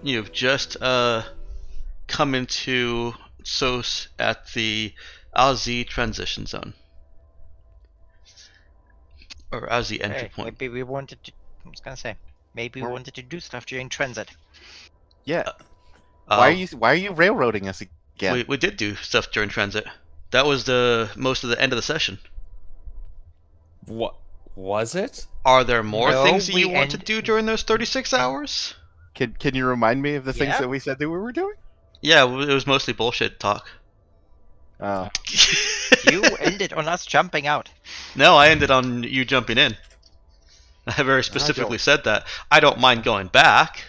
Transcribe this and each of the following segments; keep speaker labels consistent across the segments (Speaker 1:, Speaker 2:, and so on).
Speaker 1: You've just come into SOS at the Alzi transition zone, or Alzi entry
Speaker 2: Hey,
Speaker 1: point.
Speaker 2: maybe we wanted to. I was gonna say, maybe we
Speaker 3: We're-
Speaker 2: wanted to do stuff during transit.
Speaker 3: Yeah.
Speaker 1: Uh,
Speaker 3: Why are
Speaker 1: uh,
Speaker 3: you railroading us again?
Speaker 1: we did do stuff during transit. That was the most of the end of the session.
Speaker 4: What was it?
Speaker 1: Are there more
Speaker 2: No,
Speaker 1: things that
Speaker 2: we
Speaker 1: you want to
Speaker 2: end.
Speaker 1: do during those 36 hours?
Speaker 3: Can you remind me of the things
Speaker 2: Yeah.
Speaker 3: that we said that we were doing?
Speaker 1: Yeah, it was mostly bullshit talk.
Speaker 3: Oh,
Speaker 2: You ended on us jumping out.
Speaker 1: No, I ended on you jumping in. I very
Speaker 3: I
Speaker 1: specifically
Speaker 3: don't.
Speaker 1: said that. I don't mind going back.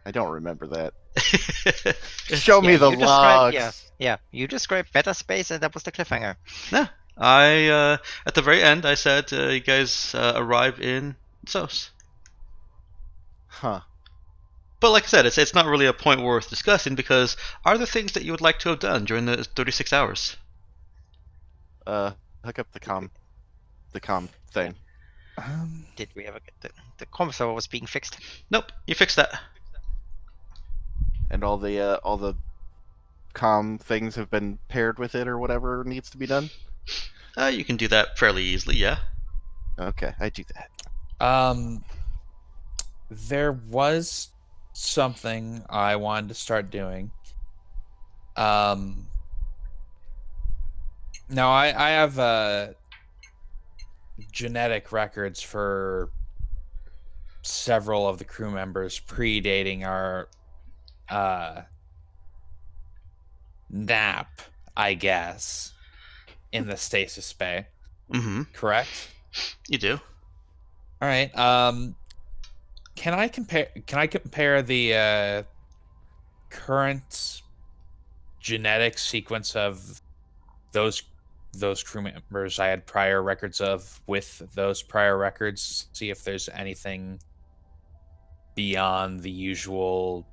Speaker 3: I don't remember that.
Speaker 1: It's-
Speaker 3: Show me the
Speaker 2: you described. Yeah,
Speaker 3: logs.
Speaker 2: yeah. You described better space, and that was the cliffhanger.
Speaker 1: no, I at the very end I said you guys arrive in SOS.
Speaker 3: Huh.
Speaker 1: But like I said, it's not really a point worth discussing because are there things that you would like to have done during the 36 hours?
Speaker 3: Hook up the com thing.
Speaker 2: Did we ever get the comm server was being fixed?
Speaker 1: Nope, you fixed that.
Speaker 3: And all the com things have been paired with it or whatever needs to be done.
Speaker 1: You can do that fairly easily, yeah.
Speaker 3: Okay, I do that.
Speaker 4: There was something I wanted to start doing. Now I have genetic records for several of the crew members predating our nap, I guess, in the stasis bay.
Speaker 1: Mm-hmm.
Speaker 4: Correct?
Speaker 1: You do.
Speaker 4: All right. Can I compare the current genetic sequence of those crew members I had prior records of with those prior records? See if there's anything beyond the usual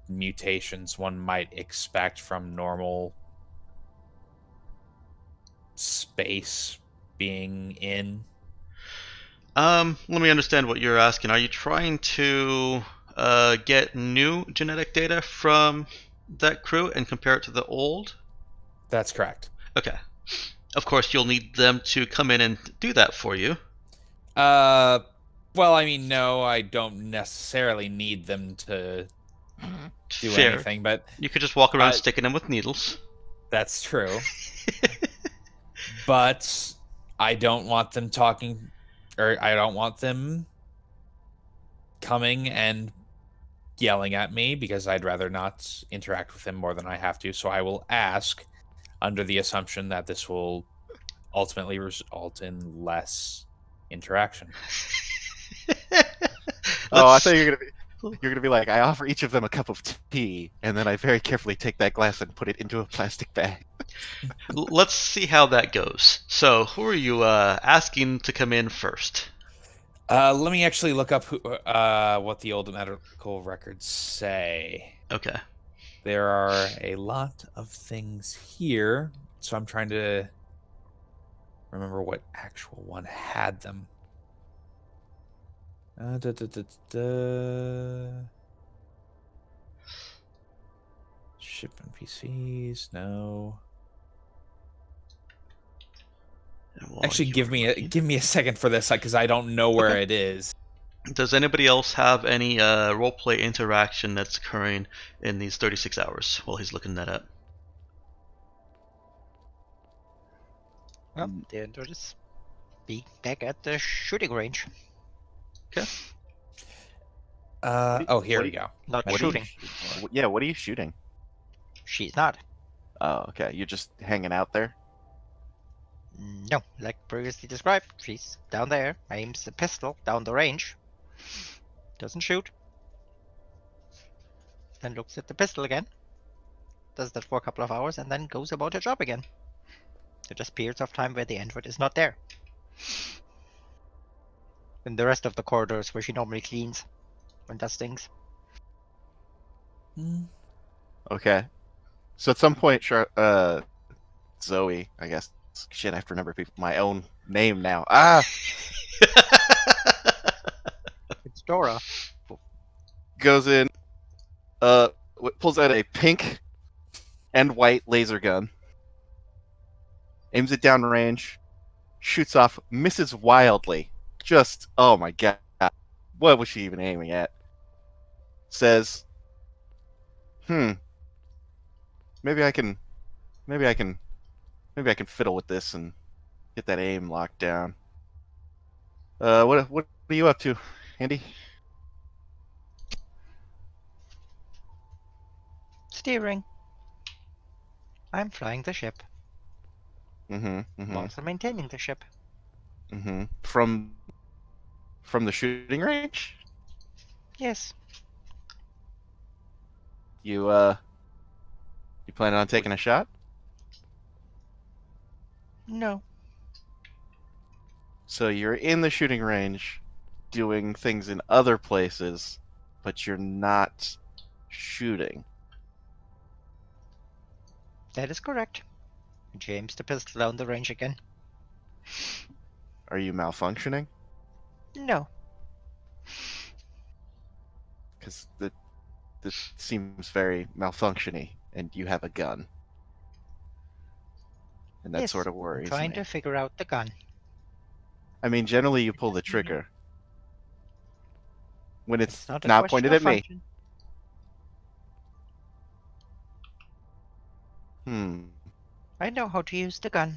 Speaker 4: mutations one might expect from normal space being in.
Speaker 1: Let me understand what you're asking. Are you trying to get new genetic data from that crew and compare it to the old?
Speaker 4: That's correct.
Speaker 1: Okay. Of course, you'll need them to come in and do that for you.
Speaker 4: Well, I mean, no, I don't necessarily need them to do
Speaker 1: Fair.
Speaker 4: anything, but
Speaker 1: You could just walk around
Speaker 4: Uh,
Speaker 1: sticking them with needles.
Speaker 4: that's true. But I don't want them talking, or I don't want them coming and yelling at me because I'd rather not interact with them more than I have to. So I will ask under the assumption that this will ultimately result in less interaction.
Speaker 3: Oh, I thought you're gonna be like, I offer each of them a cup of tea, and then I very carefully take that glass and put it into a plastic bag.
Speaker 1: Let's see how that goes. So, who are you asking to come in first?
Speaker 4: Let me actually look up what the old medical records say.
Speaker 1: Okay.
Speaker 4: There are a lot of things here, so I'm trying to remember what actual one had them. Ship NPCs, no. Actually, give me a second for this because I don't know where it is.
Speaker 1: Does anybody else have any roleplay interaction that's occurring in these 36 hours while he's looking that up?
Speaker 2: Well, the answer is be back at the shooting range.
Speaker 1: Okay.
Speaker 4: Oh, here
Speaker 3: What
Speaker 4: we
Speaker 3: do you-
Speaker 4: go.
Speaker 2: Not
Speaker 3: What are you
Speaker 2: shooting.
Speaker 3: Yeah, what are you shooting?
Speaker 2: She's not.
Speaker 3: Oh, okay. You're just hanging out there.
Speaker 2: No, like previously described, she's down there, aims the pistol down the range, doesn't shoot, then looks at the pistol again, does that for a couple of hours, and then goes about her job again. There are just periods of time where the android is not there. In the rest of the corridors where she normally cleans and does things.
Speaker 3: Okay. So at some point, Zoe, I guess. Shit, I have to remember my own name now. Ah,
Speaker 2: It's Dora.
Speaker 3: goes in, pulls out a pink and white laser gun, aims it down range, shoots off, misses wildly. Just, oh my god, what was she even aiming at? Says, maybe I can, maybe I can, maybe I can fiddle with this and get that aim locked down. What are you up to, Andy?
Speaker 2: Steering. I'm flying the ship. I'm also maintaining the ship.
Speaker 3: From the shooting range?
Speaker 2: Yes.
Speaker 3: You planning on taking a shot?
Speaker 2: No.
Speaker 3: So you're in the shooting range, doing things in other places, but you're not shooting.
Speaker 2: That is correct. James the pistol down the range again.
Speaker 3: Are you malfunctioning?
Speaker 2: No.
Speaker 3: Because this seems very malfunctiony, and you have a gun. And that
Speaker 2: Yes.
Speaker 3: sort of
Speaker 2: I'm
Speaker 3: worries
Speaker 2: trying
Speaker 3: me.
Speaker 2: to figure out the gun.
Speaker 3: I mean, generally you pull the trigger when it's
Speaker 2: It's not a
Speaker 3: not
Speaker 2: question
Speaker 3: pointed
Speaker 2: of
Speaker 3: at me.
Speaker 2: function. I know how to use the gun.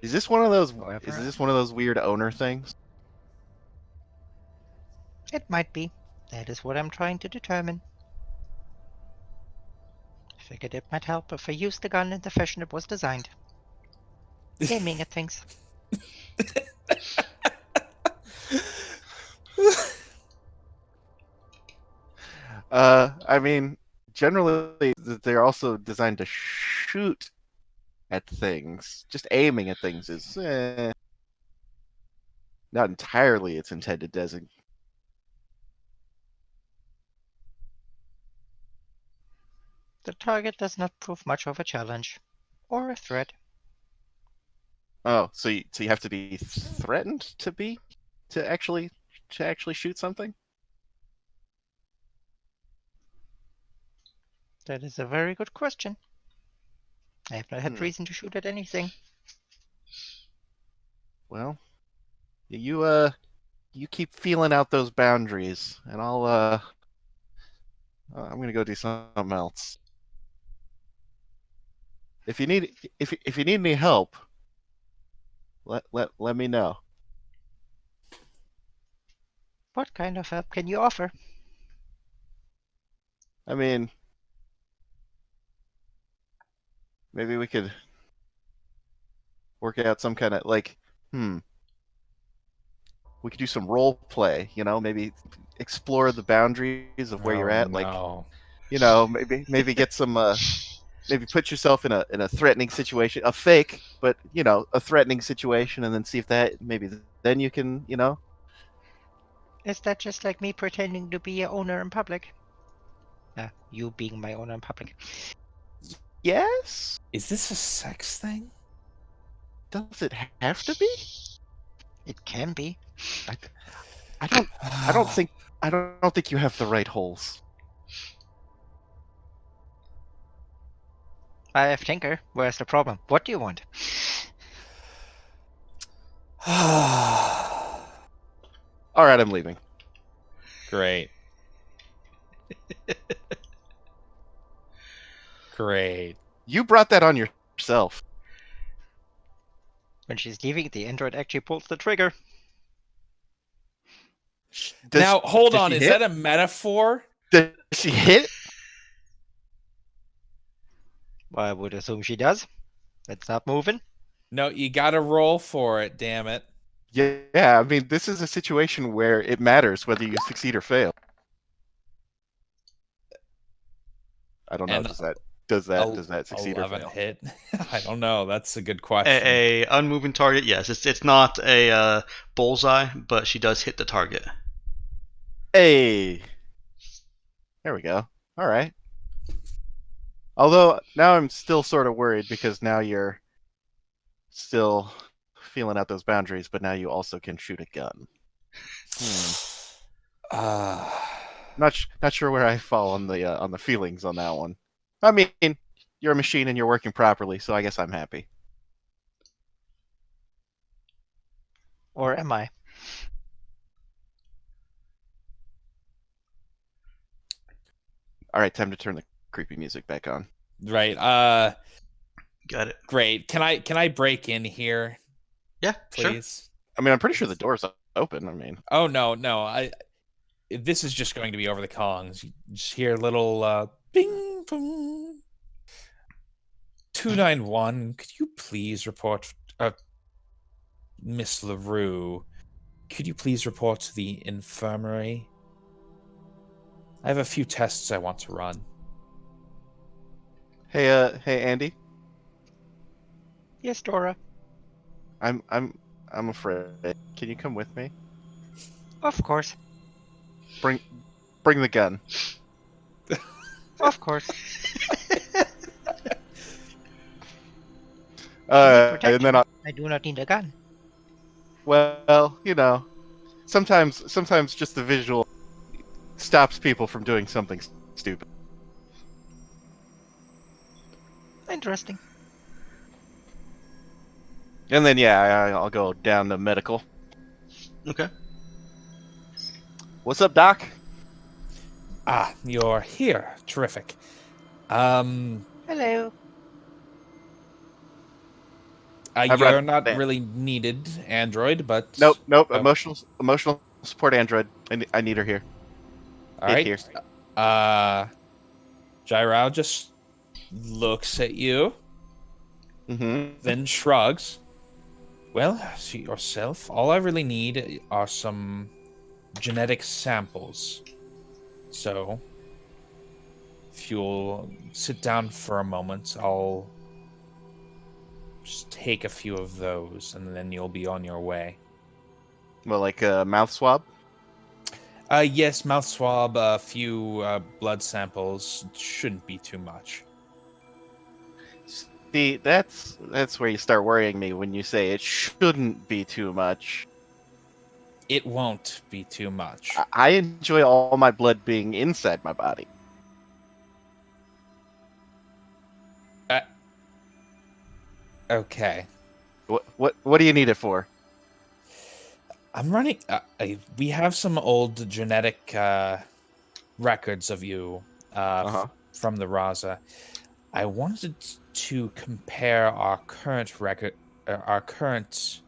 Speaker 3: Is this one of those?
Speaker 2: However,
Speaker 3: Is this one of those weird owner things?
Speaker 2: it might be. That is what I'm trying to determine. I figured it might help if I used the gun in the fashion it was designed. Aiming at things.
Speaker 3: I mean, generally they're also designed to shoot at things. Just aiming at things is not entirely its intended designation.
Speaker 2: The target does not prove much of a challenge. Or a threat.
Speaker 3: Oh, so you have to be threatened to actually shoot something?
Speaker 2: That is a very good question. I have not had
Speaker 3: Hmm.
Speaker 2: reason to shoot at anything.
Speaker 3: Well, you keep feeling out those boundaries, and I'm gonna go do something else. If you need any help, let me know.
Speaker 2: What kind of help can you offer?
Speaker 3: I mean, maybe we could work out some kind of we could do some role play, maybe explore the boundaries of where you're
Speaker 4: Oh
Speaker 3: at,
Speaker 4: no.
Speaker 3: maybe get some maybe put yourself in a threatening situation, a fake, but a threatening situation, and then see if that maybe then you can,
Speaker 2: Is that just like me pretending to be an owner in public? You being my owner in public.
Speaker 3: yes.
Speaker 4: Is this a sex thing?
Speaker 3: Does it have to be?
Speaker 2: It can be.
Speaker 3: I, I don't I don't think you have the right holes.
Speaker 2: I have Tinker. Where's the problem? What do you want?
Speaker 3: All right, I'm leaving.
Speaker 4: Great. Great.
Speaker 3: You brought that on yourself.
Speaker 2: When she's leaving, the android actually pulls the trigger.
Speaker 4: Now, hold
Speaker 3: does
Speaker 4: on.
Speaker 3: she
Speaker 4: Is
Speaker 3: hit?
Speaker 4: that a metaphor?
Speaker 3: Does she hit?
Speaker 2: Well, I would assume she does. It's not moving.
Speaker 4: No, you gotta roll for it, damn it.
Speaker 3: Yeah, I mean, this is a situation where it matters whether you succeed or fail. I don't know.
Speaker 4: And
Speaker 3: Does that succeed or
Speaker 4: 11
Speaker 3: fail?
Speaker 4: hit. I don't know. That's a good question.
Speaker 1: A unmoving target, yes. It's not a bullseye, but she does hit the target.
Speaker 3: Hey, there we go. All right. Although now I'm still sort of worried because now you're still feeling out those boundaries, but now you also can shoot a gun. Not sure where I fall on the feelings on that one. I mean, you're a machine and you're working properly, so I guess I'm happy.
Speaker 2: Or am I?
Speaker 3: All right, time to turn the creepy music back on.
Speaker 4: Right.
Speaker 1: Got it.
Speaker 4: Great. Can I break in here,
Speaker 1: Yeah, sure.
Speaker 4: please?
Speaker 3: I mean, I'm pretty sure the door's open. I mean,
Speaker 4: Oh no. This is just going to be over the Kongs. You just hear a little bing boom. 291. Could you please report, Miss LaRue? Could you please report to the infirmary? I have a few tests I want to run.
Speaker 3: hey, Andy,
Speaker 2: Yes, Dora.
Speaker 3: I'm afraid. Can you come with me?
Speaker 2: Of course.
Speaker 3: Bring the gun.
Speaker 2: Of course.
Speaker 3: And then
Speaker 2: I do not need a gun.
Speaker 3: well, you know, sometimes just the visual stops people from doing something stupid.
Speaker 2: Interesting.
Speaker 3: And then I'll go down to medical.
Speaker 1: Okay.
Speaker 3: What's up, Doc?
Speaker 4: Ah, you're here. Terrific.
Speaker 2: Hello.
Speaker 3: I've
Speaker 4: You're
Speaker 3: read
Speaker 4: not
Speaker 3: that.
Speaker 4: really needed, Android, but
Speaker 3: Nope.
Speaker 4: Oh.
Speaker 3: Emotional support android. I need her here.
Speaker 4: all right.
Speaker 3: Here.
Speaker 4: Gyral just looks at you,
Speaker 3: Mm-hmm.
Speaker 4: then shrugs. Well, see yourself. All I really need are some genetic samples. So, if you'll sit down for a moment, I'll just take a few of those, and then you'll be on your way.
Speaker 3: Well, like a mouth swab.
Speaker 4: Yes, mouth swab, a few blood samples. Shouldn't be too much.
Speaker 3: See, that's where you start worrying me when you say it shouldn't be too much.
Speaker 4: It won't be too much.
Speaker 3: I enjoy all my blood being inside my body.
Speaker 4: Okay.
Speaker 3: What do you need it for?
Speaker 4: I'm running. We have some old genetic records of you from the Raza. I wanted to compare our current our current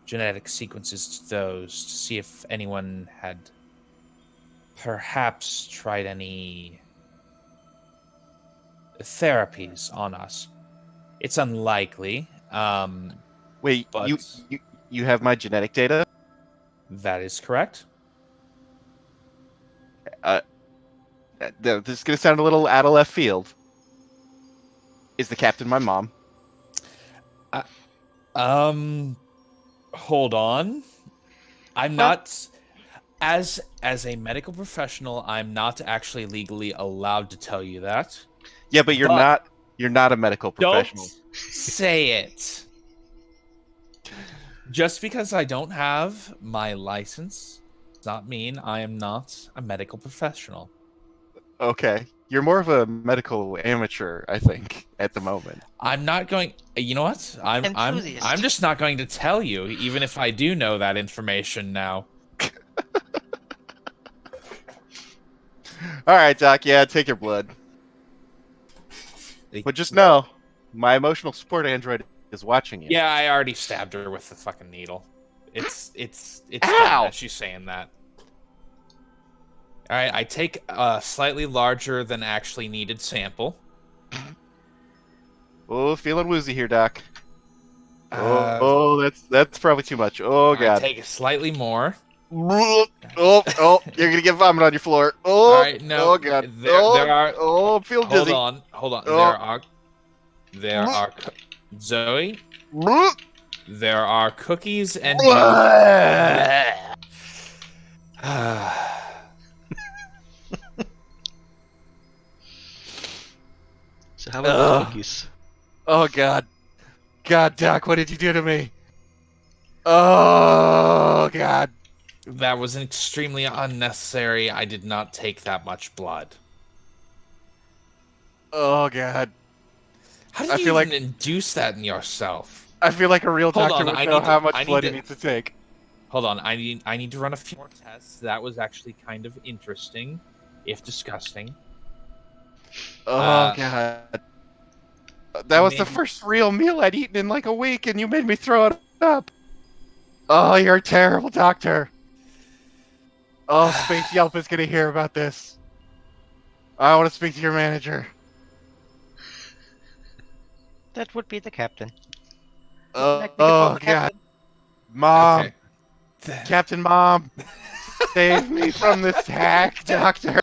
Speaker 4: genetic sequences to those to see if anyone had perhaps tried any therapies on us. It's unlikely.
Speaker 3: Wait,
Speaker 4: But
Speaker 3: you have my genetic data?
Speaker 4: that is correct.
Speaker 3: This is gonna sound a little out of left field. Is the captain my mom?
Speaker 4: Hold on. I'm not as a medical professional, I'm not actually legally allowed to tell you that.
Speaker 3: Yeah, but you're not a medical professional.
Speaker 4: Don't say it. Just because I don't have my license does not mean I am not a medical professional.
Speaker 3: Okay. You're more of a medical amateur, I think, at the moment.
Speaker 4: I'm not going. You know what? I'm just not going to tell you, even if I do know that information now.
Speaker 3: All right, Doc. Yeah, take your blood. But just know, my emotional support android is watching you.
Speaker 4: Yeah, I already stabbed her with the fucking needle. It's
Speaker 3: Ow!
Speaker 4: dumb that she's saying that. All right, I take a slightly larger than actually needed sample.
Speaker 3: Oh, feeling woozy here, Doc. That's probably too much. Oh, God.
Speaker 4: I take a slightly more.
Speaker 3: Oh, you're gonna get vomit on your floor. Oh,
Speaker 4: All right, no.
Speaker 3: Oh, God.
Speaker 4: There are.
Speaker 3: Oh, I'm feeling dizzy.
Speaker 4: Hold on.
Speaker 3: Oh.
Speaker 4: There are. Zoe. There are cookies and.
Speaker 1: So how about the cookies?
Speaker 3: Oh, God. God, Doc, what did you do to me? Oh, God.
Speaker 4: That was extremely unnecessary. I did not take that much blood.
Speaker 3: Oh god.
Speaker 4: How
Speaker 3: I
Speaker 4: did
Speaker 3: feel
Speaker 4: you even
Speaker 3: like
Speaker 4: induce that in yourself?
Speaker 3: I feel like a real
Speaker 4: Hold
Speaker 3: doctor
Speaker 4: on,
Speaker 3: would know how much
Speaker 4: I need
Speaker 3: blood he
Speaker 4: to
Speaker 3: needs to take.
Speaker 4: hold on. I need to run a few more tests. That was actually kind of interesting, if disgusting.
Speaker 3: Oh
Speaker 4: Uh,
Speaker 3: god. That
Speaker 4: you
Speaker 3: was
Speaker 4: may
Speaker 3: the first real meal I'd eaten in like a week, and you made me throw it up. Oh, you're a terrible doctor. Oh, Space Yelp is gonna hear about this. I want to speak to your manager.
Speaker 2: That would be the captain. Would you like me to call
Speaker 3: Oh
Speaker 2: the
Speaker 3: god.
Speaker 2: captain?
Speaker 3: Mom.
Speaker 4: okay.
Speaker 3: Captain Mom. Save me from this hack, doctor.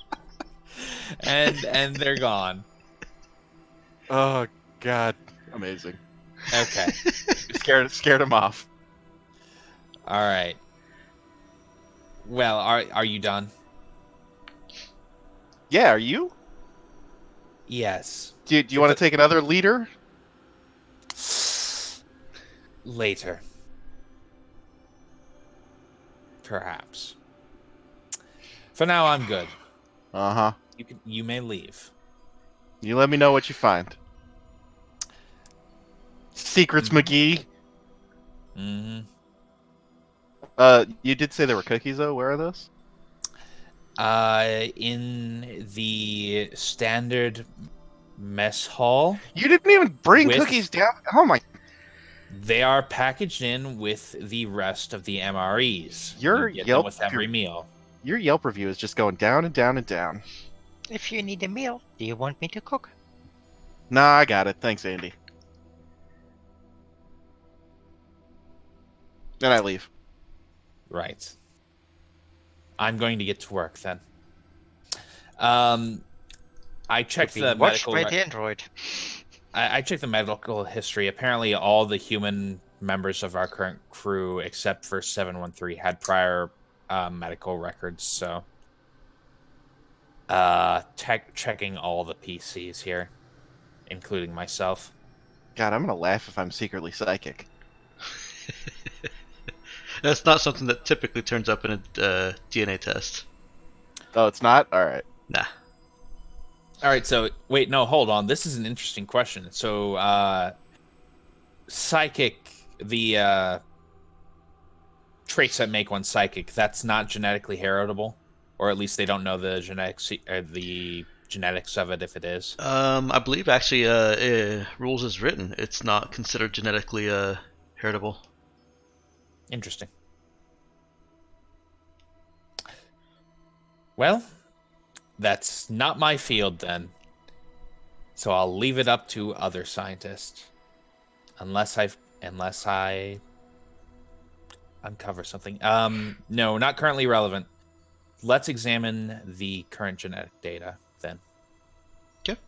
Speaker 4: And they're gone.
Speaker 3: Oh god. Amazing.
Speaker 4: Okay.
Speaker 3: Scared him off.
Speaker 4: All right. Well, are you done?
Speaker 3: Yeah, are you?
Speaker 4: Yes.
Speaker 3: Do you want to take another leader?
Speaker 4: Later. Perhaps. For now, I'm good.
Speaker 3: Uh-huh.
Speaker 4: You may leave.
Speaker 3: You let me know what you find. Secrets, McGee.
Speaker 4: Mm-hmm.
Speaker 3: You did say there were cookies though. Where are those?
Speaker 4: In the standard mess hall,
Speaker 3: You didn't even bring
Speaker 4: With-
Speaker 3: cookies down. Oh my!
Speaker 4: they are packaged in with the rest of the MREs.
Speaker 3: Your
Speaker 4: You get them
Speaker 3: Yelp,
Speaker 4: with every meal.
Speaker 3: your Yelp review is just going down and down and down.
Speaker 2: If you need a meal, do you want me to cook?
Speaker 3: Nah, I got it. Thanks, Andy. Then I leave.
Speaker 4: Right. I'm going to get to work then. I checked
Speaker 2: Being
Speaker 4: the
Speaker 2: watched
Speaker 4: medical.
Speaker 2: by the android.
Speaker 4: I checked the medical history. Apparently, all the human members of our current crew, except for 713, had prior medical records. So, checking all the PCs here, including myself.
Speaker 3: God, I'm gonna laugh if I'm secretly psychic.
Speaker 1: That's not something that typically turns up in a DNA test.
Speaker 3: Oh, it's not. All right.
Speaker 1: Nah.
Speaker 4: All right. So, wait, no, hold on. This is an interesting question. So, psychic, the traits that make one psychic, that's not genetically heritable, or at least they don't know the genetics of it if it is.
Speaker 1: I believe actually, rules is written. It's not considered genetically heritable.
Speaker 4: Interesting. Well, that's not my field then. So I'll leave it up to other scientists. Unless I uncover something. No, not currently relevant. Let's examine the current genetic data then.
Speaker 1: Okay.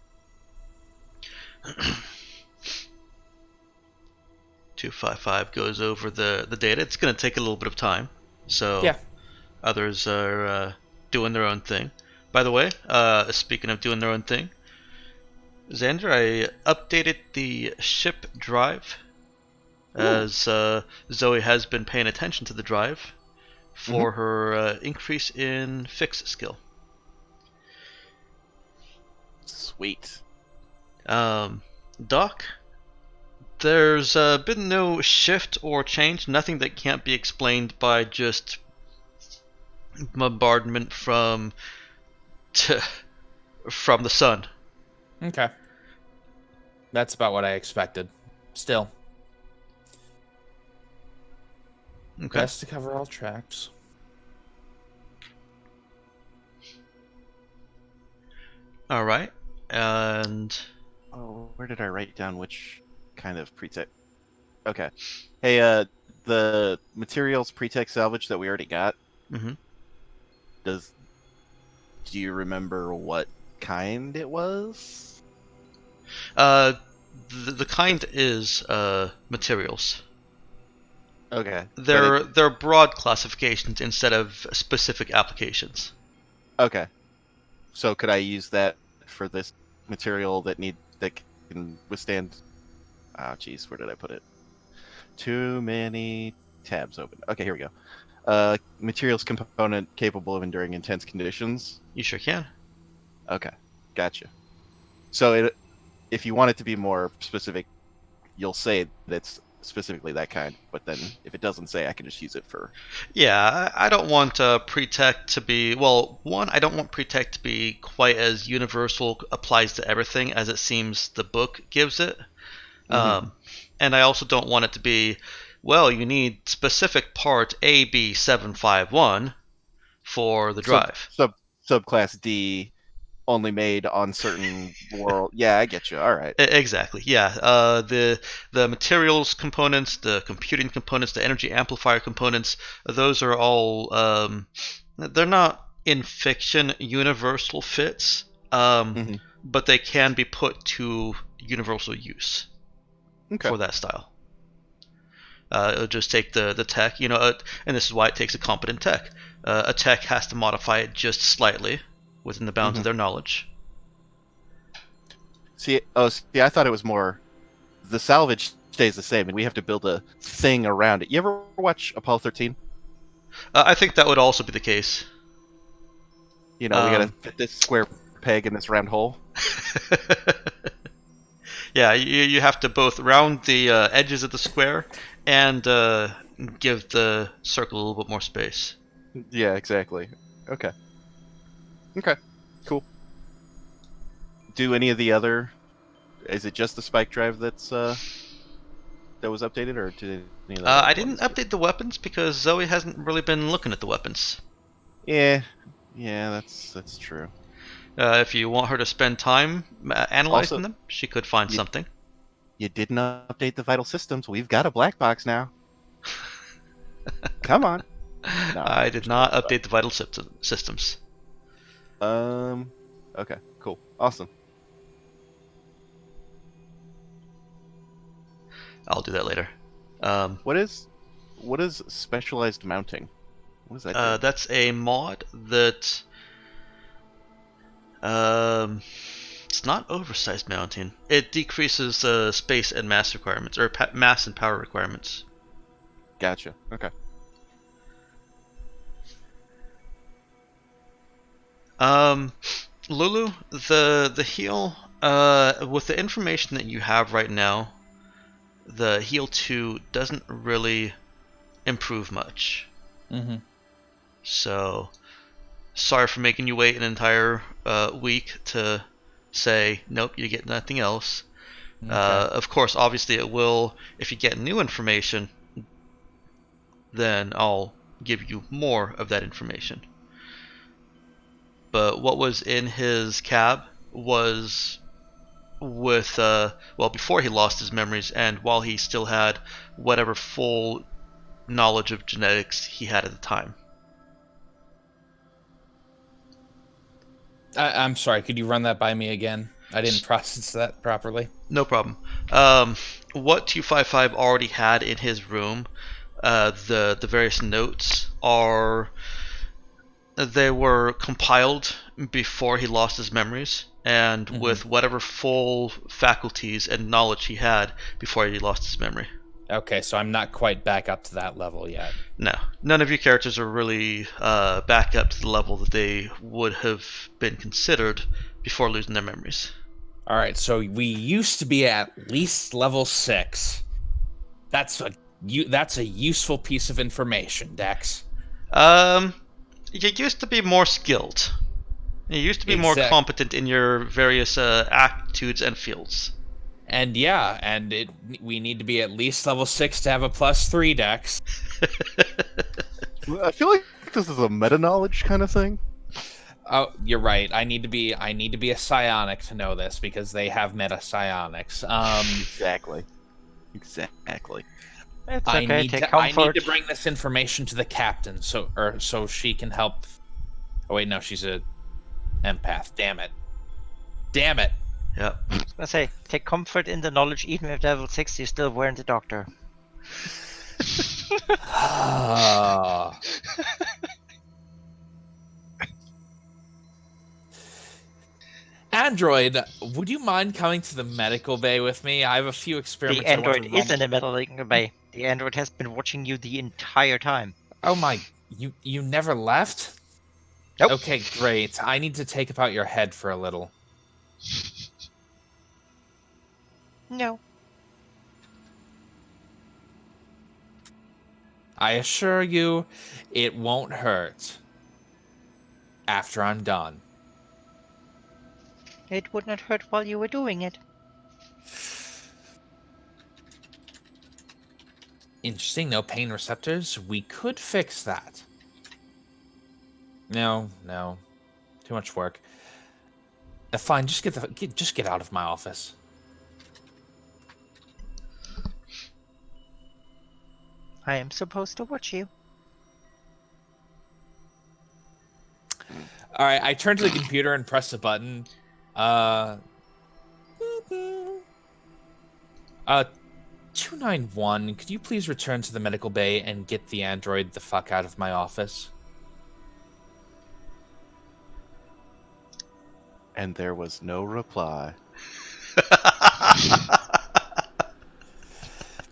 Speaker 1: 255 goes over the data. It's going to take a little bit of time. So
Speaker 4: Yeah.
Speaker 1: others are doing their own thing. By the way, speaking of doing their own thing, Xander, I updated the ship drive as Zoe has been paying attention to the drive for her increase in fix skill.
Speaker 3: Sweet.
Speaker 1: Doc, there's been no shift or change, nothing that can't be explained by just bombardment from the sun.
Speaker 4: Okay. That's about what I expected. Still.
Speaker 1: Okay.
Speaker 4: Best to cover all tracks.
Speaker 1: All right. And
Speaker 3: Oh, where did I write down which kind of pretext? Okay. Hey, the materials pretext salvage that we already got.
Speaker 1: mhm.
Speaker 3: Do you remember what kind it was?
Speaker 1: The kind is materials.
Speaker 3: Okay.
Speaker 1: They're broad classifications instead of specific applications.
Speaker 3: Okay. So could I use that for this material that can withstand? Oh, jeez, where did I put it? Too many tabs open. Okay, here we go. materials component capable of enduring intense conditions.
Speaker 1: You sure can.
Speaker 3: Okay, gotcha. So if you want it to be more specific, you'll say that it's specifically that kind. But then if it doesn't say, I can just use it for.
Speaker 1: Yeah, I don't want pre-tech to be, well, one, I don't want pre-tech to be quite as universal, applies to everything as it seems the book gives it. And I also don't want it to be, well, you need specific part AB751 for the drive.
Speaker 3: Subclass D only made on certain world. Yeah, I get you. All right.
Speaker 1: Exactly. Yeah. The materials components, the computing components, the energy amplifier components, those are all they're not in fiction universal fits, but they can be put to universal use for that style. It'll just take the tech, and this is why it takes a competent tech. A tech has to modify it just slightly within the bounds of their knowledge.
Speaker 3: See, I thought it was more. The salvage stays the same, and we have to build a thing around it. You ever watch Apollo 13?
Speaker 1: I think that would also be the case.
Speaker 3: We gotta fit this square peg in this round hole.
Speaker 1: Yeah, you have to both round the edges of the square and give the circle a little bit more space.
Speaker 3: Yeah, exactly. Okay, cool. Do any of the other? Is it just the spike drive that was updated, or did any of the
Speaker 1: I didn't update the weapons because Zoe hasn't really been looking at the weapons.
Speaker 3: Yeah, that's true.
Speaker 1: If you want her to spend time analyzing
Speaker 3: Also,
Speaker 1: them, she could find something.
Speaker 3: You didn't update the vital systems. We've got a black box now. Come on. No,
Speaker 1: I did not update the vital systems.
Speaker 3: Okay, cool, awesome.
Speaker 1: I'll do that later.
Speaker 3: What is specialized mounting? What is that? Do?
Speaker 1: That's a mod that it's not oversized mounting. It decreases space and mass requirements, or mass and power requirements.
Speaker 3: Gotcha. Okay.
Speaker 1: Lulu, the heal, with the information that you have right now, the heal 2 doesn't really improve much. So, sorry for making you wait an entire week to say, nope, you get nothing else. Okay. Of course, obviously it will, if you get new information, then I'll give you more of that information. But what was in his cab was with, before he lost his memories and while he still had whatever full knowledge of genetics he had at the time.
Speaker 4: I'm sorry, could you run that by me again? I didn't process that properly.
Speaker 1: No problem. What 255 already had in his room, the various notes they were compiled before he lost his memories, and with whatever full faculties and knowledge he had before he lost his memory.
Speaker 4: Okay, so I'm not quite back up to that level yet.
Speaker 1: No, none of your characters are really back up to the level that they would have been considered before losing their memories.
Speaker 4: All right, so we used to be at least level 6. That's a useful piece of information, Dex.
Speaker 1: You used to be more skilled. You used to be more competent in your various aptitudes and fields.
Speaker 4: And we need to be at least level 6 to have a +3, Dex.
Speaker 3: I feel like this is a meta knowledge kind of thing.
Speaker 4: Oh, you're right. I need to be a psionic to know this because they have meta psionics.
Speaker 3: Exactly.
Speaker 2: It's
Speaker 4: I
Speaker 2: okay.
Speaker 4: need to bring this information to the captain so she can help. Oh wait, no, she's a empath. Damn it.
Speaker 1: Yep.
Speaker 2: I was gonna say, take comfort in the knowledge. Even with level 6, you're still wearing the doctor.
Speaker 4: Android, would you mind coming to the medical bay with me? I have a few experiments.
Speaker 2: The android is in the medical bay. The android has been watching you the entire time.
Speaker 4: Oh my, you never left?
Speaker 2: Nope.
Speaker 4: Okay, great. I need to take about your head for a little.
Speaker 2: No.
Speaker 4: I assure you, it won't hurt. After I'm done.
Speaker 2: It would not hurt while you were doing it.
Speaker 4: Interesting, no pain receptors. We could fix that. No. Too much work. Fine, just get out of my office.
Speaker 2: I am supposed to watch you.
Speaker 4: All right, I turn to the computer and press a button. Uh 291, could you please return to the medical bay and get the android the fuck out of my office?
Speaker 3: And there was no reply.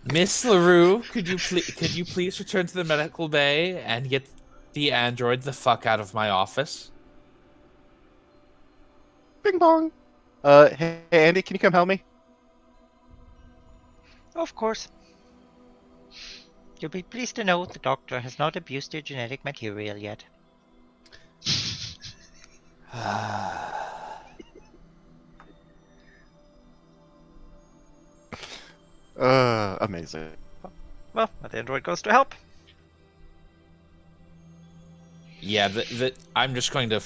Speaker 4: Miss LaRue, could you please return to the medical bay and get the android the fuck out of my office?
Speaker 3: Bing bong. Hey Andy, can you come help me?
Speaker 2: Of course. You'll be pleased to know the doctor has not abused your genetic material yet.
Speaker 3: Amazing.
Speaker 2: Well, the android goes to help.
Speaker 4: Yeah, I'm just going to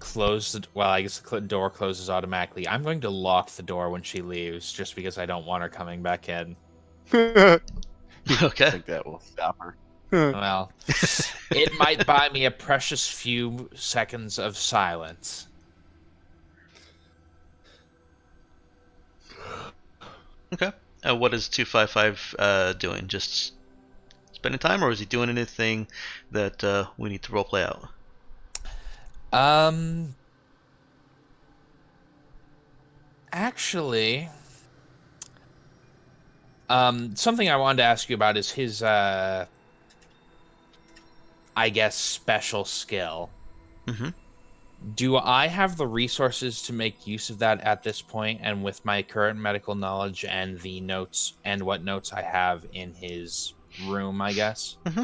Speaker 4: close the... Well, I guess the door closes automatically. I'm going to lock the door when she leaves, just because I don't want her coming back in.
Speaker 3: I
Speaker 1: Okay.
Speaker 3: think that will stop her.
Speaker 4: Well, it might buy me a precious few seconds of silence.
Speaker 1: Okay. What is 255 doing? Just spending time, or is he doing anything that we need to roleplay out?
Speaker 4: Actually, something I wanted to ask you about is his, I guess, special skill.
Speaker 1: Mm-hmm.
Speaker 4: Do I have the resources to make use of that at this point, and with my current medical knowledge and the notes and what notes I have in his room, I guess?
Speaker 1: Mm-hmm.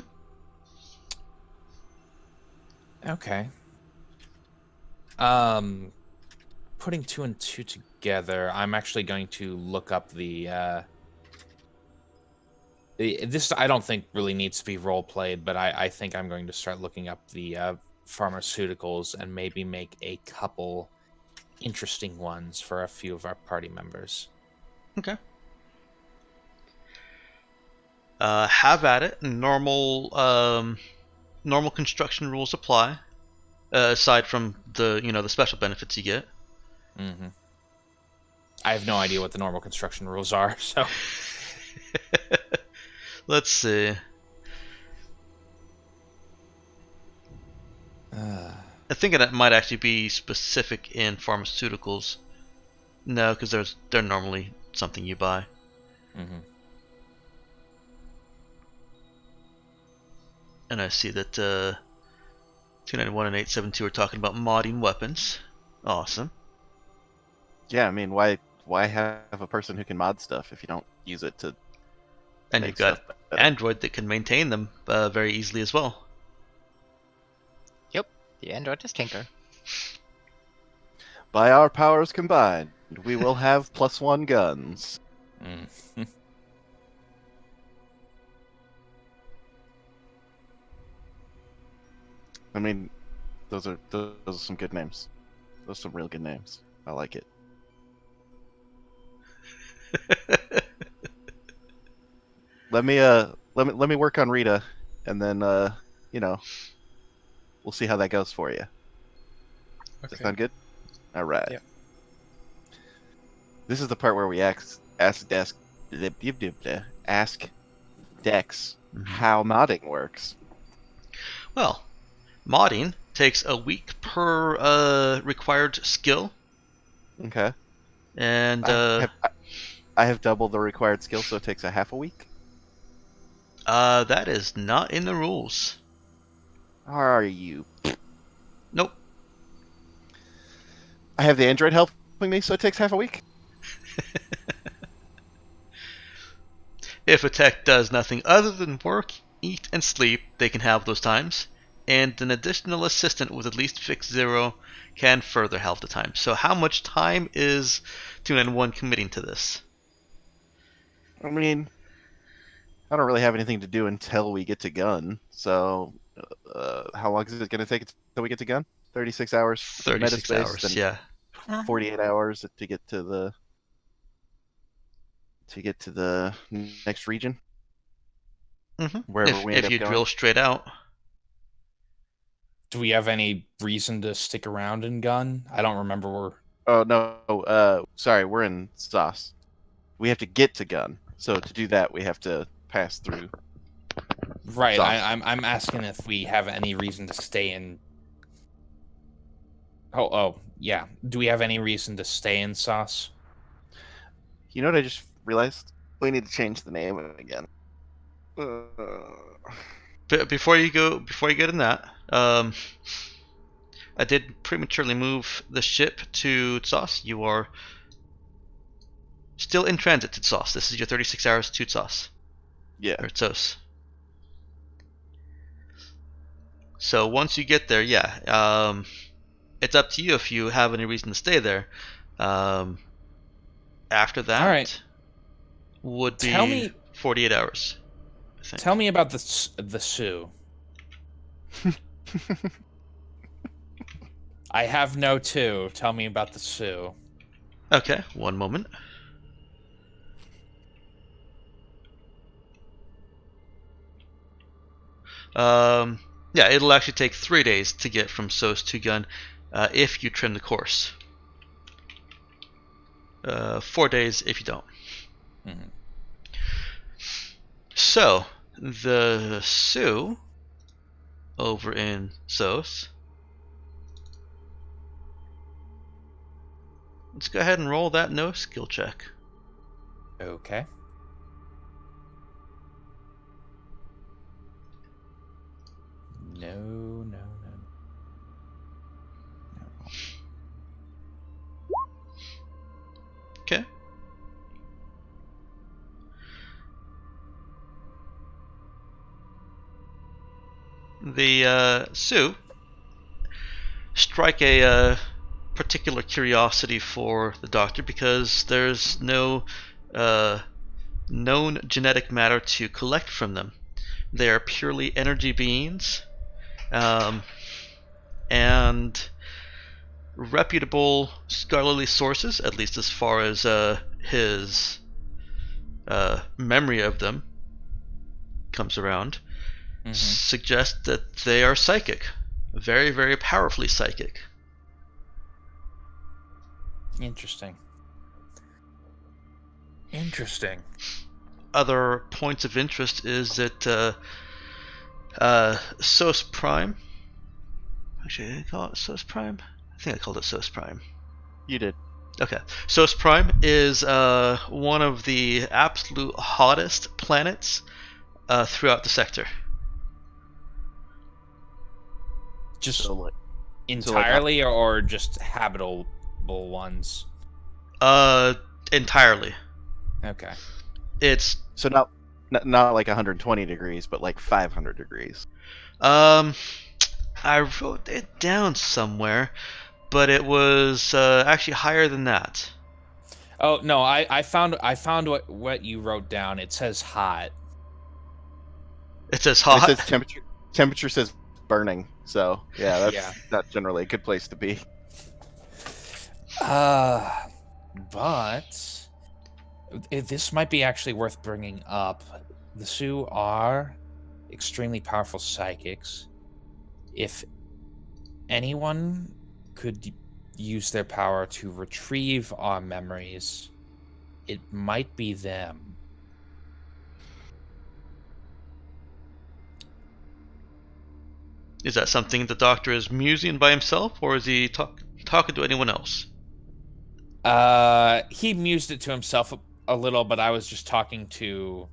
Speaker 4: Okay. Putting two and two together, I'm actually going to look up this I don't think really needs to be role played, but I think I'm going to start looking up the pharmaceuticals and maybe make a couple interesting ones for a few of our party members.
Speaker 1: Okay. Have at it. Normal construction rules apply. Aside from the special benefits you get.
Speaker 4: Mm-hmm. I have no idea what the normal construction rules are, so...
Speaker 1: Let's see. I think it might actually be specific in pharmaceuticals. No, because they're normally something you buy.
Speaker 4: Mm-hmm.
Speaker 1: And I see that 291 and 872 are talking about modding weapons. Awesome.
Speaker 3: Yeah, I mean, why have a person who can mod stuff if you don't use it to
Speaker 1: And
Speaker 3: make
Speaker 1: you've got
Speaker 3: stuff better?
Speaker 1: Android that can maintain them very easily as well.
Speaker 2: Yep, the android is Tinker.
Speaker 3: By our powers combined, we will have +1 guns.
Speaker 4: Mm.
Speaker 3: I mean, those are some good names. Those are some real good names. I like it. Let me work on Rita, and then we'll see how that goes for you. Does that sound good? All right.
Speaker 2: Yep.
Speaker 3: This is the part where we ask Dex how modding works.
Speaker 1: Well, modding takes a week per required skill,
Speaker 3: Okay.
Speaker 1: and
Speaker 3: I have double the required skill, so it takes a half a week.
Speaker 1: That is not in the rules.
Speaker 3: Are you?
Speaker 1: Nope.
Speaker 3: I have the android helping me, so it takes half a week.
Speaker 1: If a tech does nothing other than work, eat, and sleep, they can have those times. And an additional assistant with at least fixed 0 can further halve the time. So how much time is 291 committing to this?
Speaker 3: I mean, I don't really have anything to do until we get to gun. So, how long is it going to take until we get to gun? 36 hours.
Speaker 1: 36
Speaker 3: metaspace,
Speaker 1: hours,
Speaker 3: then
Speaker 1: yeah.
Speaker 3: 48 hours to get to the next region, wherever we end
Speaker 1: If
Speaker 3: up
Speaker 1: you
Speaker 3: going.
Speaker 1: drill straight out.
Speaker 4: Do we have any reason to stick around in gun? I don't remember where.
Speaker 3: Oh no, sorry, we're in Sauce. We have to get to gun. So to do that, we have to pass through.
Speaker 4: Right,
Speaker 3: Sauce.
Speaker 4: I'm asking if we have any reason to stay in. Oh, yeah. Do we have any reason to stay in Sauce?
Speaker 3: You know what I just realized? We need to change the name again.
Speaker 1: But before you get in that, I did prematurely move the ship to Tsos. You are still in transit to Tsos. This is your 36 hours to Tsos.
Speaker 3: Yeah.
Speaker 1: Or Tsos. So once you get there, yeah, it's up to you if you have any reason to stay there. After that,
Speaker 4: All right.
Speaker 1: would be
Speaker 4: Tell me,
Speaker 1: 48 hours. I think.
Speaker 4: tell me about the Sioux. I have no two. Tell me about the Sioux.
Speaker 1: Okay, one moment. Yeah, it'll actually take 3 days to get from Sos to Gun if you trim the course. 4 days if you don't.
Speaker 4: Mhm.
Speaker 1: So, the Sioux over in Sos. Let's go ahead and roll that no skill check.
Speaker 4: Okay. No.
Speaker 1: Okay. The Sioux strike a particular curiosity for the Doctor because there's no known genetic matter to collect from them. They are purely energy beings, and reputable scholarly sources, at least as far as his memory of them comes around, suggest that they are psychic, very, very powerfully psychic.
Speaker 4: Interesting.
Speaker 1: Other points of interest is that SOS Prime. Actually, did I call it SOS Prime? I think I called it SOS Prime.
Speaker 3: You did.
Speaker 1: Okay. SOS Prime is one of the absolute hottest planets throughout the sector.
Speaker 4: Just
Speaker 3: So, like,
Speaker 4: entirely, or just habitable ones?
Speaker 1: Entirely.
Speaker 4: Okay.
Speaker 1: It's
Speaker 3: so not like 120 degrees, but like 500 degrees.
Speaker 1: I wrote it down somewhere, but it was actually higher than that.
Speaker 4: Oh no, I found what you wrote down. It says hot.
Speaker 1: It says
Speaker 3: And
Speaker 1: hot.
Speaker 3: it says temperature. Temperature says burning. So yeah, that's
Speaker 4: Yeah.
Speaker 3: not generally a good place to be.
Speaker 4: But this might be actually worth bringing up. The Sioux are extremely powerful psychics. If anyone could use their power to retrieve our memories, it might be them.
Speaker 1: Is that something the Doctor is musing by himself, or is he talking to anyone else?
Speaker 4: He mused it to himself a little, but I was just talking to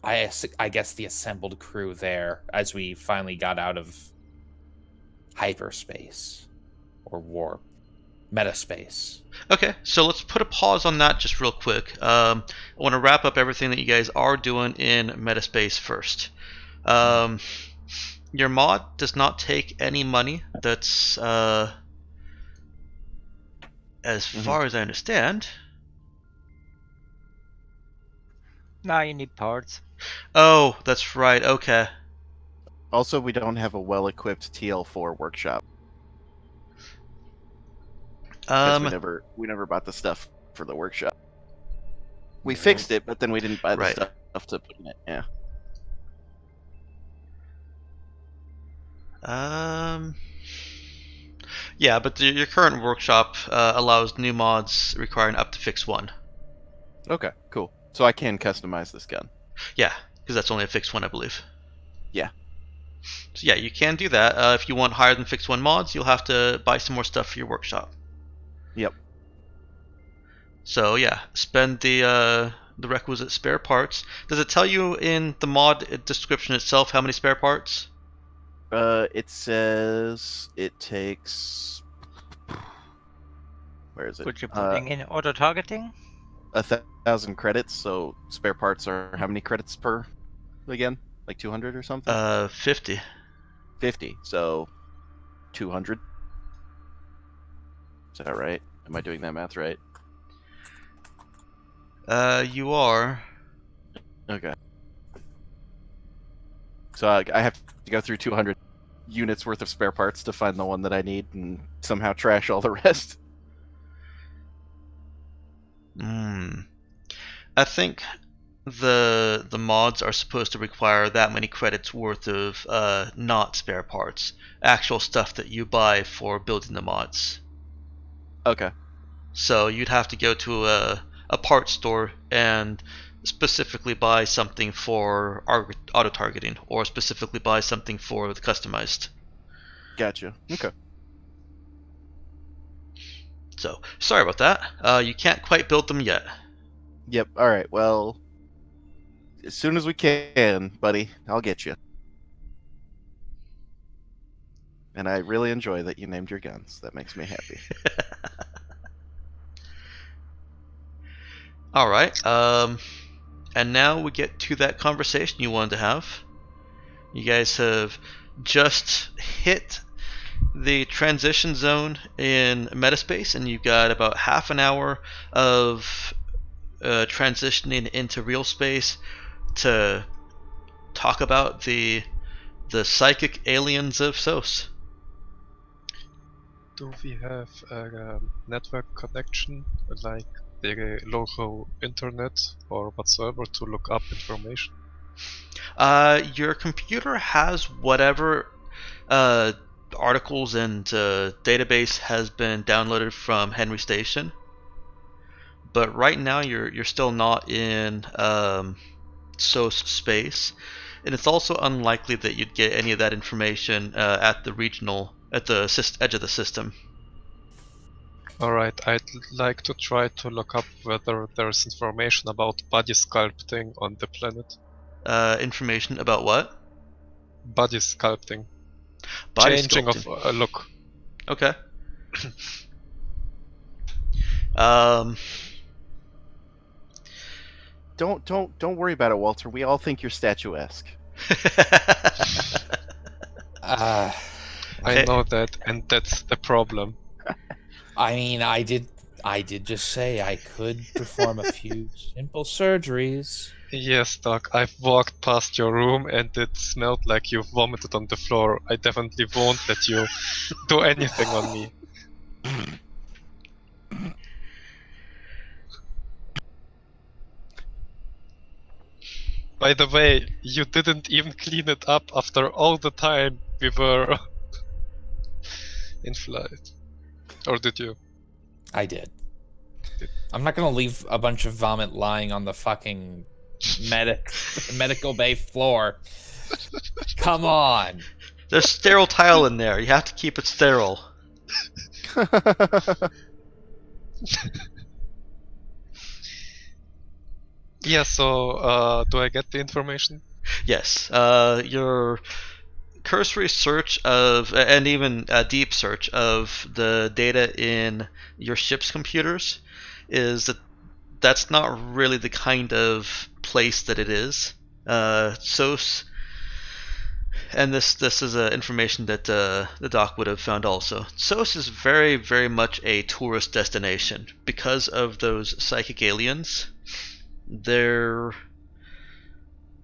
Speaker 4: I guess the assembled crew there as we finally got out of hyperspace or warp, metaspace.
Speaker 1: Okay, so let's put a pause on that just real quick. I want to wrap up everything that you guys are doing in metaspace first. Your mod does not take any money. That's as far as I understand.
Speaker 2: Now you need parts.
Speaker 1: Oh, that's right. Okay.
Speaker 3: Also, we don't have a well-equipped TL4 workshop because we never bought the stuff for the workshop. We fixed it, but then we didn't buy the
Speaker 1: Right.
Speaker 3: stuff to put in it. Yeah.
Speaker 1: Yeah, but your current workshop allows new mods requiring up to fix 1.
Speaker 3: Okay. Cool. So I can customize this gun.
Speaker 1: Yeah, because that's only a fix 1, I believe.
Speaker 3: Yeah.
Speaker 1: So yeah, you can do that. If you want higher than fix 1 mods, you'll have to buy some more stuff for your workshop.
Speaker 3: Yep.
Speaker 1: So yeah, spend the requisite spare parts. Does it tell you in the mod description itself how many spare parts?
Speaker 3: It says it takes. Where is it?
Speaker 2: Which you're putting in auto targeting.
Speaker 3: 1,000 credits. So spare parts are how many credits per? Again, like 200 or something.
Speaker 1: 50.
Speaker 3: 50. So 200. Is that right? Am I doing that math right?
Speaker 1: You are.
Speaker 3: Okay. So I have to go through 200 units worth of spare parts to find the one that I need and somehow trash all the rest.
Speaker 1: I think the mods are supposed to require that many credits worth of not spare parts, actual stuff that you buy for building the mods.
Speaker 3: Okay.
Speaker 1: So you'd have to go to a parts store and specifically buy something for auto targeting, or specifically buy something for the customized.
Speaker 3: Gotcha. Okay.
Speaker 1: So sorry about that. You can't quite build them yet.
Speaker 3: Yep. All right. Well, as soon as we can, buddy, I'll get you. And I really enjoy that you named your guns. That makes me happy.
Speaker 1: All right. And now we get to that conversation you wanted to have. You guys have just hit the transition zone in metaspace, and you've got about half an hour of transitioning into real space to talk about the psychic aliens of SOS.
Speaker 5: Do we have a network connection, like the local internet or whatsoever, to look up information?
Speaker 1: Your computer has whatever articles and database has been downloaded from Henry Station, but right now you're still not in SOS space, and it's also unlikely that you'd get any of that information at the edge of the system.
Speaker 5: Alright, I'd like to try to look up whether there's information about body sculpting on the planet.
Speaker 1: Information about what?
Speaker 5: Body sculpting.
Speaker 1: Body
Speaker 5: Changing
Speaker 1: sculpting.
Speaker 5: of a look.
Speaker 1: Okay.
Speaker 3: Don't worry about it, Walter. We all think you're statuesque.
Speaker 4: Uh,
Speaker 5: I know that, and that's the problem.
Speaker 4: I mean, I did just say I could perform a few simple surgeries.
Speaker 5: Yes, Doc, I've walked past your room and it smelled like you vomited on the floor. I definitely won't let you do anything on me. By the way, you didn't even clean it up after all the time we were in flight. Or did you?
Speaker 4: I did. I'm not gonna leave a bunch of vomit lying on the fucking medical bay floor. Come on.
Speaker 1: There's sterile tile in there. You have to keep it sterile.
Speaker 5: Yeah, so do I get the information?
Speaker 1: Yes. Your cursory search of, and even a deep search of the data in your ship's computers is that that's not really the kind of place that it is. SOS, and this is information that the doc would have found also. SOS is very much a tourist destination because of those psychic aliens. They're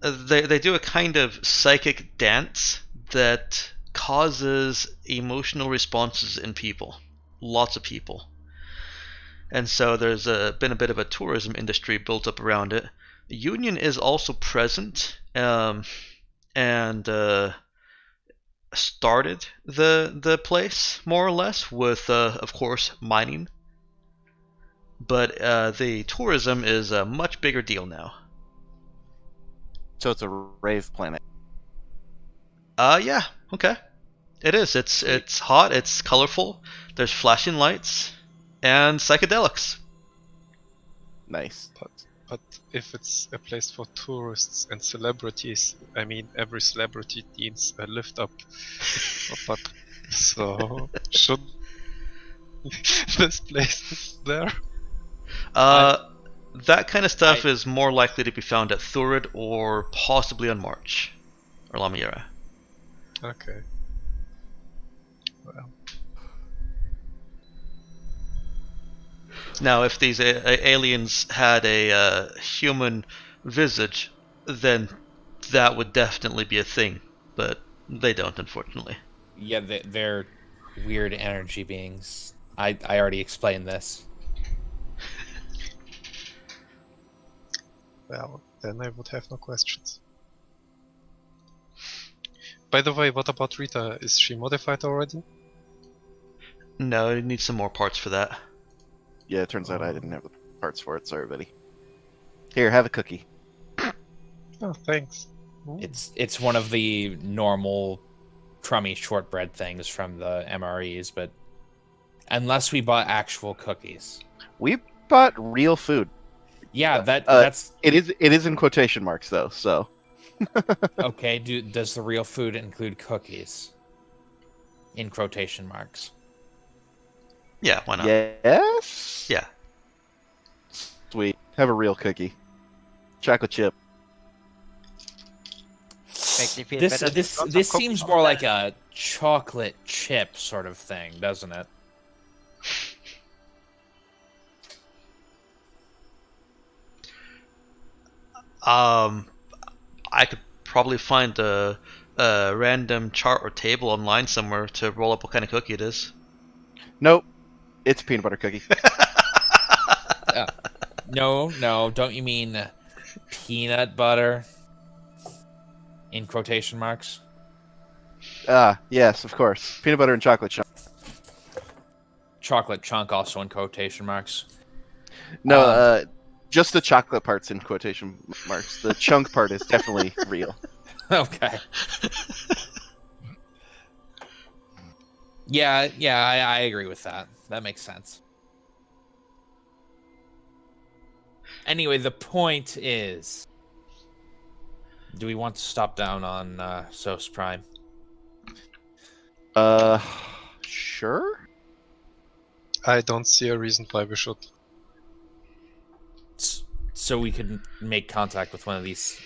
Speaker 1: they do a kind of psychic dance that causes emotional responses in people, lots of people. And so there's been a bit of a tourism industry built up around it. Union is also present, and started the place more or less with, of course, mining. But the tourism is a much bigger deal now.
Speaker 3: So it's a rave planet.
Speaker 1: Yeah, okay. It is. It's hot. It's colorful. There's flashing lights and psychedelics.
Speaker 3: Nice.
Speaker 5: But if it's a place for tourists and celebrities, I mean, every celebrity needs a lift up. But so should this place is there?
Speaker 1: That kind of stuff is more likely to be found at Thurid or possibly on March or Lamira.
Speaker 5: Okay. Well,
Speaker 1: Now, if these aliens had a human visage, then that would definitely be a thing. But they don't, unfortunately.
Speaker 4: Yeah, they're weird energy beings. I already explained this.
Speaker 5: well, then I would have no questions. By the way, what about Rita? Is she modified already?
Speaker 1: No, it needs some more parts for that.
Speaker 3: Yeah, it turns out I didn't have the parts for it. Sorry, buddy. Here, have a cookie.
Speaker 5: Oh, thanks.
Speaker 4: It's one of the normal crummy shortbread things from the MREs, but unless we bought actual cookies.
Speaker 3: We bought real food.
Speaker 4: Yeah, that's
Speaker 3: It is in quotation marks though. So
Speaker 4: okay. Does the real food include cookies? In quotation marks.
Speaker 1: Yeah, why not?
Speaker 3: yes.
Speaker 1: Yeah.
Speaker 3: Sweet. Have a real cookie. Chocolate chip.
Speaker 2: Makes you feel
Speaker 4: This
Speaker 2: better.
Speaker 4: this
Speaker 2: Lots of
Speaker 4: this
Speaker 2: cookies
Speaker 4: seems
Speaker 2: on
Speaker 4: more
Speaker 2: the
Speaker 4: like
Speaker 2: planet.
Speaker 4: a chocolate chip sort of thing, doesn't it?
Speaker 1: I could probably find a random chart or table online somewhere to roll up what kind of cookie it is.
Speaker 3: Nope. It's a peanut butter cookie.
Speaker 4: No, don't you mean peanut butter? In quotation marks?
Speaker 3: Yes, of course. Peanut butter and chocolate chunk.
Speaker 4: Chocolate chunk also in quotation marks.
Speaker 3: No, just the chocolate part's in quotation marks. The chunk part is definitely real.
Speaker 4: Okay. Yeah, I agree with that. That makes sense. Anyway, the point is, do we want to stop down on SOS Prime?
Speaker 3: Sure.
Speaker 5: I don't see a reason why we should.
Speaker 4: So we could make contact with one of these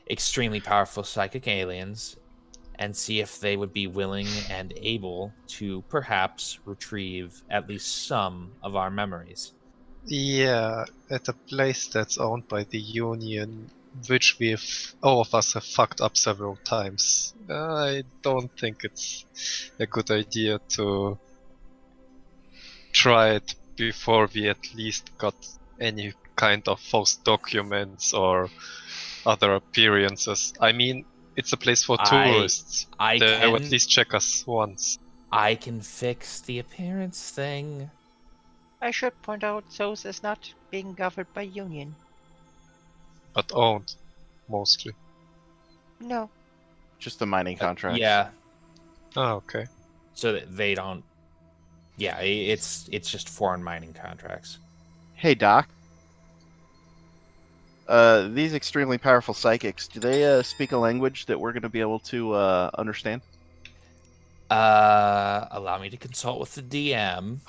Speaker 4: extremely powerful psychic aliens and see if they would be willing and able to perhaps retrieve at least some of our memories.
Speaker 5: Yeah, at a place that's owned by the Union, which all of us have fucked up several times. I don't think it's a good idea to try it before we at least got any kind of false documents or other appearances. I mean, it's a place for tourists. They'll at least check us once.
Speaker 4: I can fix the appearance thing.
Speaker 2: I should point out SOS is not being governed by Union.
Speaker 5: But owned, mostly.
Speaker 2: No.
Speaker 3: Just the mining contracts.
Speaker 4: Yeah.
Speaker 5: Oh, okay.
Speaker 4: So that they don't. Yeah, it's just foreign mining contracts.
Speaker 3: Hey, Doc. These extremely powerful psychics, do they speak a language that we're going to be able to understand?
Speaker 4: Allow me to consult with the DM.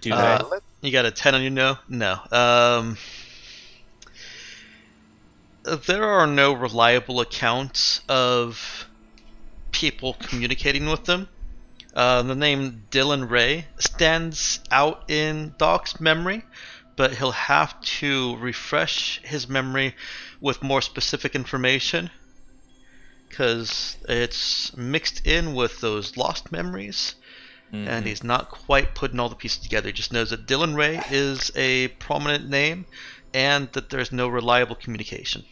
Speaker 4: Do they?
Speaker 1: You got a 10 on your no? No. There are no reliable accounts of people communicating with them. The name Dylan Ray stands out in Doc's memory, but he'll have to refresh his memory with more specific information because it's mixed in with those lost memories, and he's not quite putting all the pieces together. He just knows that Dylan Ray is a prominent name and that there's no reliable communication.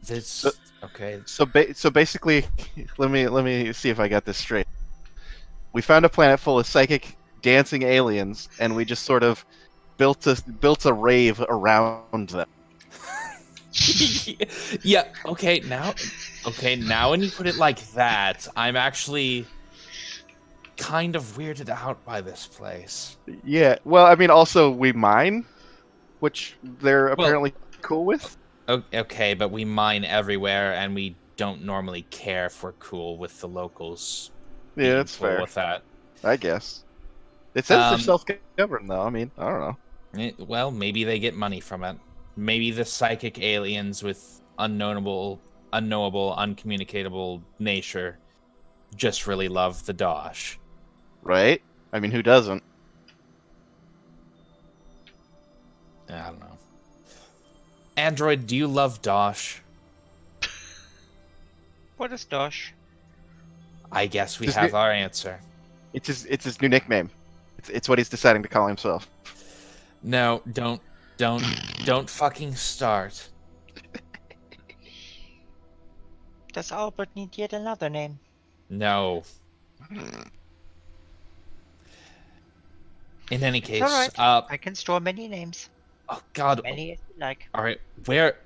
Speaker 4: This okay.
Speaker 3: So basically, let me see if I got this straight. We found a planet full of psychic dancing aliens, and we just sort of built a rave around them.
Speaker 4: Yeah. Okay. Now when you put it like that, I'm actually kind of weirded out by this place.
Speaker 3: Yeah. Well, I mean, also we mine, which they're apparently cool with.
Speaker 4: Okay, but we mine everywhere, and we don't normally care if we're cool with the locals.
Speaker 3: Yeah, that's fair.
Speaker 4: With that,
Speaker 3: I guess. It says they're self-governed, though. I mean, I don't know.
Speaker 4: Well, maybe they get money from it. Maybe the psychic aliens with unknowable, uncommunicatable nature just really love the Dosh.
Speaker 3: Right? I mean, who doesn't?
Speaker 4: I don't know. Android, do you love Dosh?
Speaker 2: What is Dosh?
Speaker 4: I guess we have our answer.
Speaker 3: It's his new nickname. It's what he's deciding to call himself.
Speaker 4: No, don't fucking start.
Speaker 2: Does Albert need yet another name?
Speaker 4: No. In any case,
Speaker 2: All right. I can store many names.
Speaker 4: Oh God!
Speaker 2: Many as you like.
Speaker 4: All right, where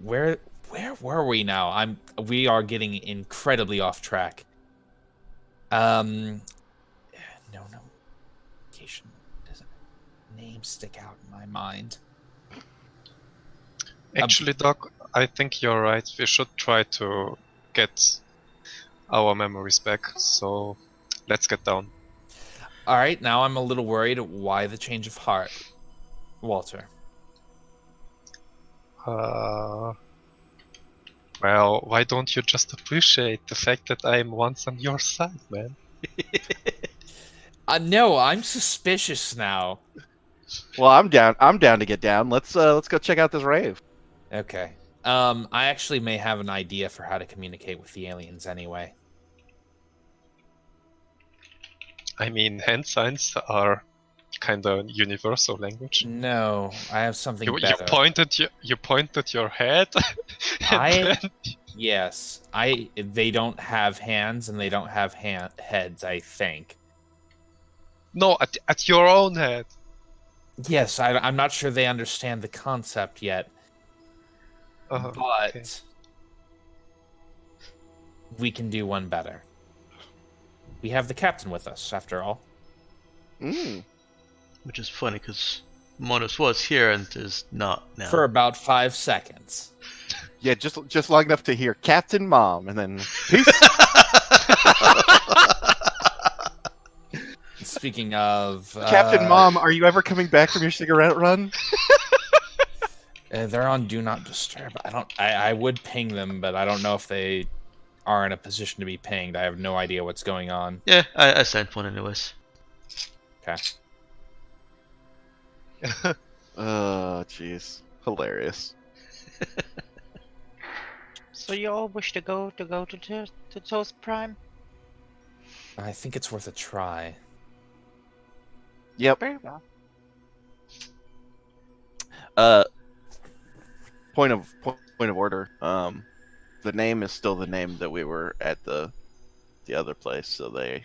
Speaker 4: were we now? We are getting incredibly off track. No. Doesn't name stick out in my mind?
Speaker 5: Actually, Doc, I think you're right. We should try to get our memories back. So let's get down.
Speaker 4: All right, now I'm a little worried. Why the change of heart, Walter?
Speaker 5: Well, why don't you just appreciate the fact that I'm once on your side, man?
Speaker 4: No, I'm suspicious now.
Speaker 3: Well, I'm down. I'm down to get down. Let's go check out this rave.
Speaker 4: Okay. I actually may have an idea for how to communicate with the aliens anyway.
Speaker 5: I mean, hand signs are kind of universal language.
Speaker 4: No, I have something better.
Speaker 5: You pointed your head.
Speaker 4: Yes, they don't have hands and they don't have heads, I think.
Speaker 5: No, at your own head.
Speaker 4: Yes, I'm not sure they understand the concept yet. But
Speaker 5: okay.
Speaker 4: We can do one better. We have the captain with us, after all.
Speaker 1: Which is funny, because Monos was here and is not now.
Speaker 4: For about 5 seconds.
Speaker 3: Yeah, just long enough to hear Captain Mom, and then peace.
Speaker 4: Speaking of...
Speaker 3: Captain Mom, are you ever coming back from your cigarette run?
Speaker 4: They're on Do Not Disturb. I would ping them, but I don't know if they are in a position to be pinged. I have no idea what's going on.
Speaker 1: Yeah, I sent one anyways.
Speaker 4: Okay.
Speaker 3: Oh, jeez. Hilarious.
Speaker 2: So you all wish to go to Toast Prime?
Speaker 4: I think it's worth a try.
Speaker 3: Yep.
Speaker 2: Very well.
Speaker 3: Point of order. The name is still the name that we were at the other place, so they...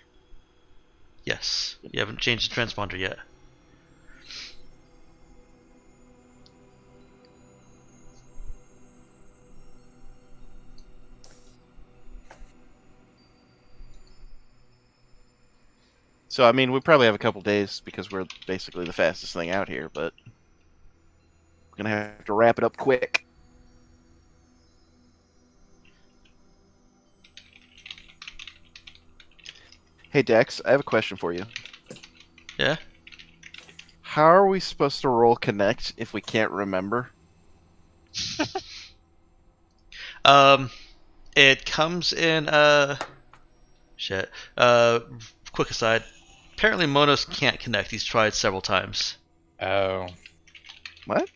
Speaker 1: Yes, you haven't changed the transponder yet.
Speaker 3: So, I mean, we probably have a couple days because we're basically the fastest thing out here, but... Gonna have to wrap it up quick. Hey Dex, I have a question for you.
Speaker 1: Yeah.
Speaker 3: How are we supposed to roll connect if we can't remember?
Speaker 1: It comes in shit. Quick aside. Apparently Monos can't connect. He's tried several times.
Speaker 4: Oh,
Speaker 3: What?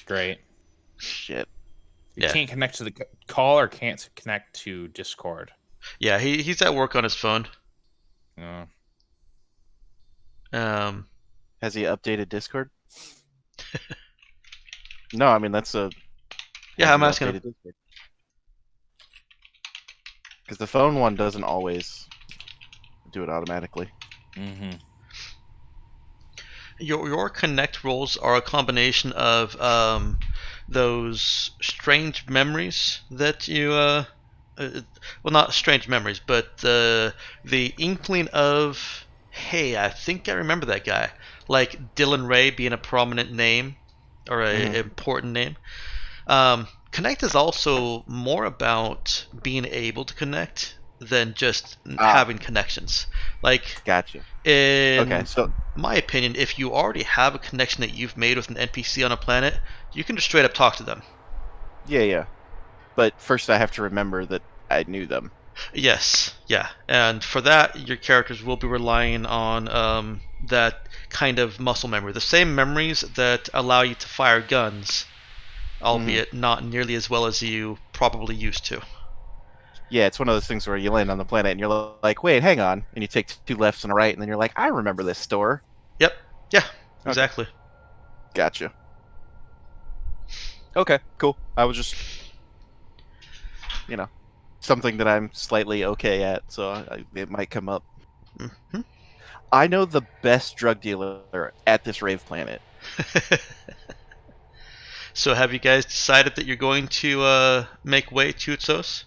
Speaker 4: great.
Speaker 3: Shit.
Speaker 4: You
Speaker 1: Yeah.
Speaker 4: can't connect to the call or can't connect to Discord.
Speaker 1: Yeah, he's at work on his phone.
Speaker 4: Oh.
Speaker 3: Has he updated Discord? No, I mean that's a.
Speaker 1: Yeah,
Speaker 3: has
Speaker 1: I'm
Speaker 3: he
Speaker 1: asking him.
Speaker 3: updated Discord? Because the phone one doesn't always do it automatically.
Speaker 4: Mm-hmm.
Speaker 1: Your connect rolls are a combination of those strange memories that you well, not strange memories, but the inkling of, hey, I think I remember that guy, like Dylan Ray being a prominent name or a important name. Connect is also more about being able to connect than just having connections. Like,
Speaker 3: Gotcha.
Speaker 1: in
Speaker 3: Okay, so
Speaker 1: my opinion, if you already have a connection that you've made with an NPC on a planet, you can just straight up talk to them.
Speaker 3: yeah. But first, I have to remember that I knew them.
Speaker 1: Yes, yeah. And for that, your characters will be relying on that kind of muscle memory. The same memories that allow you to fire guns, albeit not nearly as well as you probably used to.
Speaker 3: Yeah, it's one of those things where you land on the planet and you're like, wait, hang on. And you take two lefts and a right, and then you're like, I remember this store.
Speaker 1: Yep. Yeah,
Speaker 3: Okay.
Speaker 1: exactly.
Speaker 3: Gotcha. Okay, cool. I was just, something that I'm slightly okay at, so it might come up.
Speaker 1: Mm-hmm.
Speaker 3: I know the best drug dealer at this rave planet.
Speaker 1: So have you guys decided that you're going to make way to Utsos?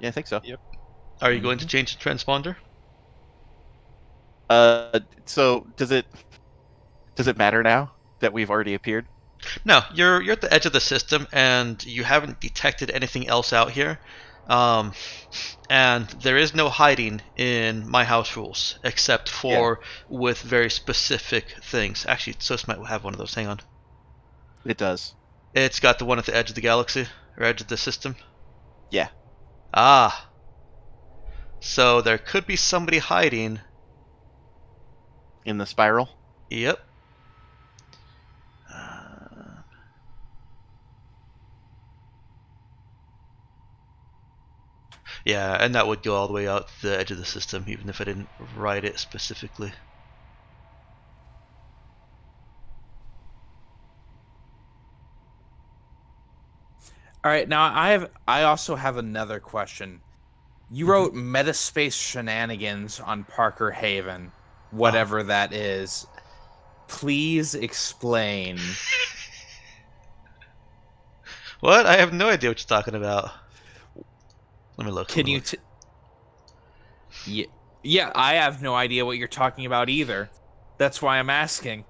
Speaker 3: Yeah, I think so.
Speaker 5: Yep.
Speaker 1: Are you going to change the transponder?
Speaker 3: So does it matter now that we've already appeared?
Speaker 1: No, you're at the edge of the system, and you haven't detected anything else out here. And there is no hiding in my house rules, except for with very specific things. Actually, Sos might have one of those. Hang on.
Speaker 3: It does.
Speaker 1: It's got the one at the edge of the galaxy, or edge of the system.
Speaker 3: Yeah.
Speaker 1: Ah. So there could be somebody hiding.
Speaker 3: In the spiral?
Speaker 1: Yep. Yeah, and that would go all the way out the edge of the system, even if I didn't write it specifically.
Speaker 4: All right, now I also have another question. You wrote Metaspace Shenanigans on Parker Haven, whatever that is. Please explain.
Speaker 1: What? I have no idea what you're talking about. Let me look.
Speaker 4: Can you? Yeah, I have no idea what you're talking about either. That's why I'm asking.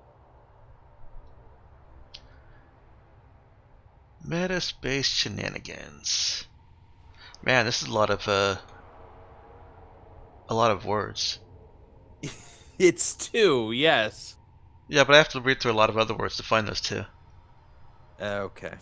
Speaker 1: Metaspace Shenanigans. Man, this is a lot of words.
Speaker 4: It's two, yes.
Speaker 1: Yeah, but I have to read through a lot of other words to find those two.
Speaker 4: Okay.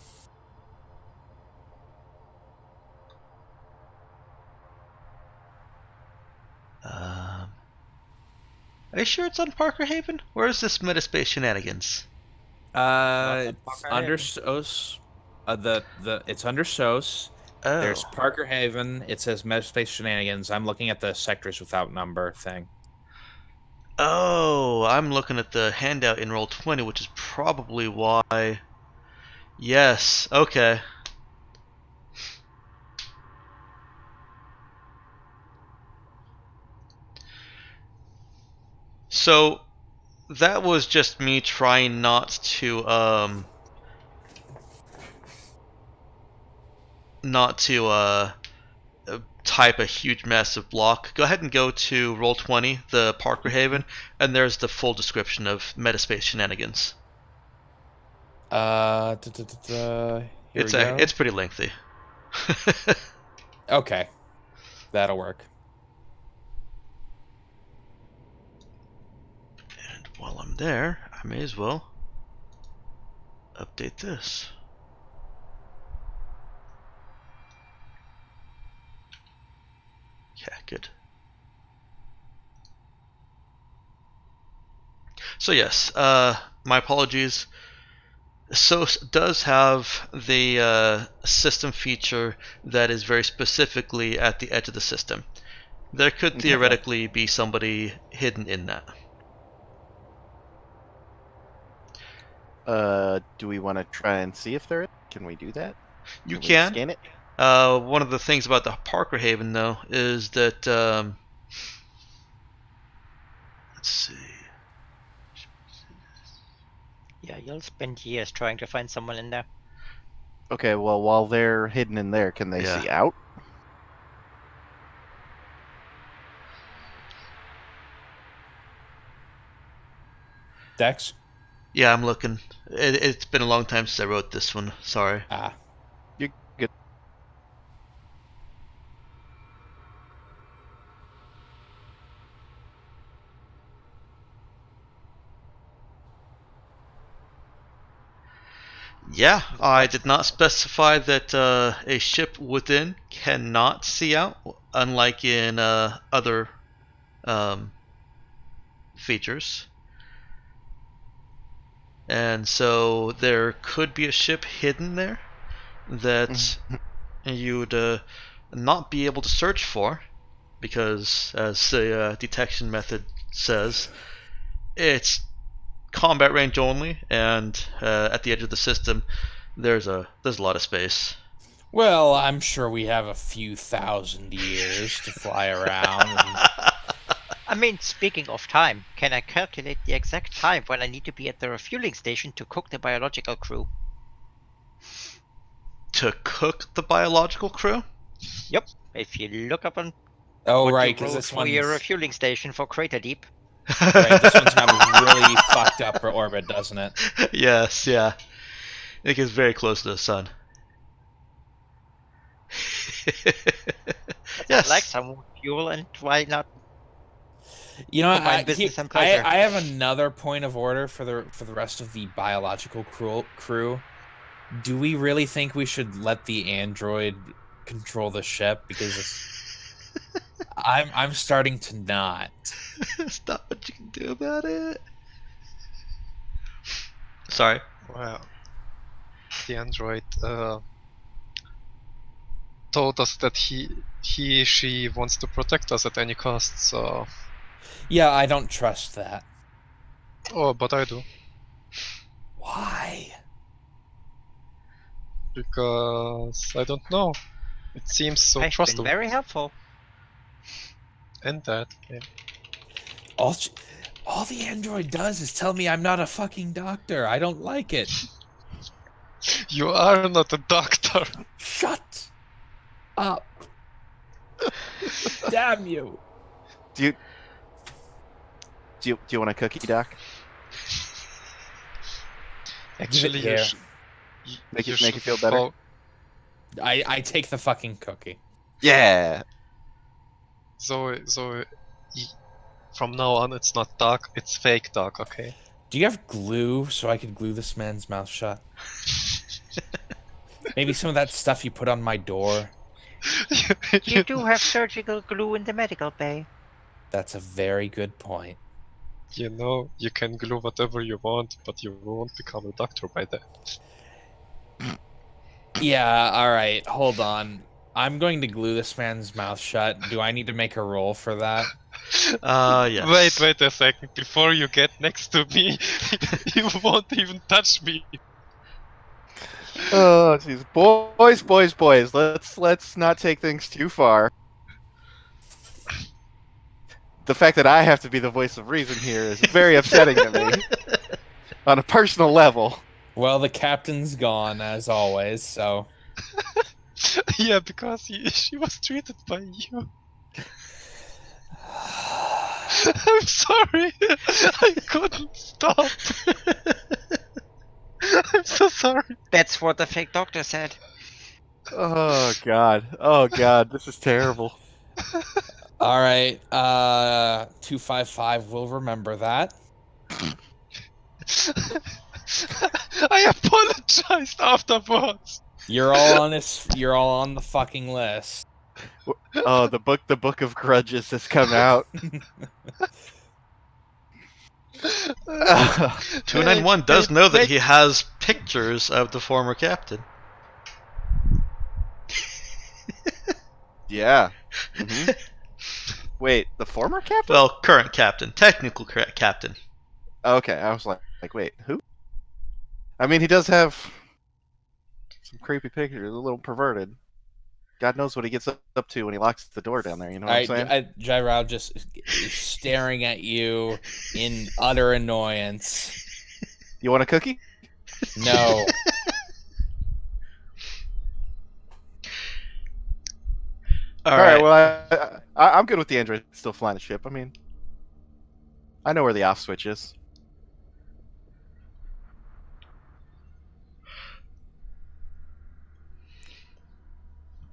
Speaker 1: Are you sure it's on Parker Haven? Where is this Metaspace Shenanigans?
Speaker 4: It's under SOS. It's under SOS.
Speaker 1: Oh.
Speaker 4: There's Parker Haven. It says Metaspace Shenanigans. I'm looking at the sectors without number thing.
Speaker 1: Oh, I'm looking at the handout in Roll20, which is probably why. Yes, okay. So, that was just me trying not to, type a huge massive block. Go ahead and go to Roll20, the Parker Haven, and there's the full description of Metaspace Shenanigans.
Speaker 4: Here we go.
Speaker 1: It's pretty lengthy.
Speaker 4: Okay, that'll work.
Speaker 1: And while I'm there, I may as well update this. Yeah, good. So yes, my apologies. SOS does have the system feature that is very specifically at the edge of the system. There could theoretically be somebody hidden in that.
Speaker 3: Do we want to try and see if there is? Can we do that?
Speaker 1: You
Speaker 3: we
Speaker 1: can.
Speaker 3: scan it?
Speaker 1: One of the things about the Parker Haven, though, is that let's see.
Speaker 2: Yeah, you'll spend years trying to find someone in there.
Speaker 3: Okay, well, while they're hidden in there, can they
Speaker 1: Yeah.
Speaker 3: see out?
Speaker 4: Dex?
Speaker 1: Yeah, I'm looking. It's been a long time since I wrote this one. Sorry.
Speaker 4: Ah.
Speaker 3: You're good.
Speaker 1: Yeah, I did not specify that a ship within cannot see out, unlike in other features. And so there could be a ship hidden there that you'd not be able to search for, because as the detection method says, it's combat range only, and at the edge of the system, there's a lot of space.
Speaker 4: Well, I'm sure we have a few thousand years to fly around.
Speaker 2: I mean, speaking of time, can I calculate the exact time when I need to be at the refueling station to cook the biological crew?
Speaker 1: To cook the biological crew?
Speaker 2: Yep. If you look up on
Speaker 4: Oh,
Speaker 2: what
Speaker 4: right,
Speaker 2: you
Speaker 4: because
Speaker 2: wrote
Speaker 4: this
Speaker 2: for
Speaker 4: one's...
Speaker 2: your refueling station for Crater Deep.
Speaker 4: Right, this one's got a really fucked up orbit, doesn't it?
Speaker 1: Yes, yeah. It gets very close to the sun. Yes.
Speaker 2: I'd like some fuel, and why not?
Speaker 4: You know,
Speaker 2: Combine business and pleasure.
Speaker 4: I have another point of order for the rest of the biological crew. Do we really think we should let the android control the ship? Because I'm starting to not.
Speaker 1: It's not what you can do about it. Sorry.
Speaker 5: Well, the android told us that she wants to protect us at any cost, so...
Speaker 4: Yeah, I don't trust that.
Speaker 5: Oh, but I do.
Speaker 4: Why?
Speaker 5: Because I don't know. It seems so
Speaker 2: I've been
Speaker 5: trustable.
Speaker 2: very helpful.
Speaker 5: And that, yeah.
Speaker 4: All the android does is tell me I'm not a fucking doctor. I don't like it.
Speaker 5: You are not a doctor.
Speaker 4: Shut up. Damn you.
Speaker 3: Do you want a cookie, Doc?
Speaker 5: Actually,
Speaker 4: here.
Speaker 3: Make you feel better?
Speaker 4: I take the fucking cookie.
Speaker 3: Yeah.
Speaker 5: So from now on, it's not Doc, it's fake Doc, okay?
Speaker 4: Do you have glue so I could glue this man's mouth shut? Maybe some of that stuff you put on my door.
Speaker 2: You do have surgical glue in the medical bay.
Speaker 4: That's a very good point.
Speaker 5: You know, you can glue whatever you want, but you won't become a doctor by that.
Speaker 4: Yeah, alright, hold on. I'm going to glue this man's mouth shut. Do I need to make a roll for that?
Speaker 1: Yes.
Speaker 5: Wait a second. Before you get next to me, you won't even touch me.
Speaker 3: Oh, jeez, boys. Let's not take things too far. The fact that I have to be the voice of reason here is very upsetting to me on a personal level.
Speaker 4: Well, the captain's gone, as always, so...
Speaker 5: Yeah, because she was treated by you. I'm sorry. I couldn't stop. I'm so sorry.
Speaker 2: That's what the fake doctor said.
Speaker 3: Oh god, this is terrible.
Speaker 4: All right, 255 will remember that.
Speaker 5: I apologized afterwards.
Speaker 4: You're all on this. You're all on the fucking list.
Speaker 3: Oh, the book of grudges has come out.
Speaker 1: 291 does know that he has pictures of the former captain.
Speaker 3: Yeah. Mhm. Wait, the former captain?
Speaker 1: Well, current captain, technical captain.
Speaker 3: Okay, I was like, wait, who? I mean, he does have some creepy pictures, a little perverted. God knows what he gets up to when he locks the door down there. You know what I'm saying?
Speaker 4: Jairao just is staring at you in utter annoyance.
Speaker 3: You want a cookie?
Speaker 4: No.
Speaker 3: All right. Well, I'm good with the android still flying the ship. I mean, I know where the off switch is.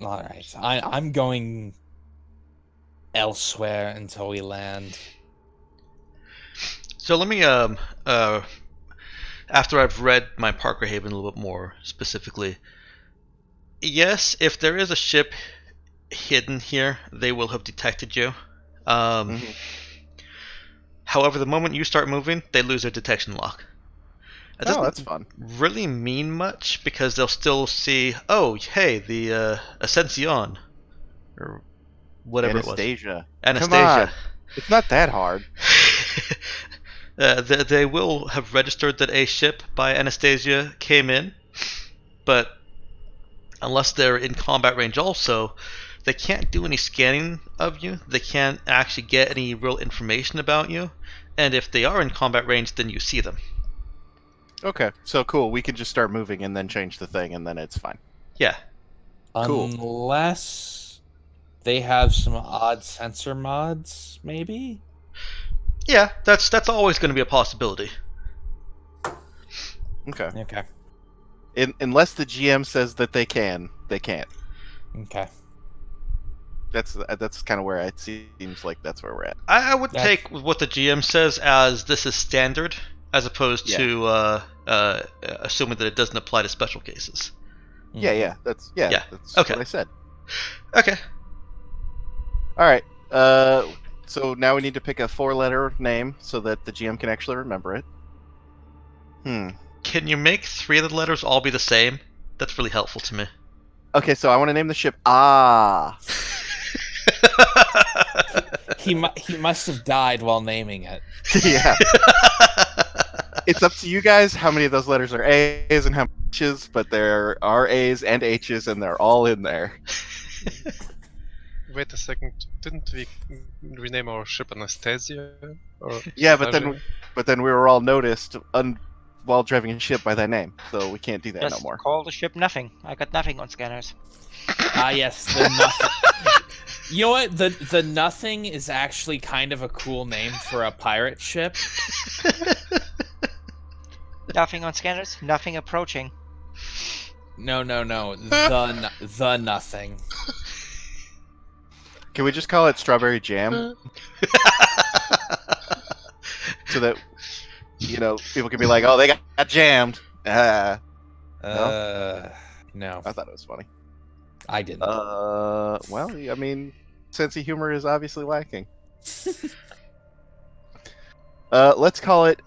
Speaker 4: All right, I'm going elsewhere until we land.
Speaker 1: So let me after I've read my Parker Haven a little bit more specifically. Yes, if there is a ship hidden here, they will have detected you. However, the moment you start moving, they lose their detection lock. It doesn't
Speaker 3: that's fun.
Speaker 1: really mean much because they'll still see, oh, hey, the Ascension or whatever
Speaker 3: Anastasia.
Speaker 1: it was.
Speaker 3: Come on. It's not that hard.
Speaker 1: They will have registered that a ship by Anastasia came in, but unless they're in combat range also, they can't do any scanning of you. They can't actually get any real information about you. And if they are in combat range, then you see them.
Speaker 3: Okay, so cool. We can just start moving and then change the thing, and then it's fine.
Speaker 1: Yeah.
Speaker 3: Cool.
Speaker 4: Unless they have some odd sensor mods, maybe?
Speaker 1: Yeah, that's always going to be a possibility.
Speaker 3: Okay.
Speaker 4: Okay.
Speaker 3: Unless the GM says that they can, they can't.
Speaker 4: Okay.
Speaker 3: That's kind of where it seems like that's where we're at.
Speaker 1: I would take what the GM says as this is standard, as opposed to assuming that it doesn't apply to special cases.
Speaker 3: Yeah, that's
Speaker 1: Okay.
Speaker 3: what I said.
Speaker 1: Okay.
Speaker 3: All right. So now we need to pick a 4-letter name so that the GM can actually remember it.
Speaker 1: Can you make 3 of the letters all be the same? That's really helpful to me.
Speaker 3: Okay, so I want to name the ship Ah.
Speaker 4: He must have died while naming it.
Speaker 3: Yeah. It's up to you guys how many of those letters are A's and how many H's, but there are A's and H's and they're all in there.
Speaker 5: Wait a second, didn't we rename our ship Anastasia? Or
Speaker 3: Yeah,
Speaker 5: Anastasia?
Speaker 3: but then we were all noticed while driving a ship by that name, so we can't do that
Speaker 2: Just
Speaker 3: no more.
Speaker 2: call the ship nothing. I got nothing on scanners.
Speaker 4: Ah, yes, the nothing. You know what? The nothing is actually kind of a cool name for a pirate ship.
Speaker 2: Nothing on scanners. Nothing approaching.
Speaker 4: No. The nothing.
Speaker 3: Can we just call it Strawberry Jam? So that, people can be like, oh, they got jammed.
Speaker 4: No.
Speaker 3: I thought it was funny.
Speaker 4: I didn't.
Speaker 3: Well, I mean, sense of humor is obviously lacking. Let's call it,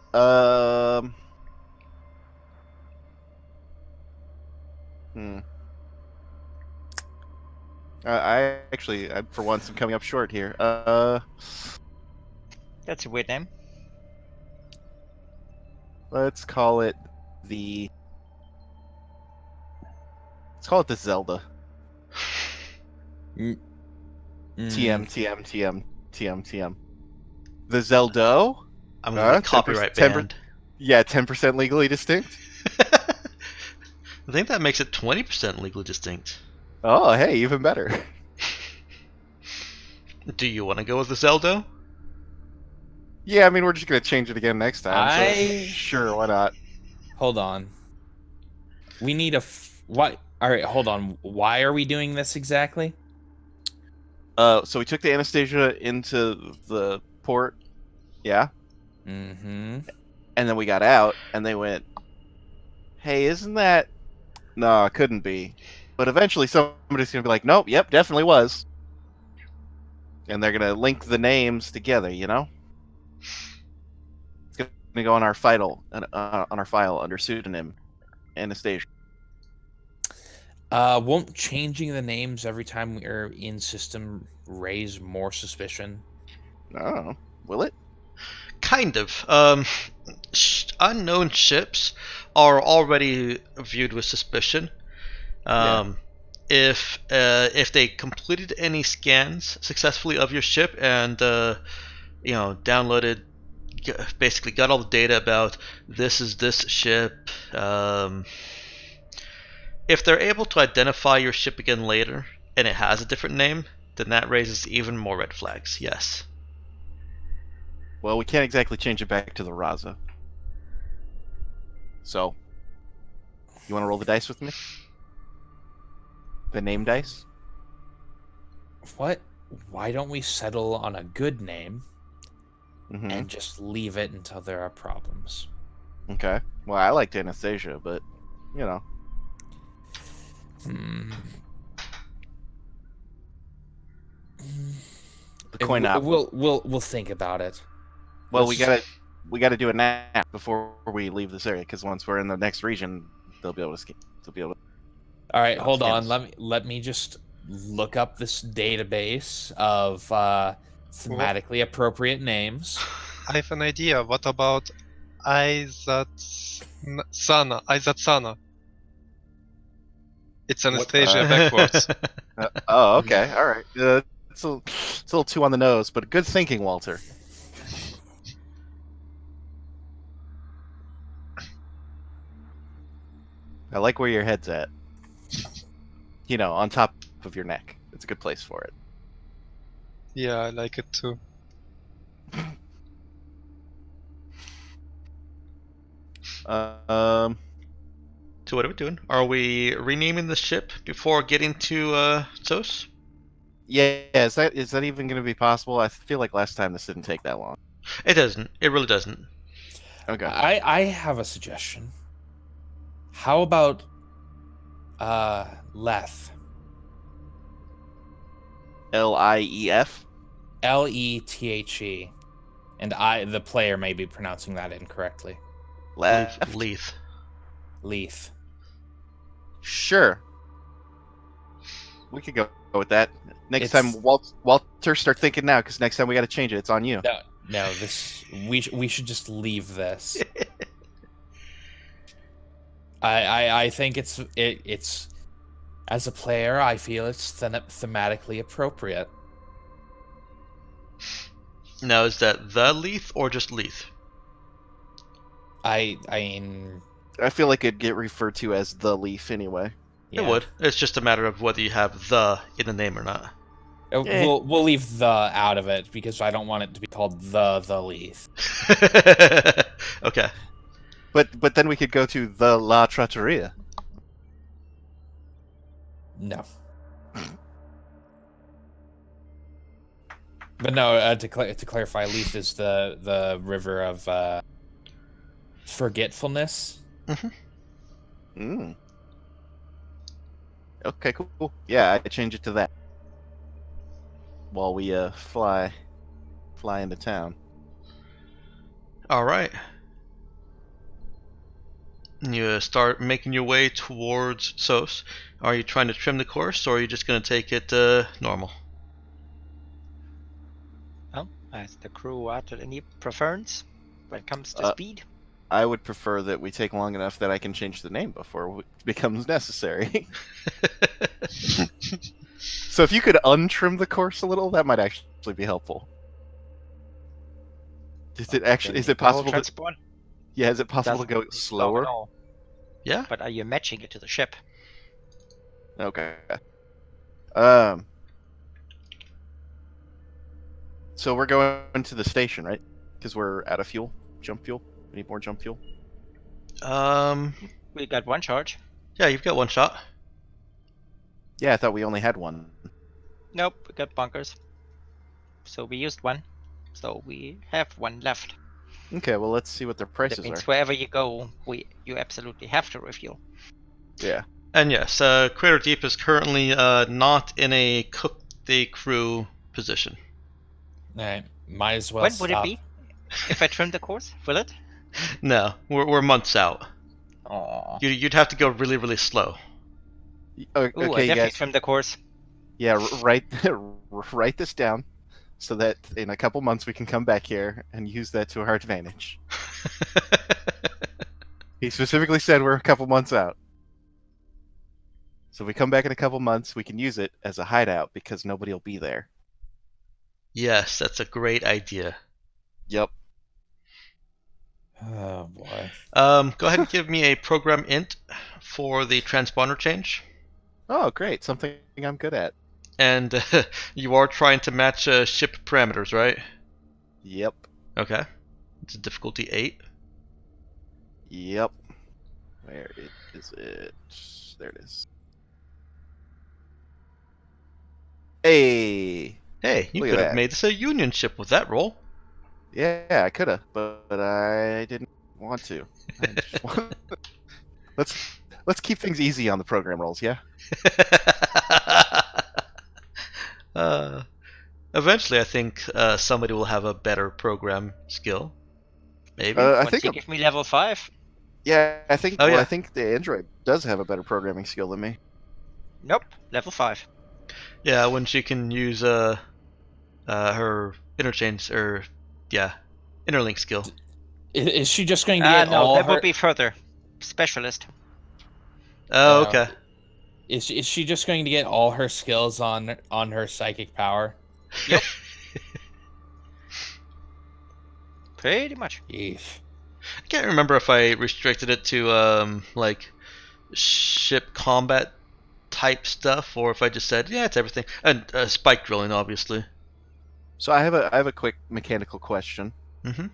Speaker 3: I actually, for once, I'm coming up short here.
Speaker 2: That's a weird name.
Speaker 3: Let's call it the Zelda.
Speaker 4: Mm.
Speaker 3: TM. The Zeldo?
Speaker 1: I'm going to copyright
Speaker 3: 10%,
Speaker 1: banned.
Speaker 3: Yeah, 10% legally distinct.
Speaker 1: I think that makes it 20% legally distinct.
Speaker 3: Oh, hey, even better.
Speaker 1: Do you want to go with the Zeldo?
Speaker 3: Yeah, I mean, we're just going to change it again next time. So
Speaker 4: I-
Speaker 3: sure, why not?
Speaker 4: Hold on. We need what? All right, hold on. Why are we doing this exactly?
Speaker 3: So we took the Anastasia into the port, yeah,
Speaker 4: Mm-hmm.
Speaker 3: and then we got out, and they went, "Hey, isn't that?" No, it couldn't be. But eventually, somebody's gonna be like, "Nope, yep, definitely was," and they're gonna link the names together. You know, it's gonna go on our file under pseudonym Anastasia.
Speaker 4: Won't changing the names every time we're in system raise more suspicion?
Speaker 3: Oh, will it?
Speaker 1: Kind of. Unknown ships are already viewed with suspicion. Um, if they completed any scans successfully of your ship and downloaded, basically got all the data about this is this ship. If they're able to identify your ship again later and it has a different name, then that raises even more red flags. Yes.
Speaker 3: Well, we can't exactly change it back to the Raza. So, you want to roll the dice with me? The name dice?
Speaker 4: What? Why don't we settle on a good name
Speaker 3: Mm-hmm.
Speaker 4: and just leave it until there are problems?
Speaker 3: Okay. Well, I liked Anastasia, but, you know.
Speaker 4: Hmm.
Speaker 3: The coin op.
Speaker 4: We'll think about it.
Speaker 3: Well,
Speaker 4: let's
Speaker 3: we gotta do a nap before we leave this area, because once we're in the next region, they'll be able to
Speaker 4: All right, hold
Speaker 3: scan
Speaker 4: on.
Speaker 3: us.
Speaker 4: Let me just look up this database of thematically appropriate names.
Speaker 5: I have an idea. What about Aizatsana? It's Anastasia backwards.
Speaker 3: Oh, okay. All right. It's a little too on the nose, but good thinking, Walter. I like where your head's at. You know, on top of your neck. It's a good place for it.
Speaker 5: Yeah, I like it too.
Speaker 3: Um,
Speaker 1: So what are we doing? Are we renaming the ship before getting to Sos?
Speaker 3: yeah, is that even going to be possible? I feel like last time this didn't take that long.
Speaker 1: It doesn't. It really doesn't.
Speaker 3: Okay.
Speaker 4: I have a suggestion. How about Leth?
Speaker 3: Lief.
Speaker 4: Lethe. And the player may be pronouncing that incorrectly.
Speaker 3: Left.
Speaker 1: Leith.
Speaker 4: Leith.
Speaker 3: Sure. We could go with that. Next
Speaker 4: It's-
Speaker 3: time, Walter, start thinking now, because next time we got to change it. It's on you.
Speaker 4: No, we should just leave this. I think it's as a player, I feel it's thematically appropriate.
Speaker 1: Now, is that the Leith or just Leith?
Speaker 4: I mean,
Speaker 3: I feel like it'd get referred to as the Leaf anyway.
Speaker 4: yeah.
Speaker 1: It would. It's just a matter of whether you have the in the name or not.
Speaker 3: Eh.
Speaker 4: We'll leave the out of it because I don't want it to be called the Leith.
Speaker 1: Okay.
Speaker 3: But then we could go to the La Trattoria.
Speaker 4: No. But no, to clarify, Leith is the river of forgetfulness.
Speaker 3: Mm. Okay, cool. Yeah, I change it to that. While we fly into town.
Speaker 1: All right. You start making your way towards Sos. Are you trying to trim the course, or are you just going to take it normal?
Speaker 2: Well, has the crew wanted any preference when it comes to speed?
Speaker 3: I would prefer that we take long enough that I can change the name before it becomes necessary. So if you could untrim the course a little, that might actually be helpful. Is it possible to,
Speaker 2: transport?
Speaker 3: yeah, is it possible to go
Speaker 2: Doesn't
Speaker 3: slower?
Speaker 2: at all.
Speaker 1: Yeah.
Speaker 2: But are you matching it to the ship?
Speaker 3: Okay. So we're going to the station, right? Because we're out of fuel. Jump fuel. We need more jump fuel.
Speaker 2: We got one charge.
Speaker 1: Yeah, you've got one shot.
Speaker 3: Yeah, I thought we only had one.
Speaker 2: Nope, we got bunkers. So we used one. So we have one left.
Speaker 3: Okay, well let's see what their
Speaker 2: That
Speaker 3: prices
Speaker 2: means
Speaker 3: are.
Speaker 2: wherever you go, you absolutely have to refuel.
Speaker 3: Yeah.
Speaker 1: And yes, Crater Deep is currently not in a cook the crew position.
Speaker 4: Alright, might as well
Speaker 2: When would it
Speaker 4: stop.
Speaker 2: be? If I trim the course, will it?
Speaker 1: No, we're months out.
Speaker 2: Oh.
Speaker 1: You'd have to go really, really slow.
Speaker 2: Ooh, I
Speaker 3: Okay, you
Speaker 2: definitely
Speaker 3: guys.
Speaker 2: trimmed the course.
Speaker 3: Yeah, write this down so that in a couple months we can come back here and use that to our advantage. He specifically said we're a couple months out. So if we come back in a couple months, we can use it as a hideout because nobody will be there.
Speaker 1: Yes, that's a great idea.
Speaker 3: Yep.
Speaker 4: Oh boy.
Speaker 1: Go ahead and give me a program int for the transponder change.
Speaker 3: Oh, great. Something I'm good at.
Speaker 1: And you are trying to match ship parameters, right?
Speaker 3: Yep.
Speaker 1: Okay. It's a difficulty 8.
Speaker 3: Yep. Where is it? There it is. Hey!
Speaker 1: Hey, you
Speaker 3: Look at
Speaker 1: could have
Speaker 3: that.
Speaker 1: made this a union ship with that roll.
Speaker 3: Yeah, I could have, but I didn't want to. I just want... Let's keep things easy on the program rolls, yeah?
Speaker 1: Eventually, I think somebody will have a better program skill. Maybe.
Speaker 3: I
Speaker 2: Once
Speaker 3: think
Speaker 2: you give me level 5.
Speaker 3: yeah, I think
Speaker 1: Oh,
Speaker 3: well,
Speaker 1: yeah.
Speaker 3: I think the android does have a better programming skill than me.
Speaker 2: Nope, level 5.
Speaker 1: Yeah, when she can use her interchange or interlink skill.
Speaker 4: Is she just going to get
Speaker 2: No,
Speaker 4: all
Speaker 2: that
Speaker 4: her?
Speaker 2: would be further. Specialist.
Speaker 1: Oh,
Speaker 4: No.
Speaker 1: okay.
Speaker 4: Is she just going to get all her skills on her psychic power?
Speaker 2: Yep. Pretty much.
Speaker 4: Yeesh.
Speaker 1: I can't remember if I restricted it to like ship combat type stuff, or if I just said it's everything, and spike drilling, obviously.
Speaker 3: So I have a quick mechanical question.
Speaker 1: Mm-hmm.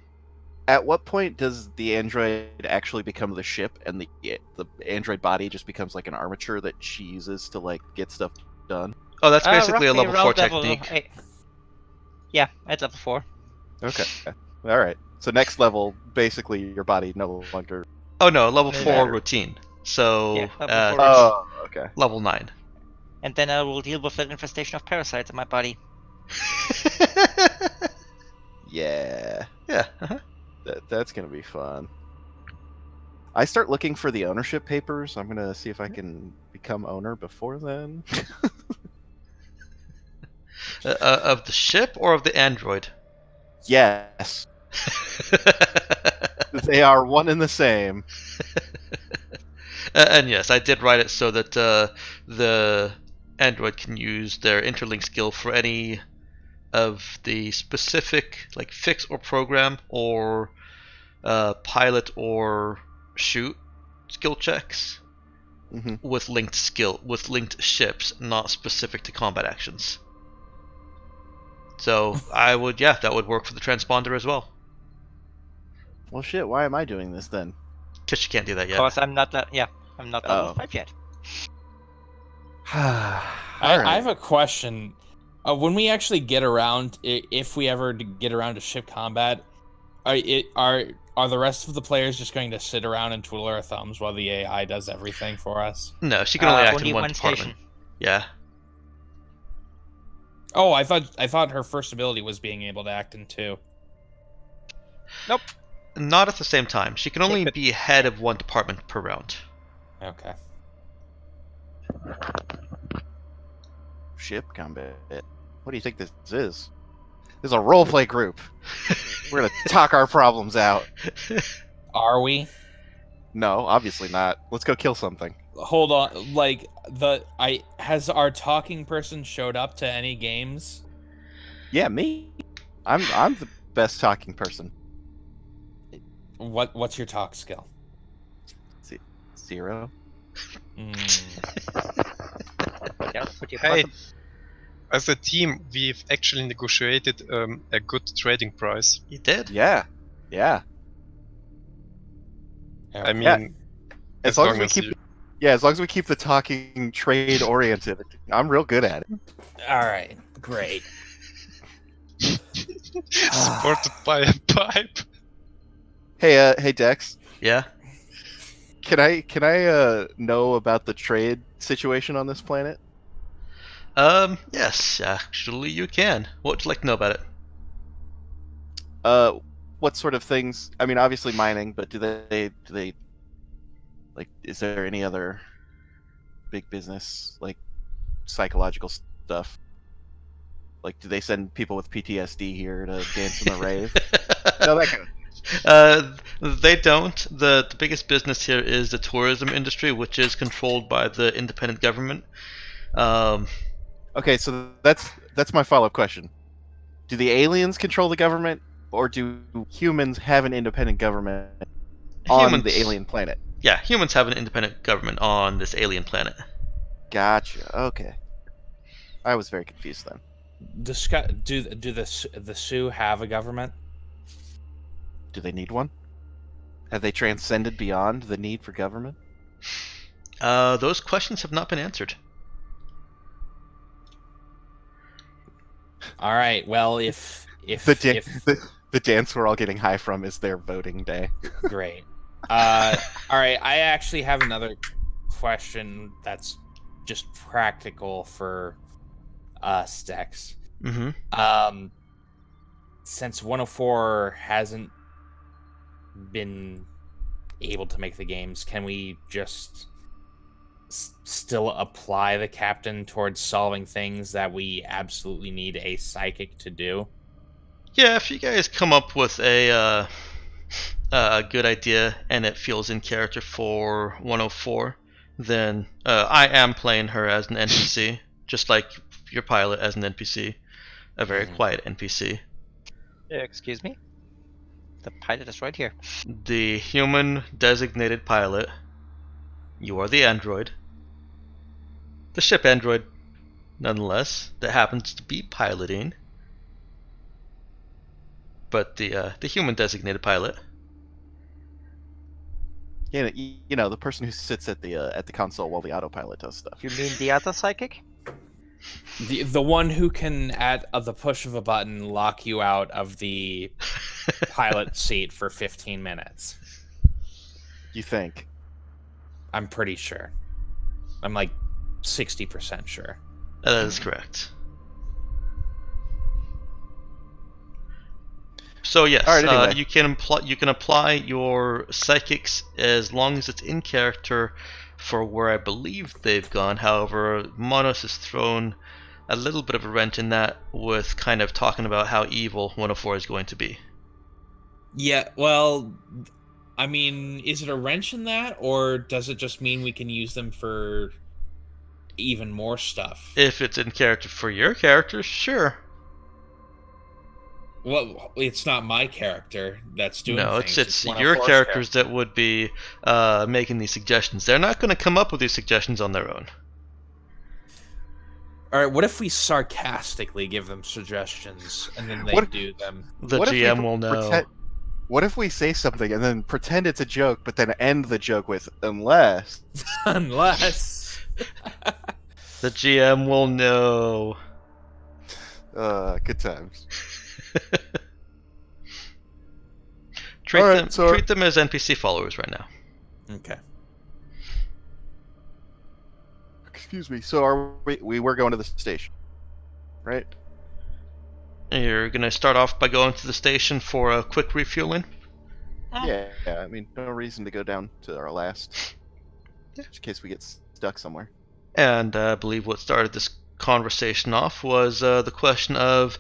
Speaker 3: At what point does the android actually become the ship, and the android body just becomes like an armature that she uses to like get stuff done?
Speaker 1: Oh, that's basically a
Speaker 2: Roughly
Speaker 1: level 4
Speaker 2: around level
Speaker 1: technique.
Speaker 2: 8. Yeah, at level 4.
Speaker 3: Okay, all right. So next level, basically your body no longer.
Speaker 1: Oh no, level
Speaker 2: No
Speaker 1: 4
Speaker 3: matter.
Speaker 1: routine. So
Speaker 2: Yeah, level 4
Speaker 3: Oh, okay.
Speaker 1: level 9.
Speaker 2: And then I will deal with that infestation of parasites in my body.
Speaker 3: Yeah,
Speaker 1: Yeah. Uh-huh.
Speaker 3: that's gonna be fun. I start looking for the ownership papers. I'm gonna see if I can become owner before then.
Speaker 1: Of the ship or of the android?
Speaker 3: Yes, they are one and the same.
Speaker 1: And yes, I did write it so that the android can use their interlink skill for any of the specific like fix or program or pilot or shoot skill checks
Speaker 3: Hmm.
Speaker 1: with linked ships, not specific to combat actions. So I would that would work for the transponder as well.
Speaker 3: Well, shit. Why am I doing this then?
Speaker 1: Because you can't do that yet.
Speaker 2: Cause I'm not I'm not level
Speaker 3: Oh.
Speaker 2: 5 yet.
Speaker 4: I have a question. When we actually get around, if we ever get around to ship combat, are the rest of the players just going to sit around and twiddle our thumbs while the AI does everything for us?
Speaker 1: No, she can only act
Speaker 2: Only
Speaker 1: in one
Speaker 2: one
Speaker 1: department.
Speaker 2: station.
Speaker 1: Yeah.
Speaker 4: Oh, I thought her first ability was being able to act in 2.
Speaker 2: Nope.
Speaker 1: Not at the same time. She can only
Speaker 2: but-
Speaker 1: be head of one department per round.
Speaker 4: Okay.
Speaker 3: Ship combat. What do you think this is? This is a roleplay group. We're gonna talk our problems out.
Speaker 4: Are we?
Speaker 3: No, obviously not. Let's go kill something.
Speaker 4: Hold on. Like has our talking person showed up to any games?
Speaker 3: Yeah, me. I'm the best talking person.
Speaker 4: What's your talk skill?
Speaker 3: 0.
Speaker 2: Yeah, put your
Speaker 5: Hey,
Speaker 2: bottom-
Speaker 5: as a team, we've actually negotiated a good trading price.
Speaker 1: You did?
Speaker 3: Yeah.
Speaker 5: I mean,
Speaker 3: Yeah. As long as we
Speaker 5: you...
Speaker 3: keep Yeah, as long as we keep the talking trade oriented, I'm real good at it.
Speaker 4: All right, great.
Speaker 5: Supported by a pipe.
Speaker 3: Hey, Dex,
Speaker 1: Yeah.
Speaker 3: can I know about the trade situation on this planet?
Speaker 1: Yes, actually, you can. What would you like to know about it?
Speaker 3: What sort of things? I mean, obviously mining, but do they like? Is there any other big business like psychological stuff? Like, do they send people with PTSD here to dance in the rave? No, that kind of.
Speaker 1: They don't. The biggest business here is the tourism industry, which is controlled by the independent government. Um,
Speaker 3: Okay, so that's my follow-up question. Do the aliens control the government, or do humans have an independent government on the
Speaker 1: humans,
Speaker 3: alien planet?
Speaker 1: yeah, humans have an independent government on this alien planet.
Speaker 3: Gotcha. Okay, I was very confused then.
Speaker 4: Do the Sioux have a government?
Speaker 3: Do they need one? Have they transcended beyond the need for government?
Speaker 1: Those questions have not been answered.
Speaker 4: All right. Well, if
Speaker 3: The dance we're all getting high from is their voting day.
Speaker 4: great. All right. I actually have another question that's just practical for us, Dex.
Speaker 1: Mm-hmm.
Speaker 4: Since 104 hasn't been able to make the games, can we just still apply the captain towards solving things that we absolutely need a psychic to do?
Speaker 1: Yeah, if you guys come up with a good idea and it feels in character for 104, then I am playing her as an NPC, just like your pilot as an NPC, a very quiet NPC.
Speaker 2: Excuse me? The pilot is right here.
Speaker 1: The human designated pilot, you are the android. The ship android, nonetheless, that happens to be piloting, but the human designated pilot.
Speaker 3: You know, the person who sits at the console while the autopilot does stuff.
Speaker 2: You mean the other psychic?
Speaker 4: The one who can, at the push of a button, lock you out of the pilot seat for 15 minutes.
Speaker 3: You think?
Speaker 4: I'm pretty sure. I'm like 60% sure.
Speaker 1: That is correct. So yes,
Speaker 3: All right, anyway.
Speaker 1: you can apply your psychics as long as it's in character for where I believe they've gone. However, Monos has thrown a little bit of a wrench in that with kind of talking about how evil 104 is going to be.
Speaker 4: Yeah, well, I mean, is it a wrench in that, or does it just mean we can use them for even more stuff?
Speaker 1: If it's in character for your character, sure.
Speaker 4: Well, it's not my character that's doing
Speaker 1: No,
Speaker 4: things.
Speaker 1: it's
Speaker 4: one of
Speaker 1: your
Speaker 4: Forrest's
Speaker 1: characters that would be making these suggestions. They're not going to come up with these suggestions on their own.
Speaker 4: All right, what if we sarcastically give them suggestions and then they
Speaker 3: What-
Speaker 4: do them?
Speaker 1: The
Speaker 3: What if we
Speaker 1: GM will know.
Speaker 3: What if we say something and then pretend it's a joke, but then end the joke with "unless"?
Speaker 4: Unless.
Speaker 1: The GM will know.
Speaker 3: Good times.
Speaker 1: Treat
Speaker 3: All right,
Speaker 1: them
Speaker 3: so-
Speaker 1: treat them as NPC followers right now.
Speaker 4: Okay.
Speaker 3: Excuse me. So are we were going to the station, right?
Speaker 1: You're gonna start off by going to the station for a quick refueling.
Speaker 3: Yeah. I mean, no reason to go down to our last, just in case we get stuck somewhere.
Speaker 1: And I believe what started this conversation off was the question of,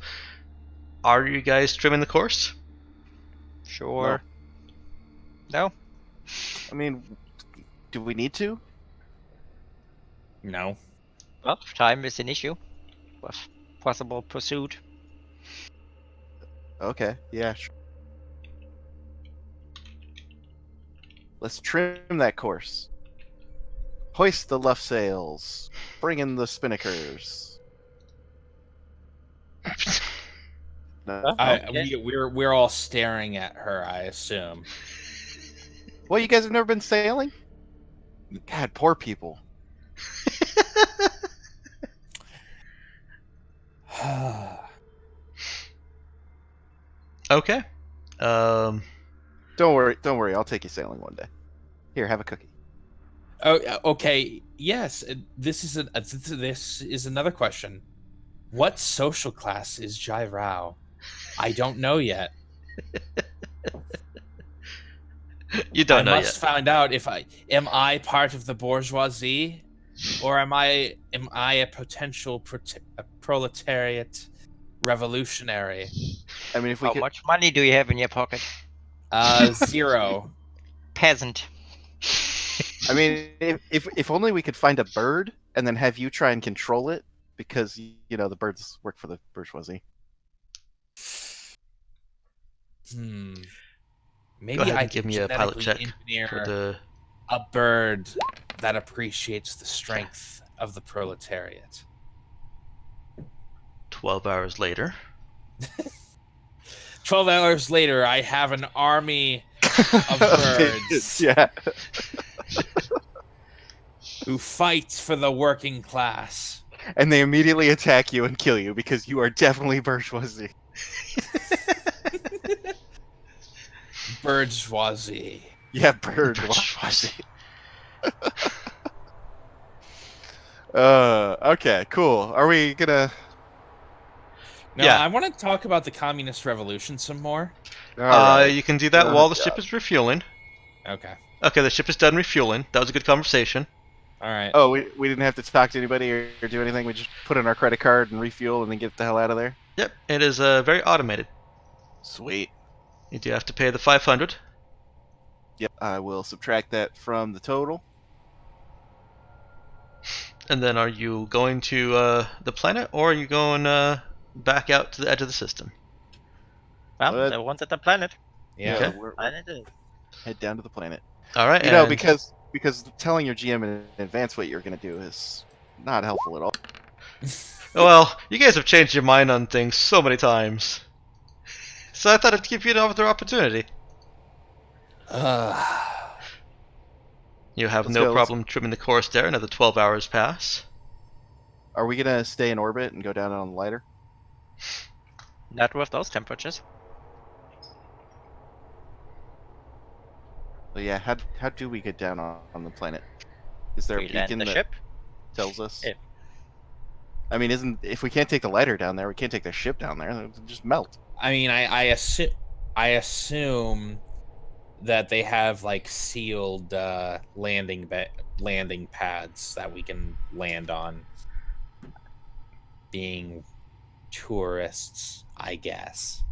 Speaker 1: are you guys trimming the course?
Speaker 2: Sure. No?
Speaker 3: I mean, do we need to?
Speaker 4: No.
Speaker 2: Well, time is an issue. With possible pursuit.
Speaker 3: Okay. Yeah. Sure. Let's trim that course. Hoist the luff sails. Bring in the spinnakers. No?
Speaker 2: Okay.
Speaker 4: We're all staring at her, I assume.
Speaker 3: Well, you guys have never been sailing? God, poor people.
Speaker 1: Okay. Um,
Speaker 3: Don't worry. I'll take you sailing one day. Here, have a cookie.
Speaker 4: Oh, okay. Yes, this is another question. What social class is Jai Rao? I don't know yet.
Speaker 1: you don't
Speaker 4: I
Speaker 1: know
Speaker 4: must
Speaker 1: yet.
Speaker 4: find out if am I part of the bourgeoisie, or am I a potential proletariat revolutionary?
Speaker 3: I mean, if we
Speaker 2: How
Speaker 3: could,
Speaker 2: much money do you have in your pocket?
Speaker 4: 0.
Speaker 2: Peasant.
Speaker 3: I mean, if only we could find a bird and then have you try and control it, because you know the birds work for the bourgeoisie.
Speaker 4: Maybe
Speaker 1: Go ahead
Speaker 4: I
Speaker 1: and give
Speaker 4: could
Speaker 1: me a pilot
Speaker 4: genetically
Speaker 1: check
Speaker 4: engineer
Speaker 1: for the.
Speaker 4: a bird that appreciates the strength of the proletariat.
Speaker 1: 12 hours later.
Speaker 4: 12 hours later, I have an army of birds
Speaker 3: Yeah.
Speaker 4: who fight for the working class.
Speaker 3: And they immediately attack you and kill you because you are definitely bourgeoisie.
Speaker 4: Bourgeoisie.
Speaker 3: Yeah, bourgeoisie. Okay, cool. Are we gonna?
Speaker 4: No,
Speaker 1: Yeah.
Speaker 4: I want to talk about the communist revolution some more.
Speaker 3: All right.
Speaker 1: You can do that
Speaker 3: Oh,
Speaker 1: while the
Speaker 3: God.
Speaker 1: ship is refueling.
Speaker 4: Okay.
Speaker 1: Okay, the ship is done refueling. That was a good conversation.
Speaker 4: All right.
Speaker 3: Oh, we didn't have to talk to anybody or do anything. We just put in our credit card and refuel and then get the hell out of there.
Speaker 1: Yep, it is very automated.
Speaker 3: Sweet.
Speaker 1: You do have to pay the 500.
Speaker 3: Yep. I will subtract that from the total.
Speaker 1: And then are you going to the planet, or are you going back out to the edge of the system?
Speaker 2: Well, they wanted the planet.
Speaker 4: Yeah.
Speaker 1: Okay.
Speaker 3: We're
Speaker 2: Planet it is.
Speaker 3: head down to the planet.
Speaker 1: All right.
Speaker 3: You know,
Speaker 1: and-
Speaker 3: because telling your GM in advance what you're going to do is not helpful at all.
Speaker 1: Well, you guys have changed your mind on things so many times. So I thought I'd give you another opportunity. You have
Speaker 3: Let's
Speaker 1: no
Speaker 3: go.
Speaker 1: problem trimming the course there. Another 12 hours pass.
Speaker 3: Are we going to stay in orbit and go down on the lighter?
Speaker 2: Not with those temperatures.
Speaker 3: So yeah, how do we get down on the planet? Is there
Speaker 2: We
Speaker 3: a
Speaker 2: land
Speaker 3: beacon
Speaker 2: the
Speaker 3: that
Speaker 2: ship.
Speaker 3: tells us?
Speaker 2: Yeah.
Speaker 3: I mean, if we can't take the lighter down there, we can't take the ship down there. It'll just melt.
Speaker 4: I mean, I assume that they have like sealed landing pads that we can land on. Being tourists, I guess.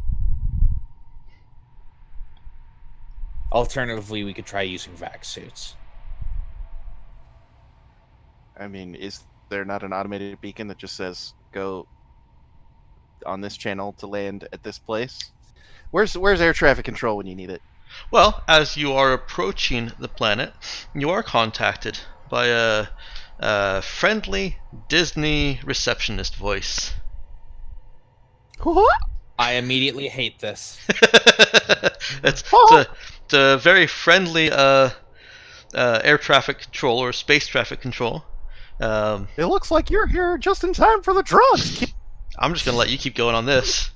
Speaker 4: Alternatively, we could try using vac suits.
Speaker 3: I mean, is there not an automated beacon that just says go on this channel to land at this place? Where's air traffic control when you need it?
Speaker 1: Well, as you are approaching the planet, you are contacted by a friendly Disney receptionist voice.
Speaker 4: I immediately hate this.
Speaker 1: it's a very friendly air traffic control or space traffic control.
Speaker 3: It looks like you're here just in time for the drugs.
Speaker 1: I'm just gonna let you keep going on this.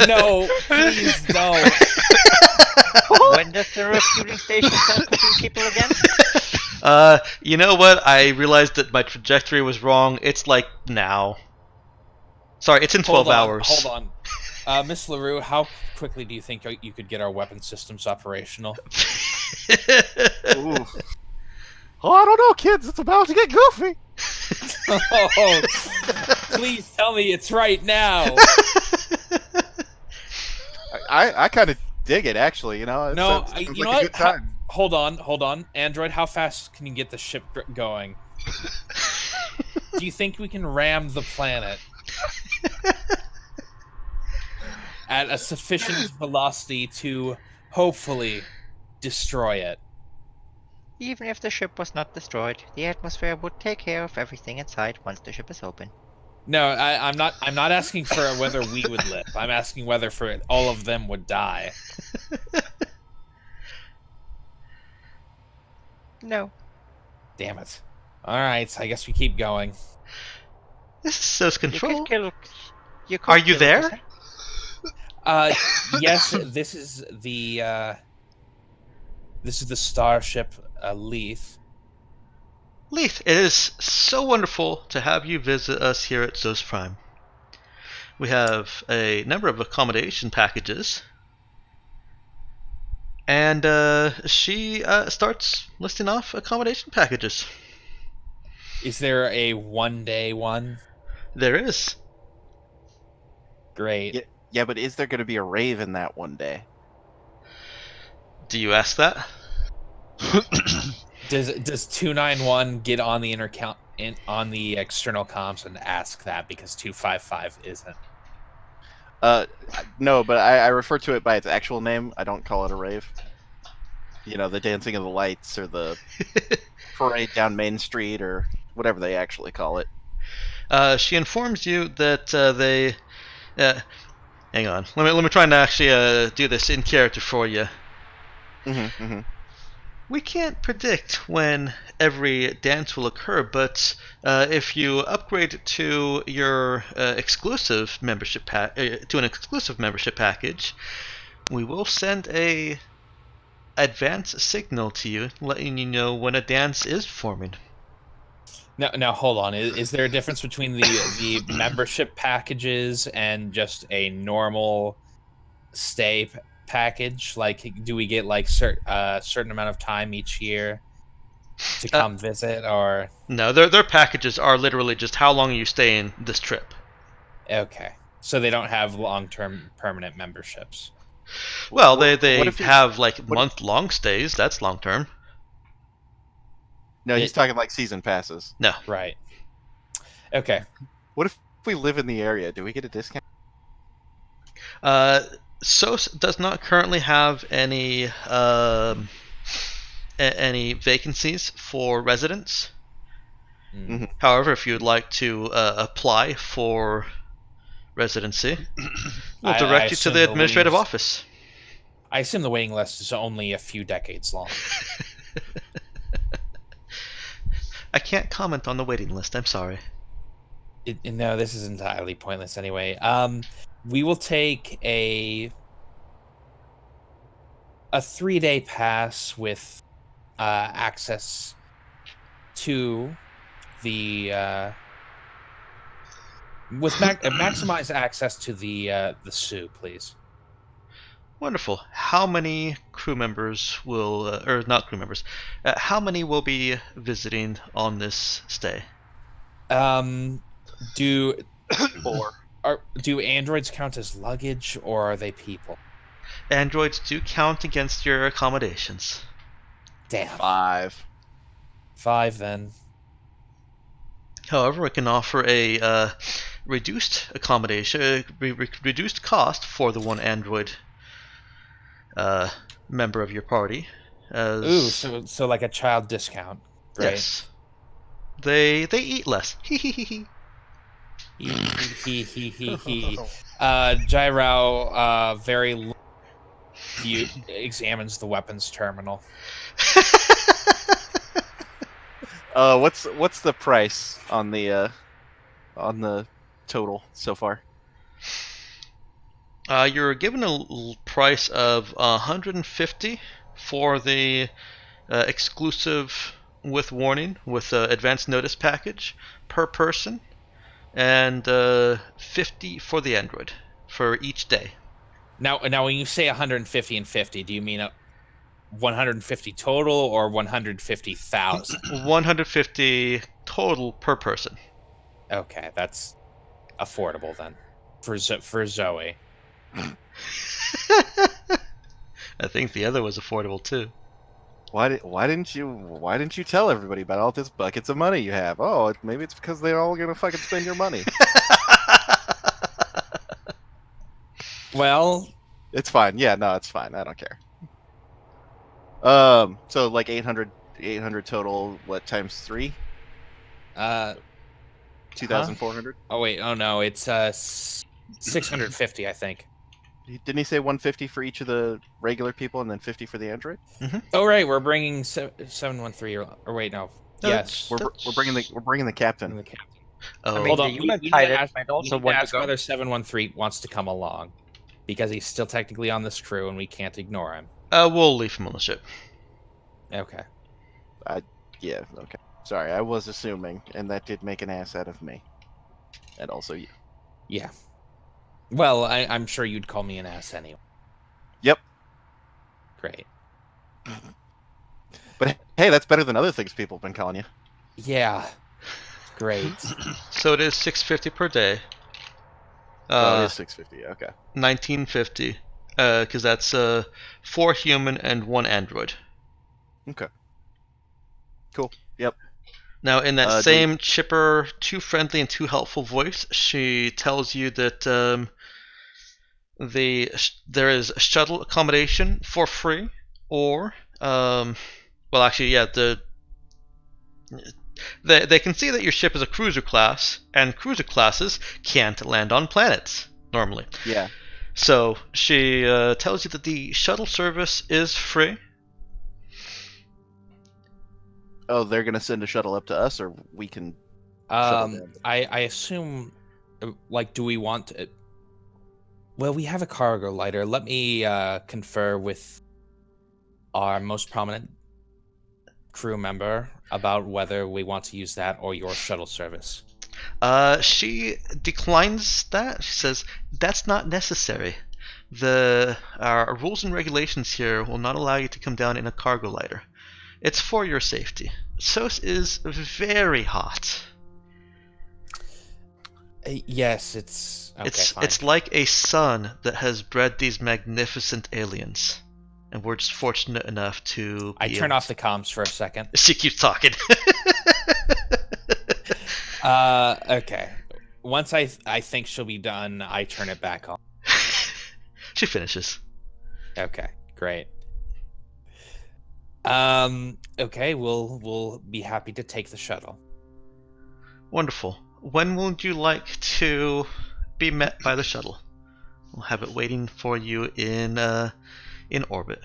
Speaker 4: No, please don't.
Speaker 2: When does the refueling station start putting people again?
Speaker 1: You know what? I realized that my trajectory was wrong. It's like now. Sorry, it's in 12 hours.
Speaker 4: Hold on. Miss LaRue, how quickly do you think you could get our weapon systems operational?
Speaker 3: Ooh. Oh, I don't know, kids. It's about to get goofy.
Speaker 4: Oh, please tell me it's right now.
Speaker 3: I kind of dig it, actually. You know,
Speaker 4: No,
Speaker 3: it seems
Speaker 4: you
Speaker 3: like
Speaker 4: know
Speaker 3: a
Speaker 4: what?
Speaker 3: good time.
Speaker 4: Hold on. Android, how fast can you get the ship going? Do you think we can ram the planet at a sufficient velocity to hopefully destroy it?
Speaker 2: Even if the ship was not destroyed, the atmosphere would take care of everything inside once the ship is open.
Speaker 4: No, I'm not asking for whether we would live. I'm asking whether for all of them would die.
Speaker 2: No.
Speaker 4: Damn it. All right, I guess we keep going.
Speaker 1: This is So's
Speaker 2: You could
Speaker 1: control.
Speaker 2: kill. You could
Speaker 1: Are you
Speaker 2: kill
Speaker 1: there?
Speaker 2: Kristen.
Speaker 4: Yes, this is the starship Leith.
Speaker 1: Leith, it is so wonderful to have you visit us here at Zos Prime. We have a number of accommodation packages. And she starts listing off accommodation packages.
Speaker 4: Is there a 1-day one?
Speaker 1: There is.
Speaker 4: Great.
Speaker 3: Yeah, but is there going to be a rave in that one day?
Speaker 1: Do you ask that?
Speaker 4: Does 291 get on the on the external comms and ask that, because 255 isn't?
Speaker 3: No, but I refer to it by its actual name. I don't call it a rave. You know, the dancing of the lights or the parade down Main Street or whatever they actually call it.
Speaker 1: She informs you that they. Hang on. Let me try and actually do this in character for you. We can't predict when every dance will occur, but if you upgrade to your exclusive membership to an exclusive membership package, we will send a advance signal to you, letting you know when a dance is forming.
Speaker 4: Now hold on. Is there a difference between the membership packages and just a normal stay package? Like, do we get like certain amount of time each year to come visit, or
Speaker 1: no? Their packages are literally just how long are you staying this trip.
Speaker 4: okay, so they don't have long-term permanent memberships.
Speaker 1: Well, they
Speaker 3: What if we-
Speaker 1: have like month-long stays. That's long-term.
Speaker 3: No, he's talking like season passes.
Speaker 1: No.
Speaker 4: Right. Okay.
Speaker 3: What if we live in the area? Do we get a discount?
Speaker 1: SOS does not currently have any vacancies for residents.
Speaker 4: Mm.
Speaker 1: However, if you'd like to apply for residency, we'll
Speaker 4: I
Speaker 1: direct you to
Speaker 4: assume
Speaker 1: the
Speaker 4: the
Speaker 1: administrative
Speaker 4: wings-
Speaker 1: office.
Speaker 4: I assume the waiting list is only a few decades long.
Speaker 1: I can't comment on the waiting list. I'm sorry.
Speaker 4: No, this is entirely pointless anyway. We will take a 3-day pass with access to the maximized access to the SU, please.
Speaker 1: Wonderful. How many crew members will, or not crew members, how many will be visiting on this stay?
Speaker 4: Do
Speaker 3: Or
Speaker 4: do androids count as luggage, or are they people?
Speaker 1: Androids do count against your accommodations.
Speaker 4: Damn.
Speaker 3: 5.
Speaker 4: 5 then.
Speaker 1: However, we can offer a reduced accommodation, reduced cost for the one android member of your party.
Speaker 4: Ooh, so like a child discount. Great.
Speaker 1: Yes. They eat less.
Speaker 4: He. Gyro very examines the weapons terminal.
Speaker 3: What's the price on the total so far?
Speaker 1: You're given a price of 150 for the exclusive with warning with advance notice package per person, and 50 for the android for each day.
Speaker 4: Now, when you say 150 and 50, do you mean 150 total or 150,000?
Speaker 1: 150 total per person.
Speaker 4: Okay, that's affordable then for Zoe.
Speaker 1: I think the other was affordable too.
Speaker 3: Why didn't you tell everybody about all this buckets of money you have? Oh, maybe it's because they're all gonna fucking spend your money.
Speaker 4: Well,
Speaker 3: It's fine. Yeah, no, it's fine. I don't care. So like 800 total. What times 3? 2,400.
Speaker 4: oh wait, oh no, it's 650, I think.
Speaker 3: Didn't he say 150 for each of the regular people and then 50 for the android?
Speaker 4: Oh right, we're bringing 713 or wait, no.
Speaker 1: No,
Speaker 4: Yes.
Speaker 3: We're bringing the captain.
Speaker 4: The captain.
Speaker 1: Oh,
Speaker 2: I mean,
Speaker 4: Hold
Speaker 2: the
Speaker 4: on,
Speaker 2: human
Speaker 4: we need to
Speaker 2: pilot
Speaker 4: ask,
Speaker 2: might
Speaker 4: we
Speaker 2: also
Speaker 4: need to
Speaker 2: want to
Speaker 4: ask
Speaker 2: go.
Speaker 4: whether 713 wants to come along, because he's still technically on this crew and we can't ignore him.
Speaker 1: we'll leave him on the ship.
Speaker 4: Okay.
Speaker 3: Yeah, okay. Sorry, I was assuming, and that did make an ass out of me. And also you.
Speaker 4: Yeah. Well, I'm sure you'd call me an ass anyway.
Speaker 3: Yep.
Speaker 4: Great.
Speaker 3: But hey, that's better than other things people have been calling you.
Speaker 4: Yeah. Great.
Speaker 1: So it is 650 per day.
Speaker 3: Oh, it is 650. Okay.
Speaker 1: 1950. Because that's 4 human and 1 android.
Speaker 3: Okay. Cool. Yep.
Speaker 1: Now, in that
Speaker 3: do
Speaker 1: same chipper, too friendly and too helpful voice, she tells you that there is shuttle accommodation for free, or well, actually, yeah, they can see that your ship is a cruiser class, and cruiser classes can't land on planets normally.
Speaker 3: Yeah.
Speaker 1: So she tells you that the shuttle service is free.
Speaker 3: Oh, they're gonna send a shuttle up to us, or we can. Shuttle down.
Speaker 4: I assume, like, do we want to... Well, we have a cargo lighter. Let me confer with our most prominent crew member about whether we want to use that or your shuttle service.
Speaker 1: She declines that. She says that's not necessary. Our rules and regulations here will not allow you to come down in a cargo lighter. It's for your safety. SOS is very hot.
Speaker 4: Yes, it's... Okay, fine.
Speaker 1: It's like a sun that has bred these magnificent aliens. And we're just fortunate enough to...
Speaker 4: I turn off the comms for a second.
Speaker 1: She keeps talking.
Speaker 4: Okay. Once I think she'll be done, I turn it back on.
Speaker 1: She finishes.
Speaker 4: Okay, great. Okay, we'll be happy to take the shuttle.
Speaker 1: Wonderful. When would you like to be met by the shuttle? We'll have it waiting for you in orbit.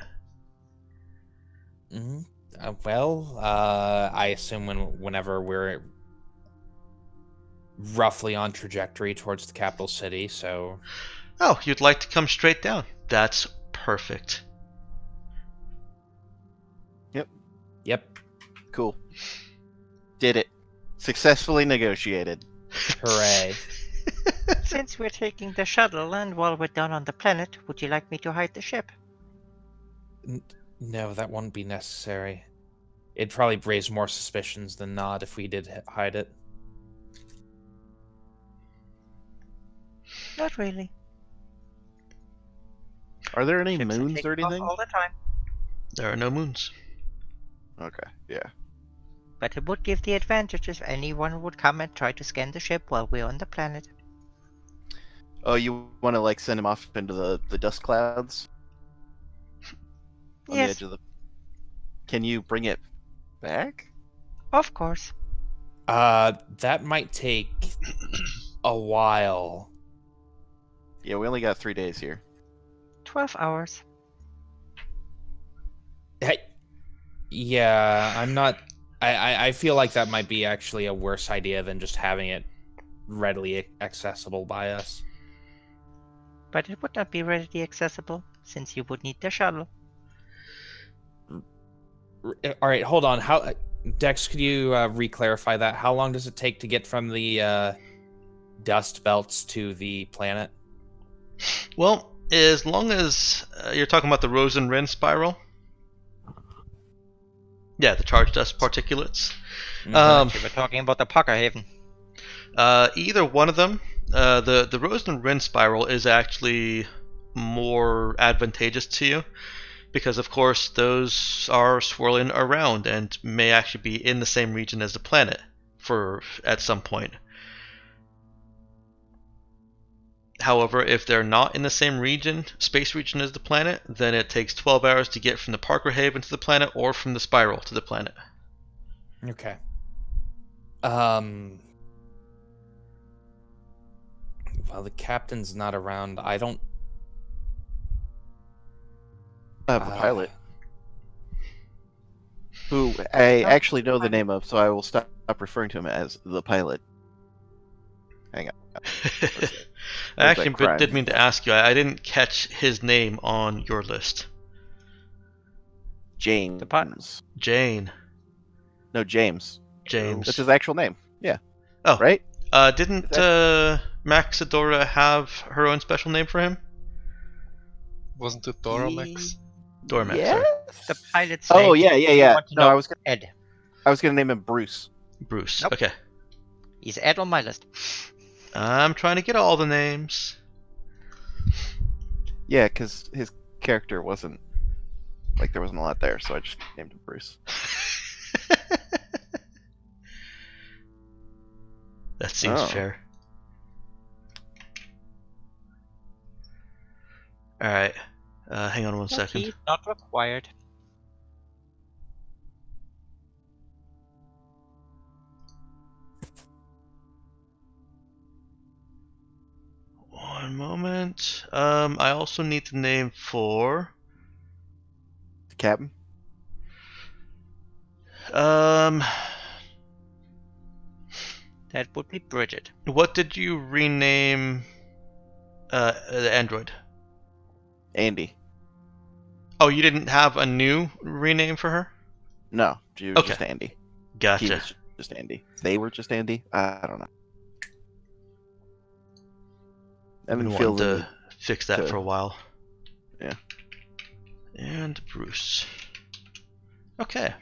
Speaker 4: Mm-hmm. I assume whenever we're roughly on trajectory towards the capital city, so...
Speaker 1: Oh, you'd like to come straight down. That's perfect.
Speaker 4: Yep.
Speaker 3: Cool. Did it. Successfully negotiated.
Speaker 4: Hooray.
Speaker 2: Since we're taking the shuttle and while we're down on the planet, would you like me to hide the ship?
Speaker 4: No, that wouldn't be necessary. It'd probably raise more suspicions than not if we did hide it.
Speaker 2: Not really.
Speaker 3: Are there any
Speaker 2: Ships are
Speaker 3: moons
Speaker 2: taken
Speaker 3: or
Speaker 2: off
Speaker 3: anything?
Speaker 2: all the time.
Speaker 1: There are no moons.
Speaker 3: Okay. Yeah.
Speaker 2: But it would give the advantage if anyone would come and try to scan the ship while we're on the planet.
Speaker 3: Oh, you want to like send him off into the dust clouds on the
Speaker 2: Yes,
Speaker 3: edge of the. Can you bring it back?
Speaker 2: of course.
Speaker 4: That might take a while.
Speaker 3: Yeah, we only got 3 days here.
Speaker 2: 12 hours.
Speaker 4: Hey, yeah, I'm not... I feel like that might be actually a worse idea than just having it readily accessible by us.
Speaker 2: But it would not be readily accessible, since you would need the shuttle.
Speaker 4: All right, hold on. How, Dex, could you re-clarify that? How long does it take to get from the dust belts to the planet?
Speaker 1: Well, as long as you're talking about the Rosen-Rin spiral. Yeah, the charged dust particulates.
Speaker 2: We were talking about the Pucker Haven.
Speaker 1: Either one of them. The Rosen-Rin spiral is actually more advantageous to you because, of course, those are swirling around and may actually be in the same region as the planet at some point. However, if they're not in the same space region as the planet, then it takes 12 hours to get from the Parker Haven to the planet or from the spiral to the planet.
Speaker 4: Okay. Well, the captain's not around. I don't
Speaker 3: have the pilot, who I actually know the name of, so I will stop referring to him as the pilot. Hang on.
Speaker 1: I actually
Speaker 3: that crime?
Speaker 1: did mean to ask you. I didn't catch his name on your list.
Speaker 3: James.
Speaker 1: Jane.
Speaker 3: No, James.
Speaker 1: James.
Speaker 3: That's his actual name. Yeah.
Speaker 1: Oh.
Speaker 3: Right?
Speaker 1: Didn't Maxidora have her own special name for him?
Speaker 5: Wasn't it Doramax?
Speaker 1: Dormax,
Speaker 3: Yeah?
Speaker 1: sorry.
Speaker 2: The pilot's
Speaker 3: Oh,
Speaker 2: name.
Speaker 3: yeah.
Speaker 2: Want to
Speaker 3: No,
Speaker 2: know
Speaker 3: I was
Speaker 2: Ed.
Speaker 3: gonna name him Bruce.
Speaker 1: Bruce.
Speaker 2: Nope.
Speaker 1: Okay.
Speaker 2: He's Ed on my list.
Speaker 1: I'm trying to get all the names.
Speaker 3: Yeah, because his character wasn't like there wasn't a lot there, so I just named him Bruce.
Speaker 1: That seems
Speaker 3: Oh.
Speaker 1: fair. Alright. Hang on one second.
Speaker 2: He's not required.
Speaker 1: One moment. I also need the name for...
Speaker 3: The captain?
Speaker 2: That would be Bridget.
Speaker 1: What did you rename the android?
Speaker 3: Andy.
Speaker 1: Oh, you didn't have a new rename for her?
Speaker 3: No, she was
Speaker 1: Okay.
Speaker 3: just Andy. He
Speaker 1: Gotcha.
Speaker 3: was just Andy. They were just Andy? I don't know. I
Speaker 1: I've been
Speaker 3: didn't feel
Speaker 1: wanting
Speaker 3: the
Speaker 1: to
Speaker 3: need.
Speaker 1: fix that
Speaker 3: to-
Speaker 1: for a while.
Speaker 3: Yeah.
Speaker 1: And Bruce. Okay.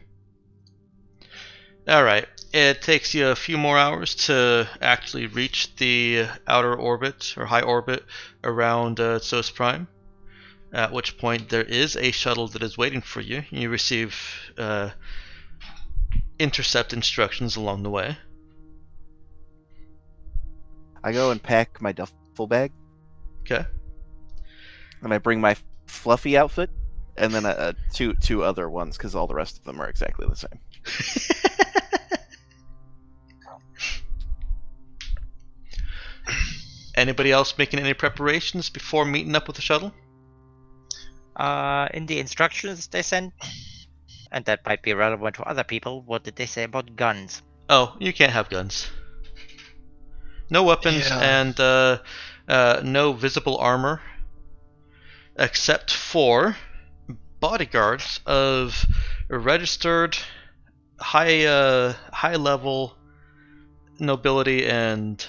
Speaker 1: Alright. It takes you a few more hours to actually reach the outer orbit, or high orbit, around Sos Prime. At which point there is a shuttle that is waiting for you. You receive intercept instructions along the way.
Speaker 3: I go and pack my duffel bag,
Speaker 1: Okay.
Speaker 3: and I bring my fluffy outfit, and then two other ones, because all the rest of them are exactly the same.
Speaker 1: Anybody else making any preparations before meeting up with the shuttle?
Speaker 2: In the instructions they sent, and that might be relevant to other people, what did they say about guns?
Speaker 1: Oh, you can't have guns. No weapons
Speaker 5: Yeah.
Speaker 1: and no visible armor, except for bodyguards of registered high level nobility and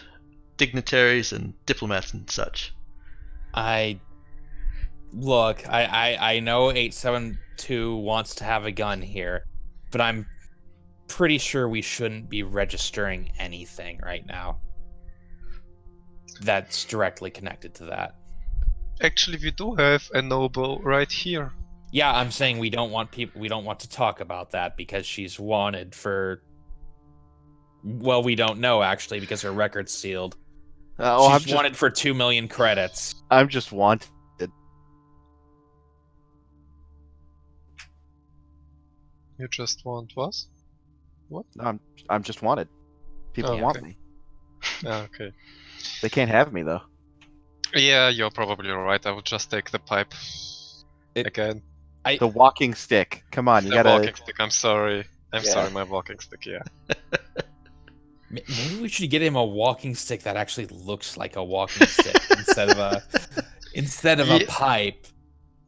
Speaker 1: dignitaries and diplomats and such.
Speaker 4: I know 872 wants to have a gun here, but I'm pretty sure we shouldn't be registering anything right now that's directly connected to that.
Speaker 5: Actually, we do have a noble right here.
Speaker 4: Yeah, I'm saying we don't want to talk about that because she's wanted for, well, we don't know actually because her record's sealed. She's wanted for 2 million credits.
Speaker 3: I'm just wanted.
Speaker 5: You just want what? What?
Speaker 3: I'm just wanted. People
Speaker 5: Oh,
Speaker 3: want
Speaker 5: okay.
Speaker 3: me.
Speaker 5: Ah, okay.
Speaker 3: They can't have me though.
Speaker 5: Yeah, you're probably right. I will just take the pipe. Again.
Speaker 3: The walking stick. Come on, you
Speaker 5: The
Speaker 3: gotta.
Speaker 5: walking stick. I'm sorry. I'm
Speaker 3: Yeah.
Speaker 5: sorry, my walking stick, yeah.
Speaker 4: Maybe we should get him a walking stick that actually looks like a walking stick instead of a
Speaker 5: Yeah.
Speaker 4: pipe.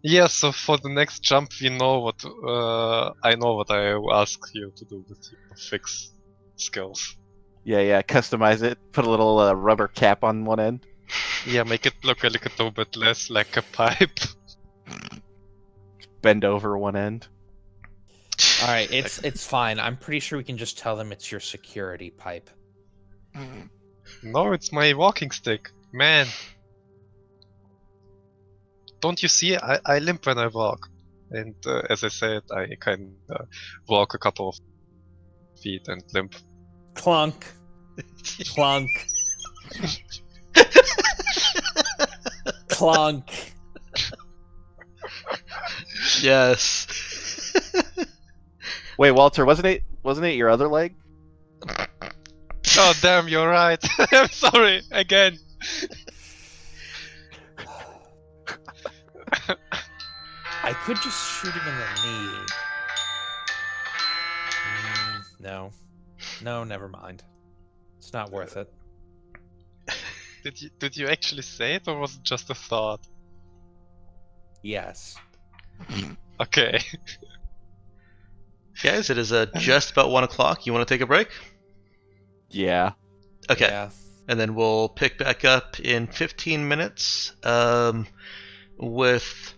Speaker 5: Yeah, so for the next jump, we know what I know what I will ask you to do with your fix skills.
Speaker 3: Yeah. Customize it. Put a little rubber cap on one end.
Speaker 5: Yeah, make it look a little bit less like a pipe.
Speaker 3: Bend over one end.
Speaker 4: All right, it's fine. I'm pretty sure we can just tell them it's your security pipe.
Speaker 5: No, it's my walking stick, man. Don't you see? I limp when I walk, and as I said, I kind of walk a couple of feet and limp.
Speaker 4: Clunk, clunk, clunk.
Speaker 1: Yes.
Speaker 3: Wait, Walter, wasn't it your other leg?
Speaker 5: Oh damn, you're right. I'm sorry again.
Speaker 4: I could just shoot him in the knee. No. No, never mind. It's not worth it.
Speaker 5: Did you actually say it, or was it just a thought?
Speaker 4: Yes.
Speaker 5: Okay.
Speaker 1: Guys, it is just about 1 o'clock. You want to take a break?
Speaker 3: Yeah.
Speaker 1: Okay.
Speaker 4: Yeah.
Speaker 1: And then we'll pick back up in 15 minutes with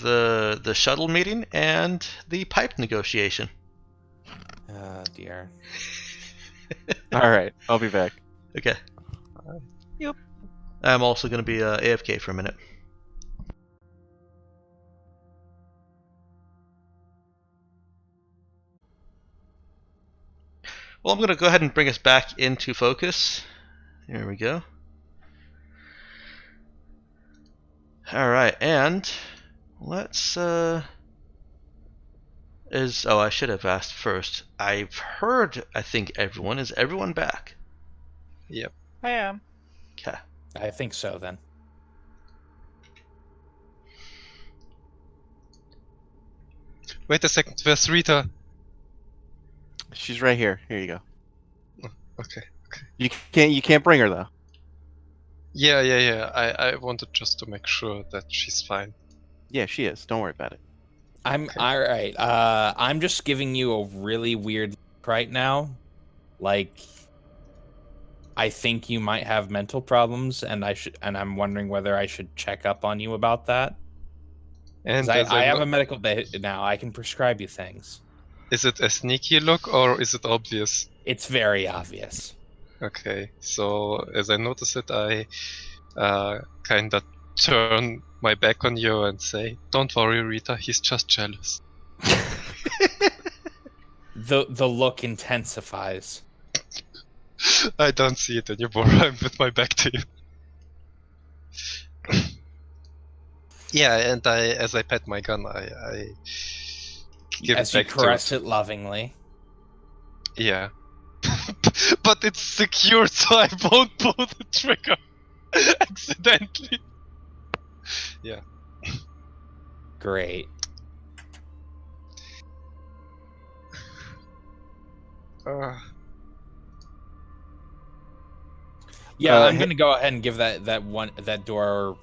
Speaker 1: the shuttle meeting and the pipe negotiation.
Speaker 4: Oh, dear.
Speaker 3: All right. I'll be back.
Speaker 1: Okay.
Speaker 2: Yep.
Speaker 1: I'm also going to be AFK for a minute. Well, I'm going to go ahead and bring us back into focus. Here we go. Alright, and let's, I should have asked first. I've heard, I think everyone, is everyone back?
Speaker 5: Yep.
Speaker 2: I am.
Speaker 1: Okay.
Speaker 4: I think so, then.
Speaker 5: Wait a second. Where's Rita?
Speaker 3: She's right here. Here you go.
Speaker 5: Okay.
Speaker 3: You can't bring her though.
Speaker 5: Yeah. I wanted just to make sure that she's fine.
Speaker 3: Yeah, she is. Don't worry about it.
Speaker 4: I'm all right. I'm just giving you a really weird look right now. Like, I think you might have mental problems, and I'm wondering whether I should check up on you about that.
Speaker 5: And
Speaker 4: 'Cause I have a medical now. I can prescribe you things.
Speaker 5: Is it a sneaky look or is it obvious?
Speaker 4: It's very obvious.
Speaker 5: Okay, so as I notice it, I kinda turn my back on you and say, "Don't worry, Rita. He's just jealous."
Speaker 4: The look intensifies.
Speaker 5: I don't see it anymore. I'm with my back to you. Yeah, and as I pet my gun, I give
Speaker 4: As
Speaker 5: it
Speaker 4: you
Speaker 5: back
Speaker 4: caress
Speaker 5: to
Speaker 4: it lovingly.
Speaker 5: Yeah. But it's secured, so I won't pull the trigger accidentally. Yeah.
Speaker 4: Great. Yeah, I'm gonna go ahead and give that door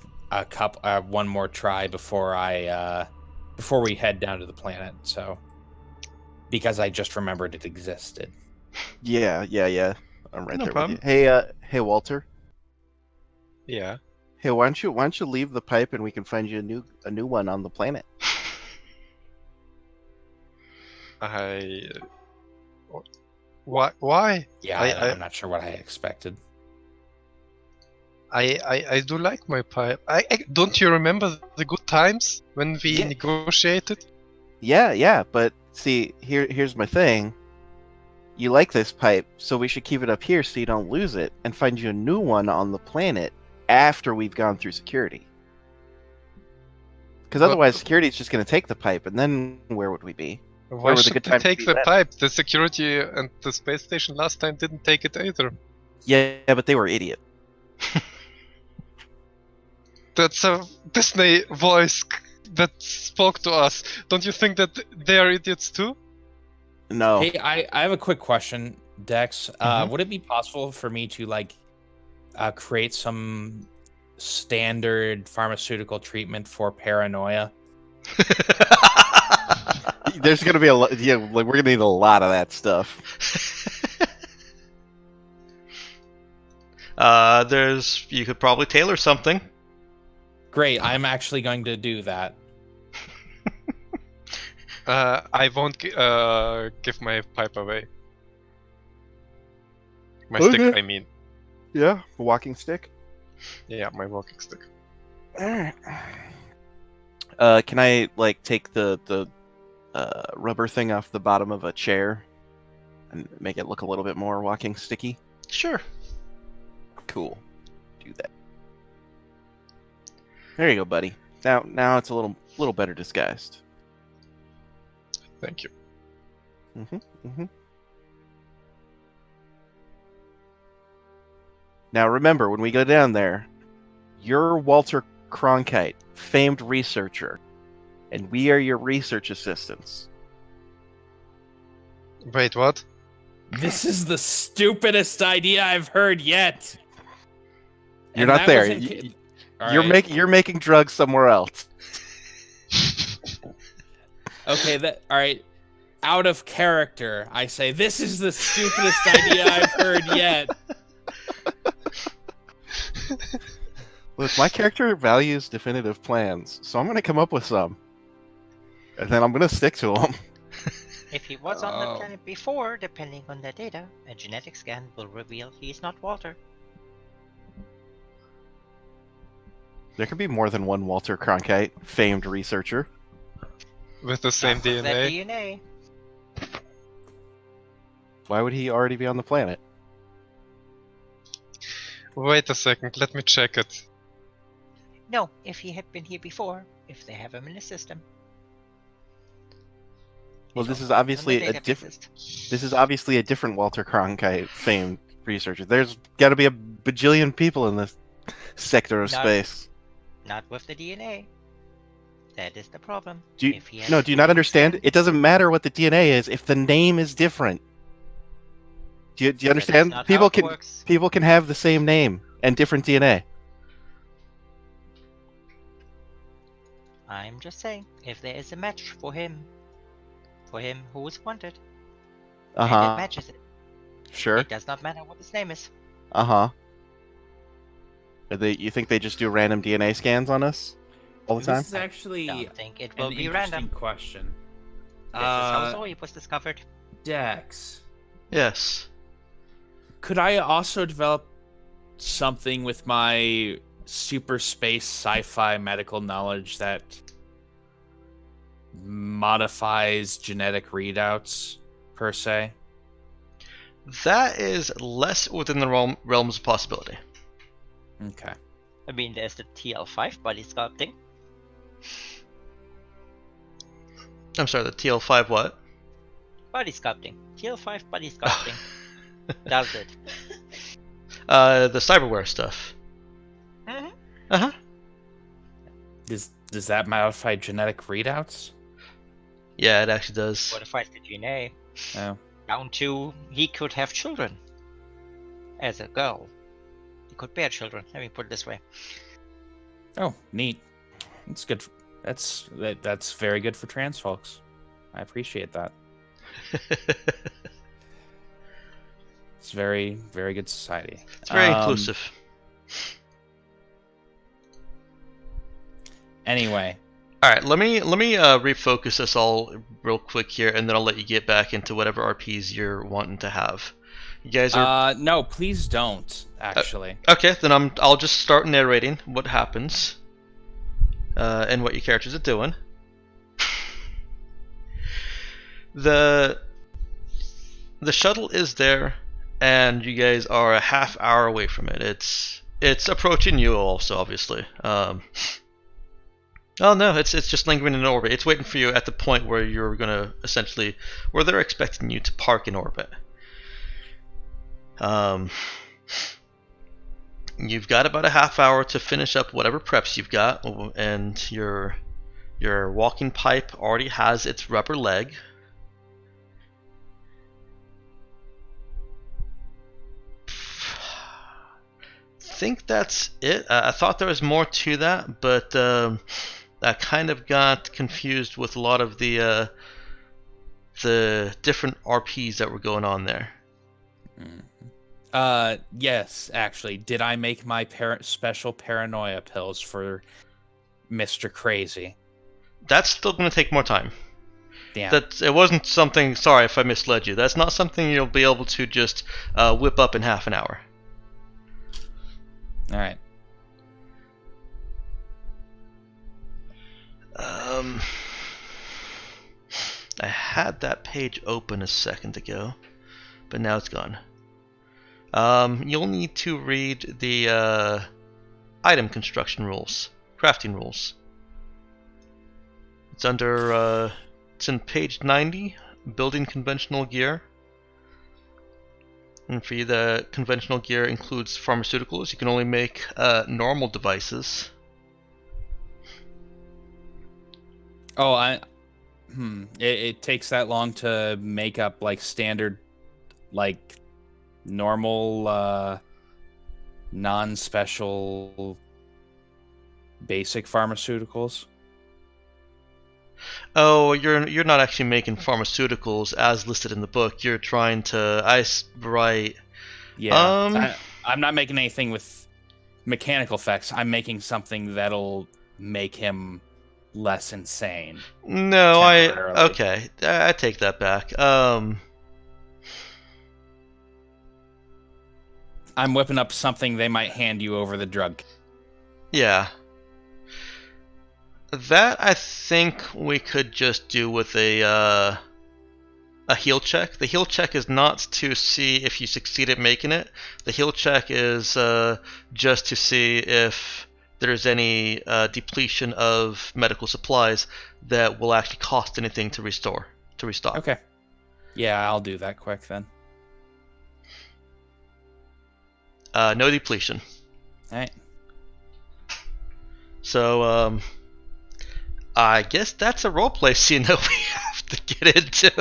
Speaker 4: one more try before we head down to the planet. So, because I just remembered it existed.
Speaker 3: Yeah. I'm right
Speaker 1: No
Speaker 3: there
Speaker 1: problem.
Speaker 3: with you. Hey, Walter.
Speaker 5: Yeah.
Speaker 3: Hey, why don't you leave the pipe and we can find you a new one on the planet?
Speaker 5: Why?
Speaker 4: Yeah, I'm not sure what I expected.
Speaker 5: I do like my pipe. Don't you remember the good times when we
Speaker 3: Yeah.
Speaker 5: negotiated?
Speaker 3: Yeah, but see, here's my thing. You like this pipe, so we should keep it up here so you don't lose it, and find you a new one on the planet after we've gone through security. Because otherwise, security is just going to take the pipe, and then where would we be?
Speaker 5: Why
Speaker 3: were the
Speaker 5: should
Speaker 3: good
Speaker 5: they
Speaker 3: times
Speaker 5: take
Speaker 3: be
Speaker 5: the
Speaker 3: then?
Speaker 5: pipe? The security and the space station last time didn't take it either.
Speaker 3: Yeah, but they were idiots.
Speaker 5: That's a Disney voice that spoke to us. Don't you think that they are idiots too?
Speaker 3: No.
Speaker 4: Hey, I have a quick question, Dex.
Speaker 3: Mhm.
Speaker 4: Would it be possible for me to create some standard pharmaceutical treatment for paranoia?
Speaker 3: There's going to be a lot. Yeah, we're going to need a lot of that stuff.
Speaker 1: You could probably tailor something.
Speaker 4: Great, I'm actually going to do that.
Speaker 5: I won't give my pipe away. My
Speaker 3: Okay.
Speaker 5: stick, I mean.
Speaker 3: Yeah, a walking stick.
Speaker 5: Yeah, my walking stick.
Speaker 3: Alright. Can I take the rubber thing off the bottom of a chair and make it look a little bit more walking sticky?
Speaker 1: Sure.
Speaker 3: Cool. Do that. There you go, buddy. Now it's a little better disguised.
Speaker 5: Thank you.
Speaker 3: Now remember, when we go down there, you're Walter Cronkite, famed researcher. and we are your research assistants.
Speaker 5: Wait, what?
Speaker 4: This is the stupidest idea I've heard yet.
Speaker 3: You're
Speaker 4: And
Speaker 3: not
Speaker 4: that
Speaker 3: there.
Speaker 4: was in All
Speaker 3: You're
Speaker 4: right.
Speaker 3: you're making drugs somewhere else.
Speaker 4: Okay, all right. Out of character, I say this is the stupidest idea I've heard yet.
Speaker 3: Look, my character values definitive plans, so I'm going to come up with some. And then I'm going to stick to them.
Speaker 2: If he was on the
Speaker 4: Oh.
Speaker 2: planet before, depending on the data, a genetic scan will reveal he's not Walter.
Speaker 3: There could be more than one Walter Cronkite, famed researcher.
Speaker 5: With the same
Speaker 2: Off of that
Speaker 5: DNA?
Speaker 2: DNA.
Speaker 3: Why would he already be on the planet?
Speaker 5: Wait a second, let me check it.
Speaker 2: No, if he had been here before, if they have him in the system.
Speaker 3: Well,
Speaker 2: He's
Speaker 3: this is
Speaker 2: on the
Speaker 3: obviously a
Speaker 2: data
Speaker 3: different.
Speaker 2: list.
Speaker 3: This is obviously a different Walter Cronkite, famed researcher. There's got to be a bajillion people in this sector of
Speaker 2: Not-
Speaker 3: space.
Speaker 2: Not with the DNA. That is the problem.
Speaker 3: Do you,
Speaker 2: If he has
Speaker 3: no?
Speaker 2: a
Speaker 3: Do you not
Speaker 2: genetic
Speaker 3: understand?
Speaker 2: scan-
Speaker 3: It doesn't matter what the DNA is if the name is different. Do you
Speaker 2: That is
Speaker 3: understand?
Speaker 2: not how
Speaker 3: People
Speaker 2: it
Speaker 3: can
Speaker 2: works.
Speaker 3: people can have the same name and different DNA.
Speaker 2: I'm just saying, if there is a match for him who is wanted,
Speaker 3: Uh
Speaker 2: and it
Speaker 3: huh.
Speaker 2: matches it,
Speaker 3: Sure.
Speaker 2: it does not matter what his name is.
Speaker 3: Uh huh. You think they just do random DNA scans on us all the time?
Speaker 4: This is actually
Speaker 2: Don't think it
Speaker 4: an
Speaker 2: will be
Speaker 4: interesting
Speaker 2: random.
Speaker 4: question.
Speaker 2: This is how Zoe was discovered.
Speaker 4: Dex,
Speaker 1: Yes.
Speaker 4: could I also develop something with my super space sci-fi medical knowledge that modifies genetic readouts per se?
Speaker 1: That is less within the realms of possibility.
Speaker 4: Okay.
Speaker 2: I mean, there's the TL5 body sculpting.
Speaker 1: I'm sorry, the TL5 what?
Speaker 2: Body sculpting. TL5 body sculpting. Does it.
Speaker 1: The cyberware stuff.
Speaker 2: Mhm.
Speaker 1: Uh-huh.
Speaker 4: Does that modify genetic readouts?
Speaker 1: Yeah, it actually does.
Speaker 2: Modifies the DNA.
Speaker 4: Oh.
Speaker 2: Down to he could have children. As a girl. He could bear children. Let me put it this way.
Speaker 4: Oh, neat. That's good. That's very good for trans folks. I appreciate that. It's very, very good society.
Speaker 1: It's very inclusive.
Speaker 4: Anyway,
Speaker 1: All right, let me refocus us all real quick here, and then I'll let you get back into whatever RPs you're wanting to have. You guys are
Speaker 4: no, please don't. Actually,
Speaker 1: okay. Then I'll just start narrating what happens, and what your characters are doing. The shuttle is there, and you guys are a half hour away from it. It's approaching you also, obviously. Oh no, it's just lingering in orbit. It's waiting for you at the point where you're gonna essentially, where they're expecting you to park in orbit. You've got about a half hour to finish up whatever preps you've got, and your walking pipe already has its rubber leg. Think that's it. I thought there was more to that, but I kind of got confused with a lot of the different RPs that were going on there.
Speaker 4: yes, actually, did I make my special paranoia pills for Mr. Crazy?
Speaker 1: That's still going to take more time.
Speaker 4: Damn.
Speaker 1: It wasn't something. Sorry if I misled you. That's not something you'll be able to just whip up in half an hour.
Speaker 4: All right.
Speaker 1: I had that page open a second ago, but now it's gone. You'll need to read the item construction rules, crafting rules. It's under, it's in page 90, building conventional gear. And for you, the conventional gear includes pharmaceuticals. You can only make normal devices.
Speaker 4: Oh, it takes that long to make up like standard, like normal, non-special, basic pharmaceuticals.
Speaker 1: Oh, you're not actually making pharmaceuticals as listed in the book. You're trying to right.
Speaker 4: Yeah, I'm not making anything with mechanical effects. I'm making something that'll make him less insane.
Speaker 1: No,
Speaker 4: Temporarily.
Speaker 1: okay. I take that back.
Speaker 4: I'm whipping up something they might hand you over the drug.
Speaker 1: Yeah. That I think we could just do with a heal check. The heal check is not to see if you succeed at making it. The heal check is just to see if there's any depletion of medical supplies that will actually cost anything to restock.
Speaker 4: Okay. Yeah, I'll do that quick then.
Speaker 1: No depletion.
Speaker 4: All right.
Speaker 1: So I guess that's a roleplay scene that we have to get into.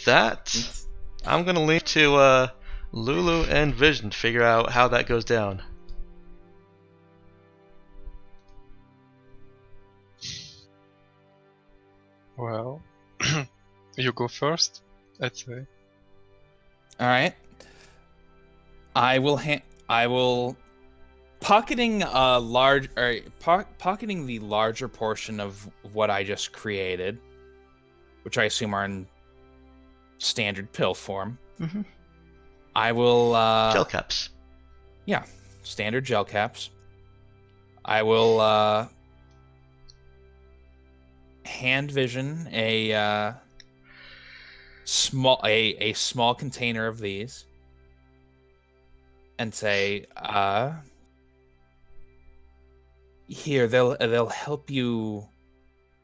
Speaker 1: That I'm gonna leave to Lulu and Vision to figure out how that goes down.
Speaker 5: Well, you go first, I'd say.
Speaker 4: All right. I will pocketing pocketing the larger portion of what I just created, which I assume are in standard pill form.
Speaker 1: Mm-hmm.
Speaker 4: I will
Speaker 1: Gel caps.
Speaker 4: Yeah, standard gel caps. I will hand Vision a small container of these and say, here, they'll help you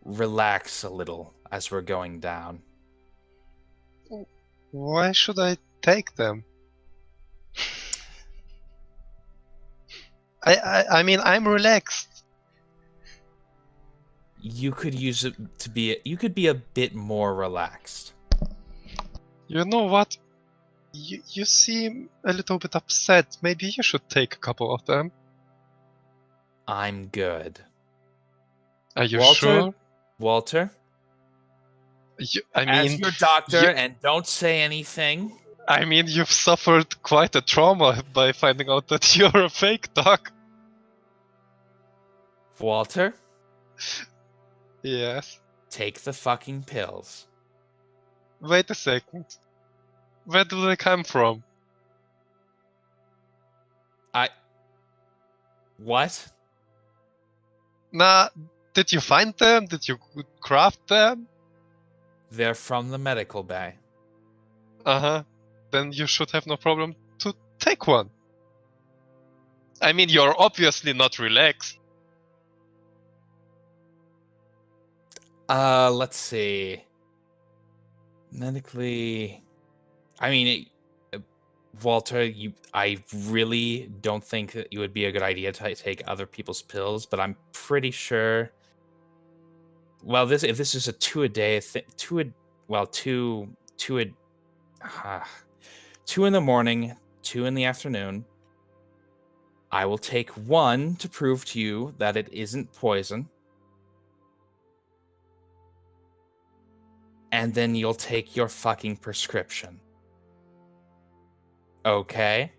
Speaker 4: relax a little as we're going down.
Speaker 5: Why should I take them? I mean, I'm relaxed.
Speaker 4: You could use it to be. You could be a bit more relaxed.
Speaker 5: You know what? You seem a little bit upset. Maybe you should take a couple of them.
Speaker 4: I'm good.
Speaker 5: Are you
Speaker 4: Walter?
Speaker 5: sure?
Speaker 4: Walter,
Speaker 5: I mean,
Speaker 4: as your doctor, and don't say anything.
Speaker 5: I mean, you've suffered quite a trauma by finding out that you're a fake doc.
Speaker 4: Walter,
Speaker 5: Yes.
Speaker 4: take the fucking pills.
Speaker 5: Wait a second. Where do they come from?
Speaker 4: What?
Speaker 5: Nah, did you find them? Did you craft them?
Speaker 4: They're from the medical bay.
Speaker 5: Uh-huh. Then you should have no problem to take one. I mean, you're obviously not relaxed.
Speaker 4: Let's see. Medically, I mean, Walter, I really don't think that it would be a good idea to take other people's pills, but I'm pretty sure. Well, if this is a 2 a day, 2 in the morning, 2 in the afternoon. I will take 1 to prove to you that it isn't poison. And then you'll take your fucking prescription. Okay?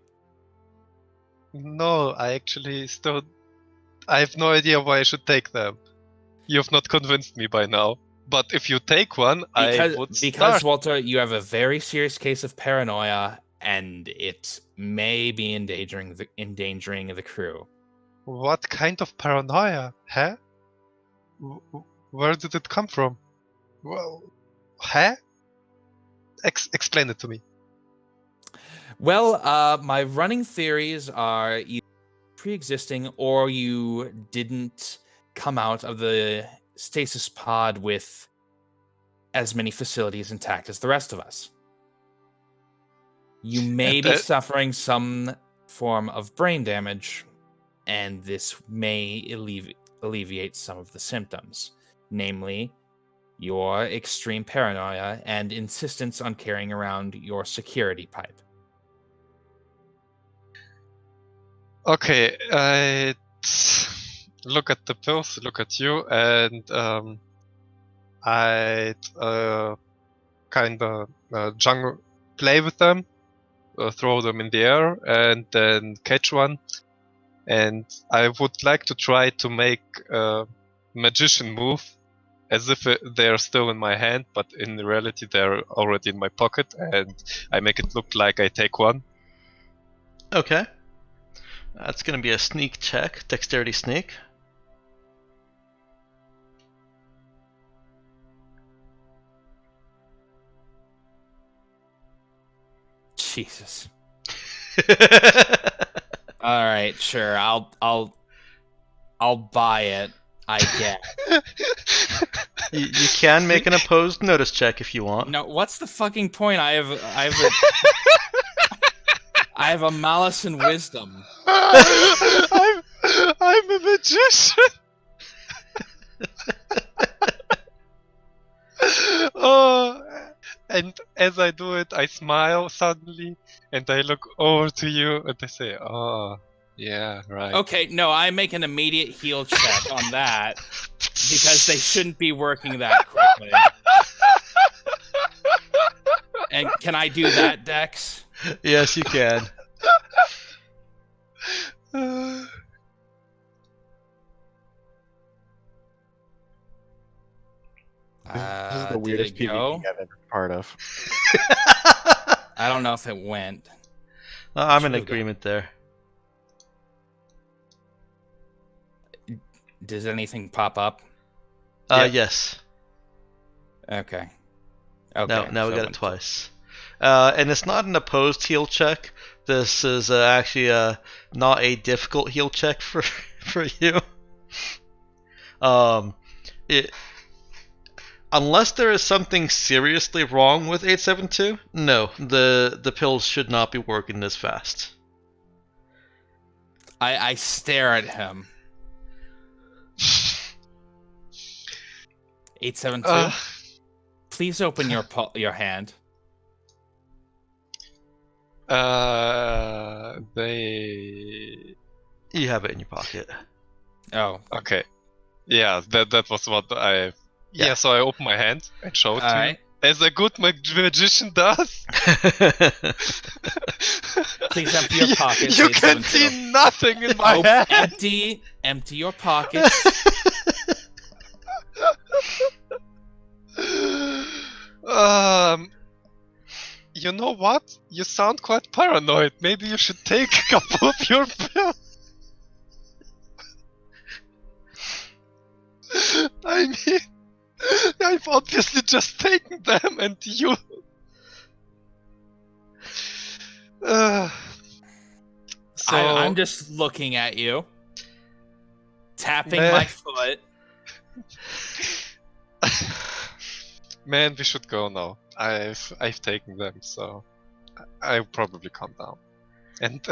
Speaker 5: No, I actually still... I have no idea why I should take them. You've not convinced me by now. But if you take one, I would
Speaker 4: Because,
Speaker 5: start.
Speaker 4: Walter, you have a very serious case of paranoia, and it may be endangering the crew.
Speaker 5: What kind of paranoia, huh? Where did it come from? Well, huh? Explain it to me.
Speaker 4: Well, my running theories are either pre-existing or you didn't come out of the stasis pod with as many facilities intact as the rest of us. You may be suffering some form of brain damage, and this may alleviate some of the symptoms, namely your extreme paranoia and insistence on carrying around your security pipe.
Speaker 5: Okay, I look at the pills, look at you, and I'd kind of jungle play with them, throw them in the air, and then catch one. And I would like to try to make a magician move as if they're still in my hand, but in reality they're already in my pocket, and I make it look like I take one.
Speaker 1: Okay. That's going to be a sneak check, dexterity sneak.
Speaker 4: Jesus. All right, sure. I'll buy it. I guess.
Speaker 1: You can make an opposed notice check if you want.
Speaker 4: No, what's the fucking point? I have a malice and wisdom.
Speaker 5: I'm a magician. Oh, and as I do it, I smile suddenly, and I look over to you, and I say, "Oh, yeah, right."
Speaker 4: Okay, no, I make an immediate heal check on that because they shouldn't be working that quickly. And can I do that, Dex?
Speaker 1: Yes, you can.
Speaker 3: This is the
Speaker 4: Did
Speaker 3: weirdest
Speaker 4: it go?
Speaker 3: PvP I've ever been part of.
Speaker 4: I don't know if it went.
Speaker 1: I'm in
Speaker 4: Should've
Speaker 1: agreement there.
Speaker 4: Does anything pop up?
Speaker 5: Yeah.
Speaker 1: Yes.
Speaker 4: Okay.
Speaker 1: Now
Speaker 4: so
Speaker 1: we got
Speaker 4: went
Speaker 1: it twice. And it's not an opposed heal check. This is actually not a difficult heal check for you. Unless there is something seriously wrong with 872, no, the pills should not be working this fast.
Speaker 4: I stare at him. 872. Please open your hand.
Speaker 5: They.
Speaker 1: You have it in your pocket.
Speaker 4: Oh,
Speaker 5: Okay. Yeah, that was what I. Yeah, so I open my hand and show it to
Speaker 4: alright.
Speaker 5: you. As a good magician does.
Speaker 4: Please empty your pockets.
Speaker 5: You can
Speaker 4: 872.
Speaker 5: see nothing in my hand.
Speaker 4: Empty your pockets.
Speaker 5: You know what? You sound quite paranoid. Maybe you should take a couple of your pills. I mean, I've obviously just taken them, and you. So
Speaker 4: I'm just looking at you, tapping
Speaker 5: Man.
Speaker 4: my foot.
Speaker 5: Man, we should go now. I've taken them, so I'll probably calm down. And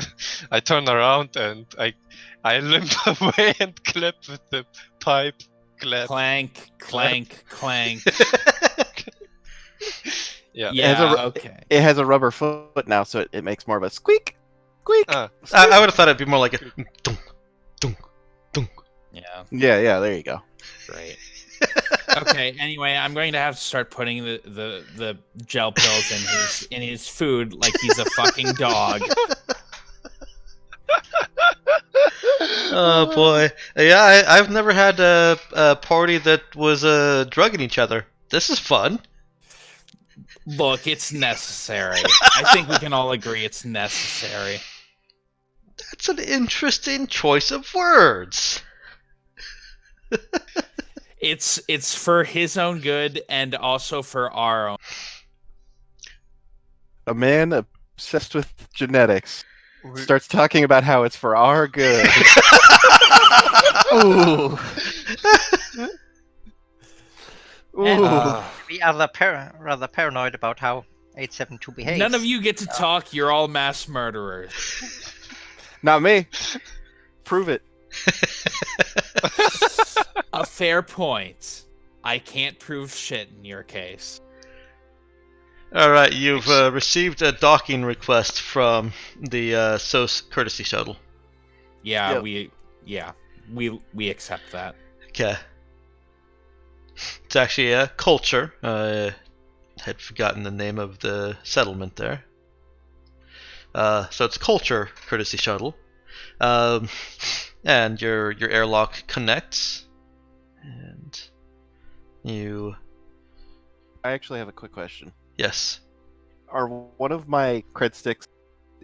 Speaker 5: I turn around and I limp away and clap with the pipe. Clap.
Speaker 4: Clank, clank, clank.
Speaker 5: Yeah.
Speaker 4: Yeah, okay.
Speaker 3: It has a rubber foot now, so it makes more of a squeak, squeak.
Speaker 5: Ah.
Speaker 1: I would have thought it'd be more like a dunk, dunk, dunk.
Speaker 4: Yeah,
Speaker 3: Yeah, there you go.
Speaker 4: great. Okay, anyway, I'm going to have to start putting the gel pills in his food like he's a fucking dog.
Speaker 1: Oh boy, yeah, I've never had a party that was drugging each other. This is fun.
Speaker 4: Look, it's necessary. I think we can all agree it's necessary.
Speaker 1: That's an interesting choice of words.
Speaker 4: It's for his own good and also for our own.
Speaker 3: A man obsessed with genetics starts talking about how it's for our good. Ooh. Ooh.
Speaker 2: We are rather paranoid about how 872 behaves.
Speaker 4: None of you get to talk. You're all mass murderers.
Speaker 3: Not me. Prove it.
Speaker 4: A fair point. I can't prove shit in your case.
Speaker 1: All right, you've received a docking request from the SOS courtesy shuttle.
Speaker 4: Yeah,
Speaker 3: Yep.
Speaker 4: we accept that.
Speaker 1: Okay. It's actually a culture. Had forgotten the name of the settlement there. So it's culture courtesy shuttle, and your airlock connects, and you.
Speaker 3: I actually have a quick question.
Speaker 1: Yes.
Speaker 3: Are one of my cred sticks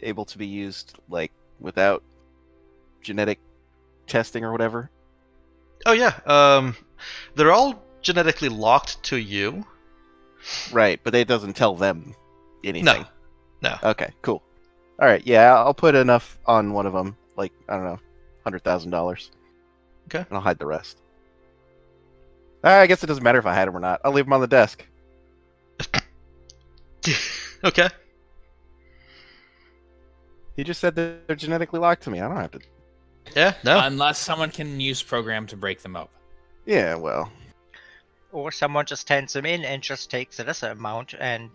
Speaker 3: able to be used like without genetic testing or whatever?
Speaker 1: Oh yeah. They're all genetically locked to you.
Speaker 3: Right, but it doesn't tell them anything.
Speaker 1: No.
Speaker 3: Okay, cool. All right, yeah, I'll put enough on one of them, like I don't know, $100,000.
Speaker 1: Okay.
Speaker 3: And I'll hide the rest. I guess it doesn't matter if I hide them or not. I'll leave them on the desk.
Speaker 1: Okay.
Speaker 3: He just said that they're genetically locked to me. I don't have to.
Speaker 1: Yeah. No.
Speaker 4: Unless someone can use program to break them open.
Speaker 3: Yeah, well,
Speaker 2: Or someone just hands them in and just takes a lesser amount and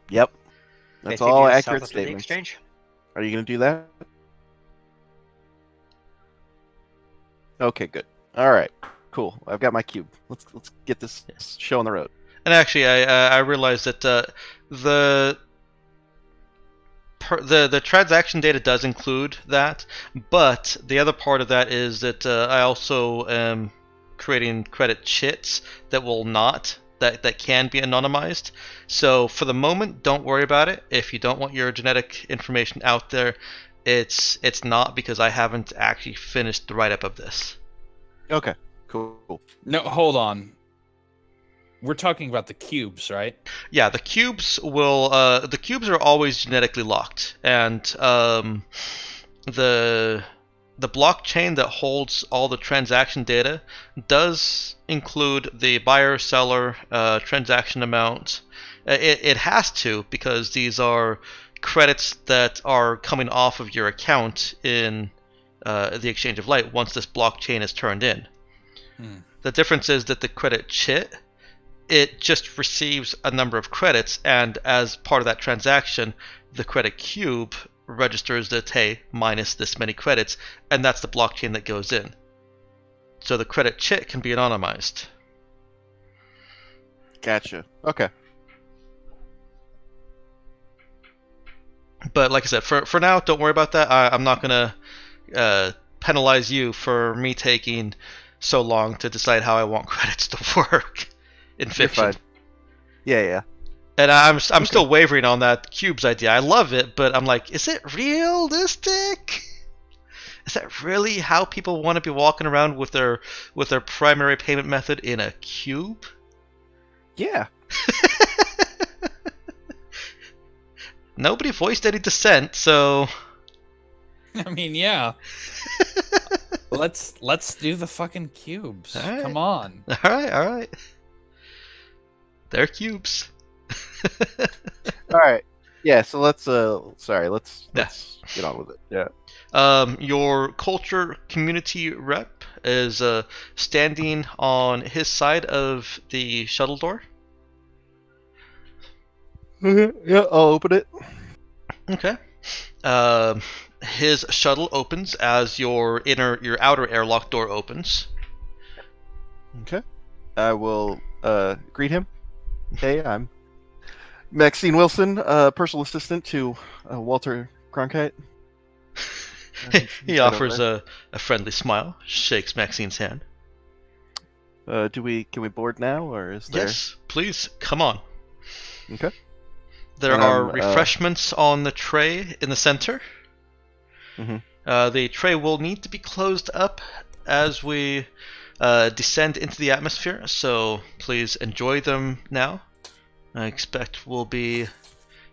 Speaker 3: yep. That's
Speaker 2: basically
Speaker 3: all
Speaker 2: just sells
Speaker 3: accurate
Speaker 2: it to the
Speaker 3: statements.
Speaker 2: exchange.
Speaker 3: Are you gonna do that? Okay, good. All right, cool. I've got my cube. Let's get this show on the road.
Speaker 1: And actually, I realized that the transaction data does include that, but the other part of that is that I also am creating credit chits that will not that can be anonymized. So for the moment, don't worry about it. If you don't want your genetic information out there, it's not, because I haven't actually finished the write-up of this.
Speaker 3: Okay, cool.
Speaker 4: No, hold on. We're talking about the cubes, right?
Speaker 1: Yeah, the cubes will. The cubes are always genetically locked, and the blockchain that holds all the transaction data does include the buyer seller transaction amount. It has to, because these are credits that are coming off of your account in the exchange of light once this blockchain is turned in. The difference is that the credit chit, it just receives a number of credits, and as part of that transaction, the credit cube registers that, hey, minus this many credits, and that's the blockchain that goes in. So the credit chit can be anonymized.
Speaker 3: Gotcha. Okay.
Speaker 1: But like I said, for now, don't worry about that. I'm not going to penalize you for me taking so long to decide how I want credits to work in fiction.
Speaker 3: You're fine. Yeah.
Speaker 1: And I'm still wavering on that cubes idea. I love it, but I'm like, is it realistic? Is that really how people want to be walking around with their primary payment method in a cube?
Speaker 3: Yeah.
Speaker 1: Nobody voiced any dissent, so
Speaker 4: I mean, yeah. Let's do the fucking cubes.
Speaker 1: All right.
Speaker 4: Come on.
Speaker 1: all right. They're cubes.
Speaker 3: All right. Yeah. So let's get on with it. Yeah.
Speaker 1: Your culture community rep is standing on his side of the shuttle door.
Speaker 3: Yeah. I'll open it.
Speaker 1: Okay. His shuttle opens as your outer airlock door opens.
Speaker 3: Okay. I will greet him. Hey, I'm Maxine Wilson, personal assistant to Walter Cronkite.
Speaker 1: He offers a friendly smile, shakes Maxine's hand.
Speaker 3: Can we board now, or is there?
Speaker 1: Yes, please, come on.
Speaker 3: Okay.
Speaker 1: There are refreshments on the tray in the center.
Speaker 3: Mhm.
Speaker 1: The tray will need to be closed up as we descend into the atmosphere, so please enjoy them now. I expect we'll be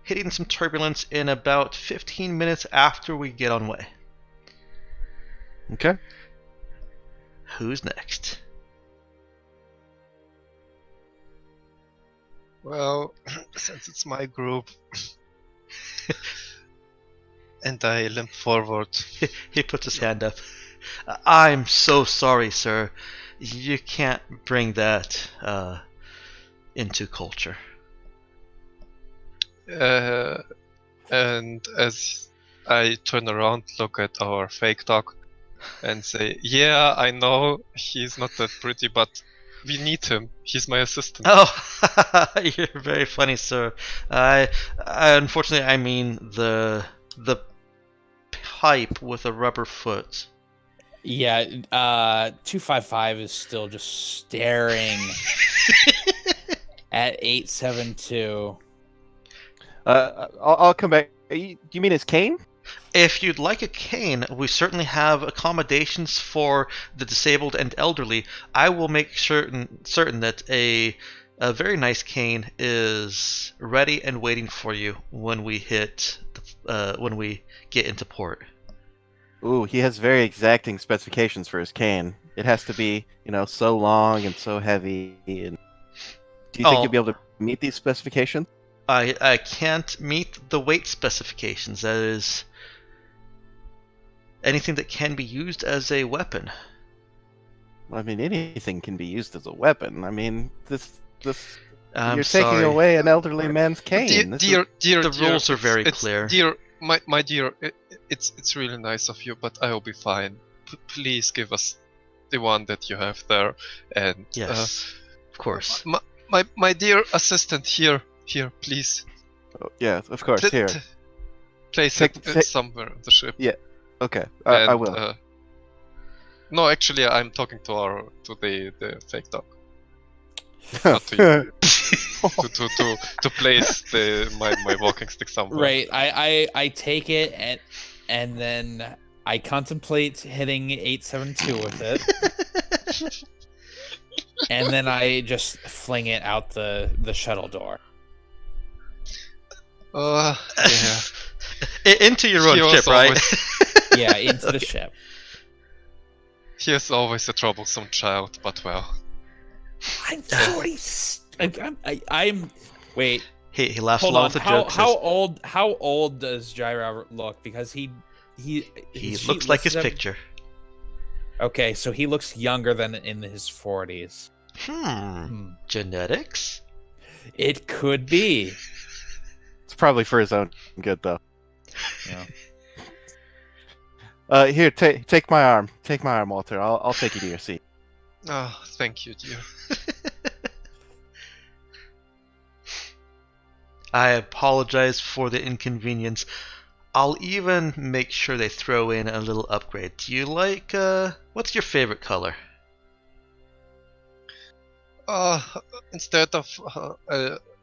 Speaker 1: hitting some turbulence in about 15 minutes after we get on way.
Speaker 3: Okay.
Speaker 1: Who's next?
Speaker 5: Well, since it's my group, And I limp forward.
Speaker 1: He puts his hand up. I'm so sorry, sir. You can't bring that into culture.
Speaker 5: And as I turn around, look at our fake dog, and say, "Yeah, I know he's not that pretty, but we need him. He's my assistant."
Speaker 1: Oh, you're very funny, sir. I unfortunately, I mean the pipe with a rubber foot.
Speaker 4: Yeah, 255 is still just staring at 872.
Speaker 3: I'll come back. Do you mean his cane?
Speaker 1: If you'd like a cane, we certainly have accommodations for the disabled and elderly. I will make certain that a very nice cane is ready and waiting for you when we when we get into port.
Speaker 3: Ooh, he has very exacting specifications for his cane. It has to be, so long and so heavy. And do you think you'll be able to meet these specifications?
Speaker 1: I can't meet the weight specifications. That is anything that can be used as a weapon.
Speaker 3: I mean, anything can be used as a weapon. I mean, this
Speaker 1: I'm
Speaker 3: you're
Speaker 1: sorry.
Speaker 3: taking away an elderly man's cane.
Speaker 5: Dear,
Speaker 1: the rules are very clear.
Speaker 5: Dear, my dear, it's really nice of you, but I will be fine. Please give us the one that you have there, and
Speaker 1: Yes, of course.
Speaker 5: my dear assistant, here, please.
Speaker 3: Yeah, of course. Here.
Speaker 5: Place
Speaker 3: Take-
Speaker 5: it somewhere on the ship.
Speaker 3: Yeah. Okay, I
Speaker 5: And,
Speaker 3: will.
Speaker 5: no, actually, I'm talking to the fake dog. Not to you. to place my walking stick somewhere.
Speaker 4: Right. I take it and then I contemplate hitting 872 with it. And then I just fling it out the shuttle door.
Speaker 5: Yeah.
Speaker 1: Into your own
Speaker 5: He was
Speaker 1: ship, right?
Speaker 5: always-
Speaker 4: Yeah, into the ship.
Speaker 5: He is always a troublesome child, but well.
Speaker 4: I'm 40. I'm wait.
Speaker 1: He laughs
Speaker 4: Hold
Speaker 1: along
Speaker 4: on.
Speaker 1: with the joke.
Speaker 4: How old does Jaira look? Because he
Speaker 1: looks like his
Speaker 4: listed him-
Speaker 1: picture.
Speaker 4: Okay, so he looks younger than in his 40s.
Speaker 1: Genetics?
Speaker 4: It could be.
Speaker 3: It's probably for his own good, though.
Speaker 4: Yeah.
Speaker 3: Here, take my arm. Take my arm, Walter. I'll take you to your seat.
Speaker 5: Oh, thank you, dear.
Speaker 1: I apologize for the inconvenience. I'll even make sure they throw in a little upgrade. Do you like, what's your favorite color?
Speaker 5: Instead of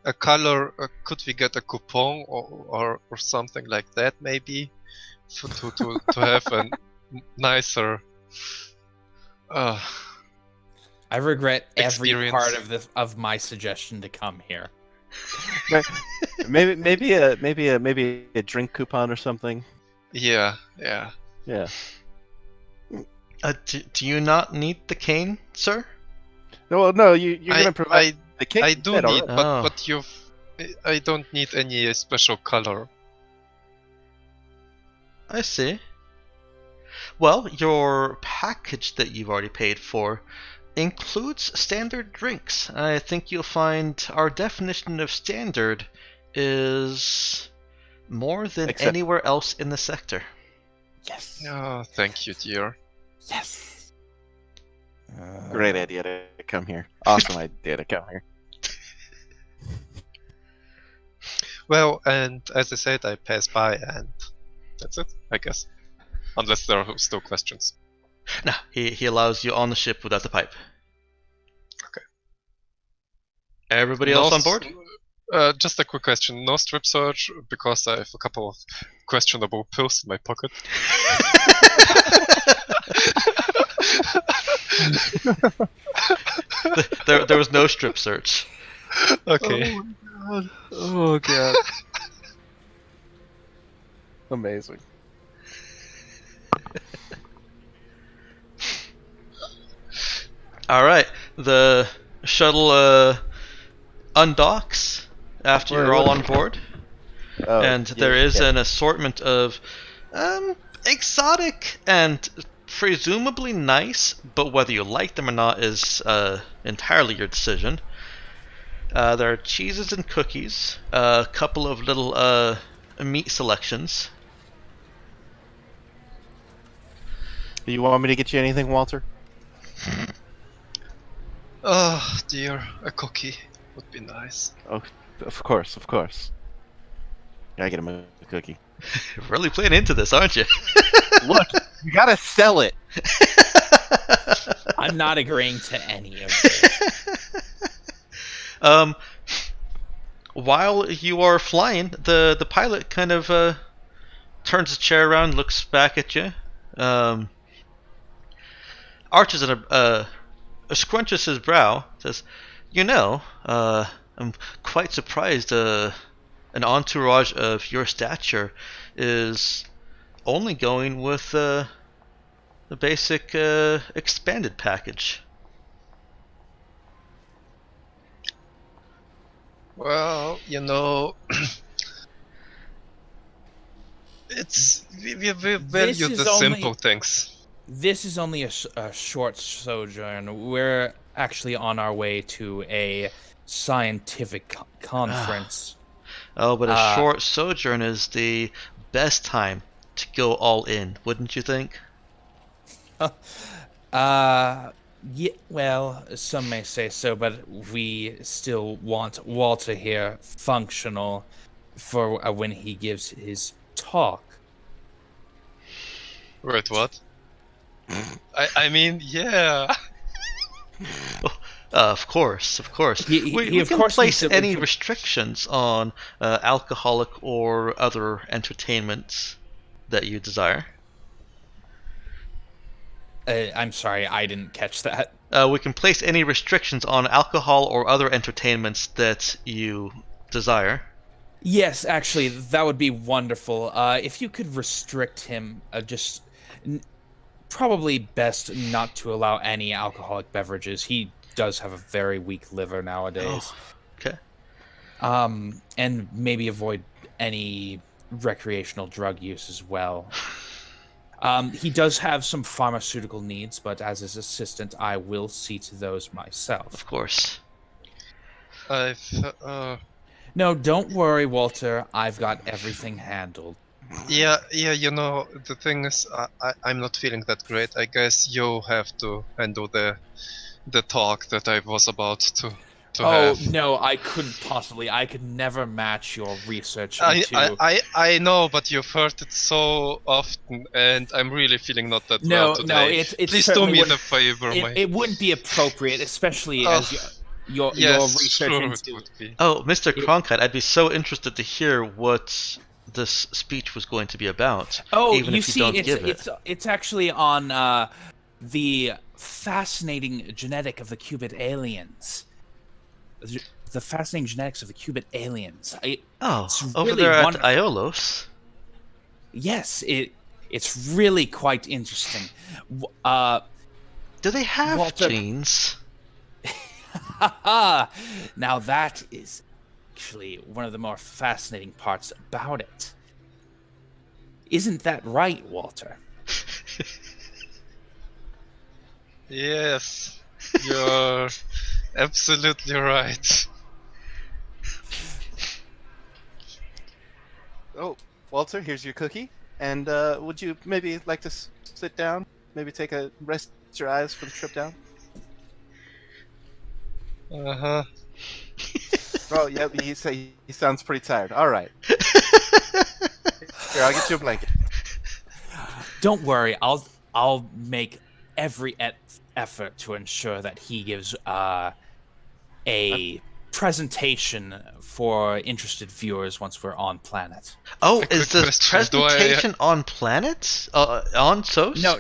Speaker 5: a color, could we get a coupon or something like that, maybe, to have a nicer.
Speaker 4: I regret every
Speaker 5: Experience.
Speaker 4: part of my suggestion to come here.
Speaker 3: maybe a drink coupon or something.
Speaker 5: Yeah.
Speaker 3: Yeah.
Speaker 1: Do you not need the cane, sir?
Speaker 3: No, you're gonna provide the cake.
Speaker 5: I do
Speaker 3: instead,
Speaker 5: need,
Speaker 3: alright?
Speaker 1: Oh.
Speaker 5: but I don't need any special color.
Speaker 1: I see. Well, your package that you've already paid for includes standard drinks. I think you'll find our definition of standard is more than
Speaker 3: Accept-
Speaker 1: anywhere else in the sector.
Speaker 3: Yes.
Speaker 5: Oh, thank you, dear.
Speaker 3: Yes. Great idea to come here. Awesome idea to come here.
Speaker 5: Well, and as I said, I pass by, and that's it, I guess. Unless there are still questions.
Speaker 1: No, he allows you on the ship without the pipe.
Speaker 5: Okay.
Speaker 1: Everybody else on board?
Speaker 5: Just a quick question. No strip search, because I have a couple of questionable pills in my pocket.
Speaker 1: there was no strip search.
Speaker 5: Okay.
Speaker 3: Oh god. Amazing.
Speaker 1: All right, the shuttle undocks after you're all on board,
Speaker 3: Oh,
Speaker 1: and
Speaker 3: yeah,
Speaker 1: there is
Speaker 3: yeah.
Speaker 1: an assortment of Exotic and presumably nice, but whether you like them or not is entirely your decision. There are cheeses and cookies, a couple of little meat selections.
Speaker 3: Do you want me to get you anything, Walter?
Speaker 5: Oh dear, a cookie would be nice.
Speaker 3: Oh, of course, of course. Gotta get him a cookie.
Speaker 1: You're really playing into this, aren't you?
Speaker 3: Look, you gotta sell it.
Speaker 4: I'm not agreeing to any of this.
Speaker 1: While you are flying, the pilot kind of turns the chair around, looks back at you, arches scrunches his brow, says, I'm quite surprised an entourage of your stature is only going with the basic expanded package.
Speaker 5: Well, it's we value
Speaker 4: is
Speaker 5: the
Speaker 4: only-
Speaker 5: simple things.
Speaker 4: This is only a short sojourn. We're actually on our way to a scientific conference.
Speaker 1: Oh, but a short sojourn is the best time to go all in, wouldn't you think?
Speaker 4: Yeah, well, some may say so, but we still want Walter here functional for when he gives his talk.
Speaker 5: Wait, what? I mean, yeah.
Speaker 1: Of course. We
Speaker 4: of
Speaker 1: can
Speaker 4: course
Speaker 1: place
Speaker 4: needs to-
Speaker 1: any restrictions on alcoholic or other entertainments that you desire.
Speaker 4: I'm sorry, I didn't catch that.
Speaker 1: We can place any restrictions on alcohol or other entertainments that you desire.
Speaker 4: Yes, actually, that would be wonderful. If you could restrict him, probably best not to allow any alcoholic beverages. He does have a very weak liver nowadays.
Speaker 1: Oh, okay.
Speaker 4: And maybe avoid any recreational drug use as well. He does have some pharmaceutical needs, but as his assistant, I will see to those myself.
Speaker 1: Of course.
Speaker 4: No, don't worry, Walter. I've got everything handled.
Speaker 5: Yeah, the thing is, I'm not feeling that great. I guess you have to handle the talk that I was about to have.
Speaker 4: No, I couldn't possibly. I could never match your research
Speaker 5: I know, but you've heard it so often, and I'm really feeling not that well today.
Speaker 4: It's
Speaker 5: Please do
Speaker 4: certainly
Speaker 5: me
Speaker 4: wouldn't-
Speaker 5: the favor,
Speaker 4: it wouldn't be appropriate, especially as your
Speaker 5: yes,
Speaker 4: research
Speaker 5: sure
Speaker 4: into
Speaker 5: it would be.
Speaker 1: Oh, Mr. Cronkite, I'd be so interested to hear what this speech was going to be about. Even
Speaker 4: you
Speaker 1: if you
Speaker 4: see,
Speaker 1: don't give
Speaker 4: it's actually on the fascinating genetic of the Cubit aliens. The fascinating genetics of the Cubit aliens. It's
Speaker 1: over
Speaker 4: really
Speaker 1: there at
Speaker 4: wonderful.
Speaker 1: Iolos.
Speaker 4: Yes, it's really quite interesting.
Speaker 1: Do they have
Speaker 4: Walter-
Speaker 1: genes?
Speaker 4: Now that is actually one of the more fascinating parts about it. Isn't that right, Walter?
Speaker 5: Yes, you're absolutely right.
Speaker 3: Oh, Walter, here's your cookie. And would you maybe like to sit down? Maybe take a rest your eyes for the trip down?
Speaker 5: Uh-huh.
Speaker 3: Oh, yeah, he sounds pretty tired. All right. Here, I'll get you a blanket.
Speaker 4: Don't worry, I'll make every effort to ensure that he gives a presentation for interested viewers once we're on planet.
Speaker 1: Oh,
Speaker 5: A
Speaker 1: is
Speaker 5: quick
Speaker 1: this
Speaker 5: question,
Speaker 1: presentation on planet? On SOS?
Speaker 4: No.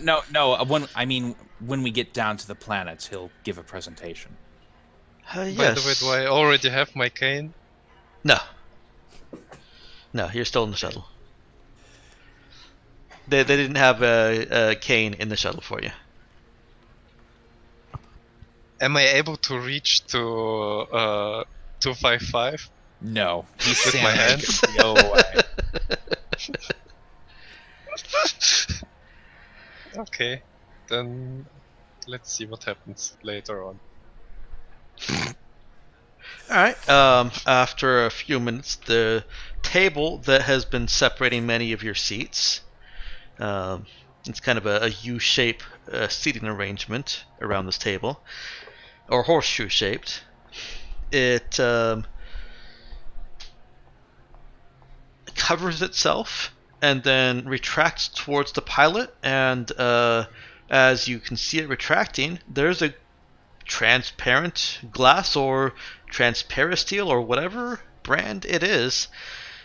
Speaker 4: When we get down to the planet, he'll give a presentation.
Speaker 1: Yes.
Speaker 5: By the way, do I already have my cane?
Speaker 1: No. No, you're still in the shuttle. They didn't have a cane in the shuttle for you.
Speaker 5: Am I able to reach to 255?
Speaker 4: No, he's
Speaker 5: With my hands?
Speaker 4: No way.
Speaker 5: Okay, then let's see what happens later on.
Speaker 1: Alright, after a few minutes, the table that has been separating many of your seats, it's kind of a U-shape seating arrangement around this table, or horseshoe-shaped. It covers itself and then retracts towards the pilot, and as you can see it retracting, there's a transparent glass or transparent steel or whatever brand it is.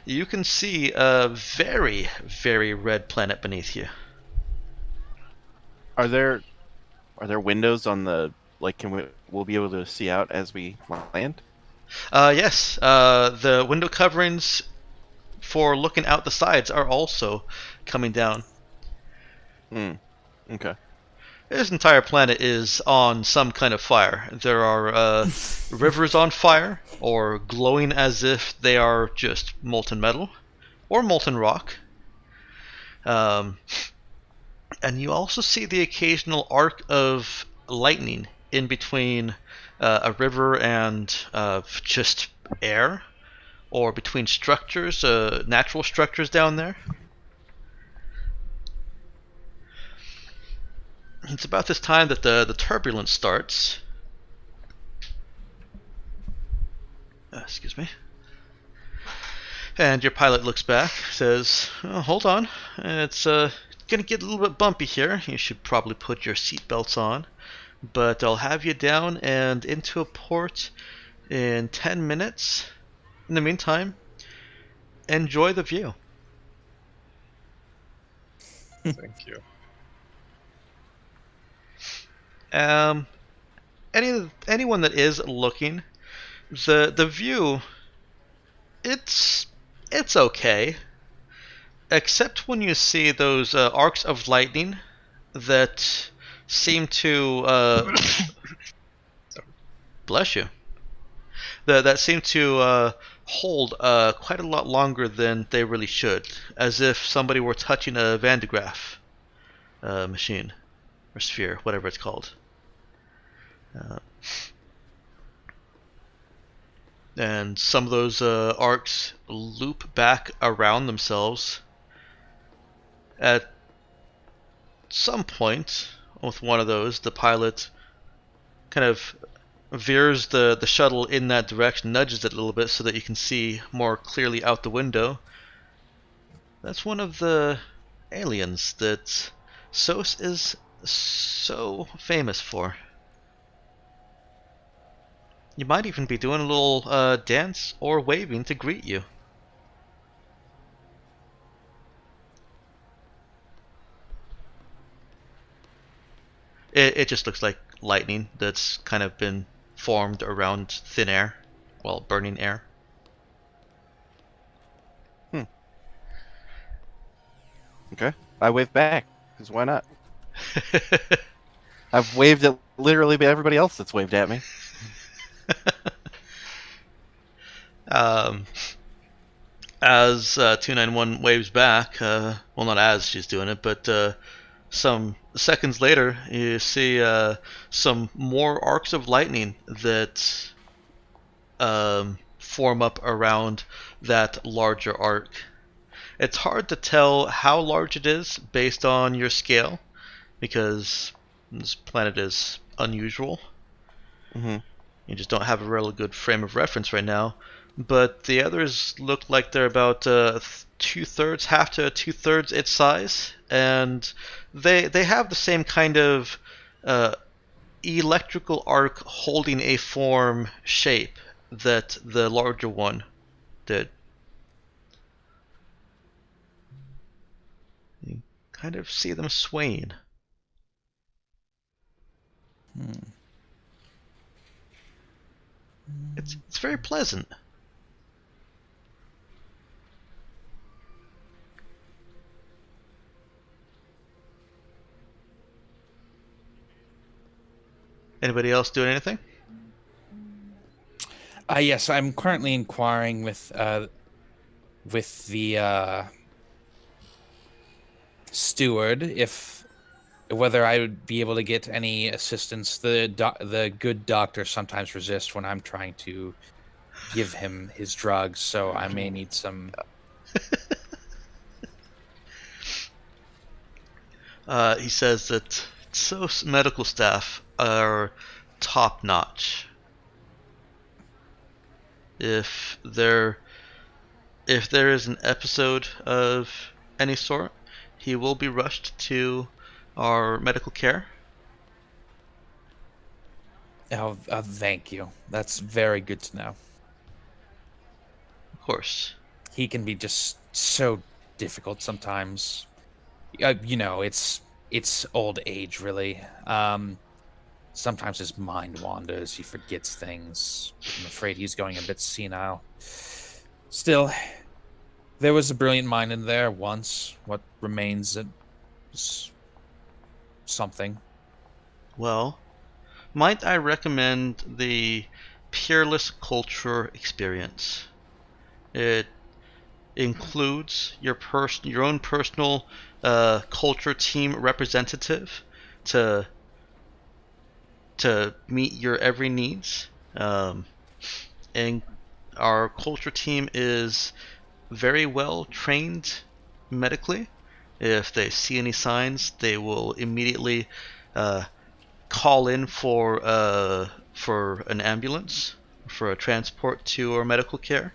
Speaker 1: You can see a very, very red planet beneath you.
Speaker 3: Are there windows on the like? We'll be able to see out as we land?
Speaker 1: Yes, the window coverings for looking out the sides are also coming down.
Speaker 3: Hmm. Okay.
Speaker 1: This entire planet is on some kind of fire. There are rivers on fire, or glowing as if they are just molten metal, or molten rock. Um, and you also see the occasional arc of lightning in between a river and just air, or between structures, natural structures down there. It's about this time that the turbulence starts. Excuse me. And your pilot looks back, says, oh, hold on, it's gonna get a little bit bumpy here. You should probably put your seatbelts on. But I'll have you down and into a port in 10 minutes. In the meantime, enjoy the view.
Speaker 5: Thank you.
Speaker 1: Um, anyone that is looking, the view, it's okay, except when you see those arcs of lightning that seem to bless you. That seem to hold quite a lot longer than they really should, as if somebody were touching a Van de Graaff machine or sphere, whatever it's called. And some of those arcs loop back around themselves. At some point, with one of those, the pilot kind of veers the shuttle in that direction, nudges it a little bit so that you can see more clearly out the window. That's one of the aliens that SOS is so famous for. You might even be doing a little dance or waving to greet you. It just looks like lightning that's kind of been formed around thin air, well, burning air.
Speaker 3: Okay. I wave back because why not? I've waved at literally everybody else that's waved at me.
Speaker 1: um, as 291 waves back, well, not as she's doing it, but some seconds later, you see some more arcs of lightning that form up around that larger arc. It's hard to tell how large it is based on your scale, because this planet is unusual.
Speaker 3: Mm-hmm.
Speaker 1: You just don't have a really good frame of reference right now. But the others look like they're about 2/3, half to 2/3 its size, and they have the same kind of electrical arc holding a form shape that the larger one did. You kind of see them swaying. It's very pleasant. Anybody else doing anything?
Speaker 4: Yes, I'm currently inquiring with the steward if whether I would be able to get any assistance. The good doctor sometimes resists when I'm trying to give him his drugs, so I may need some.
Speaker 1: He says that SOS medical staff are top notch. If there is an episode of any sort, he will be rushed to our medical care.
Speaker 4: Oh, thank you. That's very good to know.
Speaker 1: Of course.
Speaker 4: He can be just so difficult sometimes. It's old age, really. Sometimes his mind wanders. He forgets things. I'm afraid he's going a bit senile. Still, there was a brilliant mind in there once. What remains is something.
Speaker 1: Well, might I recommend the Peerless culture experience? It includes your own personal culture team representative to meet your every needs. And our culture team is very well trained medically. If they see any signs, they will immediately call in for an ambulance, for a transport to our medical care.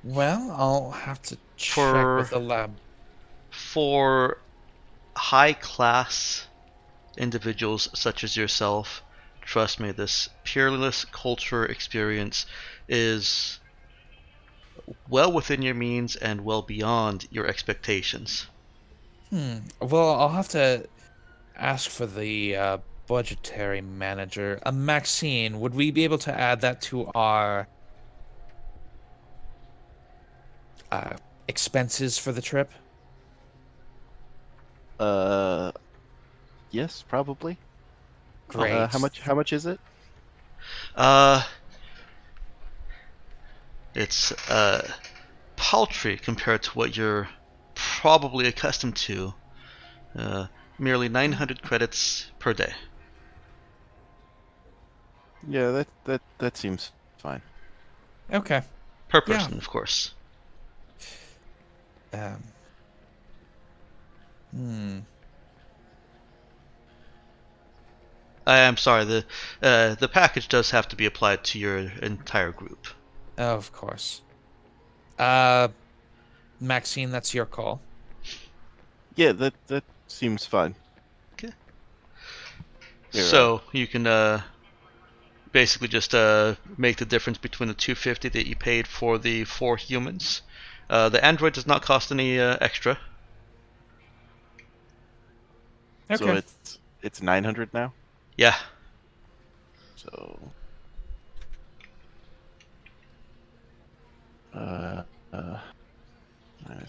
Speaker 4: Well, I'll have to check with the lab.
Speaker 1: For high class individuals such as yourself, trust me, this Peerless culture experience is well within your means and well beyond your expectations.
Speaker 4: Well, I'll have to ask for the budgetary manager. Maxine, would we be able to add that to our expenses for the trip?
Speaker 3: Yes, probably.
Speaker 4: Great.
Speaker 3: How much is it?
Speaker 1: It's paltry compared to what you're probably accustomed to. Merely 900 credits per day.
Speaker 3: Yeah, that seems fine.
Speaker 4: Okay.
Speaker 1: Per person, of course. I am sorry. The package does have to be applied to your entire group.
Speaker 4: Of course. Maxine, that's your call.
Speaker 3: Yeah, that seems fine.
Speaker 1: Okay.
Speaker 3: You're
Speaker 1: So you can basically just make the difference between the 250 that you paid for the 4 humans. The android does not cost any extra.
Speaker 4: Okay.
Speaker 3: So it's 900 now.
Speaker 1: Yeah.
Speaker 3: So minus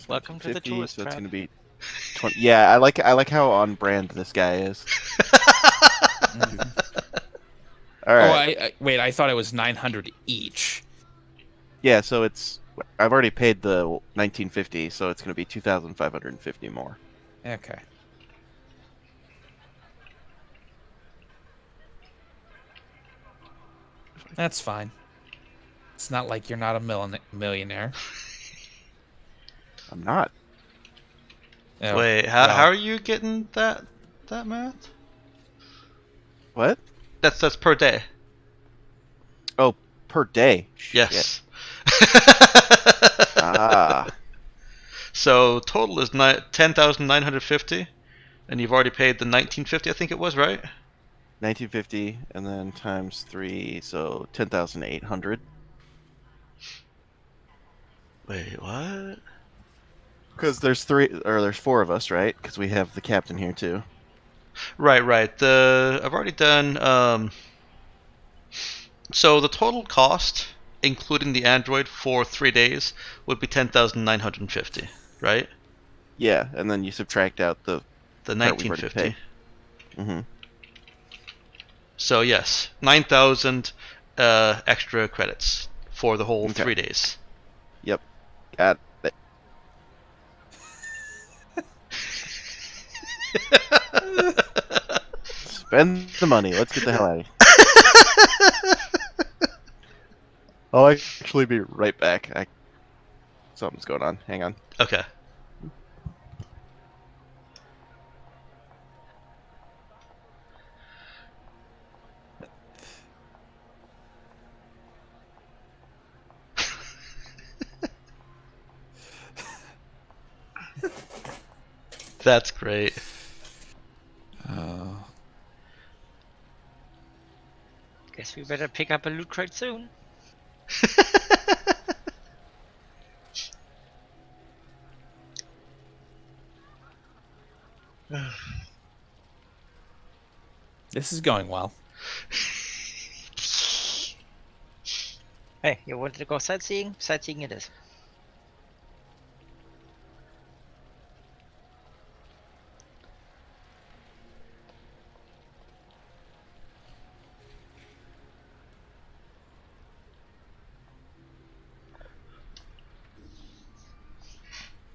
Speaker 2: Welcome to the
Speaker 3: 150,
Speaker 2: tourist
Speaker 3: so it's
Speaker 2: trap.
Speaker 3: going to be 20. Yeah, I like how on brand this guy is. All right.
Speaker 4: Oh, wait, I thought it was 900 each.
Speaker 3: Yeah, so I've already paid the 1950, so it's going to be 2,550 more.
Speaker 4: Okay. That's fine. It's not like you're not a millionaire.
Speaker 3: I'm not.
Speaker 4: Oh,
Speaker 1: Wait,
Speaker 4: well,
Speaker 1: how are you getting that math?
Speaker 3: What?
Speaker 1: That's per day.
Speaker 3: Oh, per day.
Speaker 1: Yes.
Speaker 3: Ah.
Speaker 1: So total is 10,950, and you've already paid the 1950, I think it was, right?
Speaker 3: 1950 and then times 3, so 10,800.
Speaker 1: Wait, what?
Speaker 3: Because there's 4 of us, right? Because we have the captain here too.
Speaker 1: Right. I've already done. So the total cost, including the android for 3 days, would be 10,950, right?
Speaker 3: Yeah, and then you subtract out the
Speaker 1: The
Speaker 3: part we've already
Speaker 1: 1950.
Speaker 3: paid. Mm-hmm.
Speaker 1: So yes, 9,000 extra credits for the whole
Speaker 3: Okay.
Speaker 1: 3 days.
Speaker 3: Yep. Got it. Spend the money. Let's get the hell out of here. I'll actually be right back. Something's going on. Hang on.
Speaker 1: Okay. That's great.
Speaker 4: Oh.
Speaker 2: Guess we better pick up a loot crate soon.
Speaker 4: This is going well.
Speaker 2: Hey, you wanted to go sightseeing? Sightseeing it is.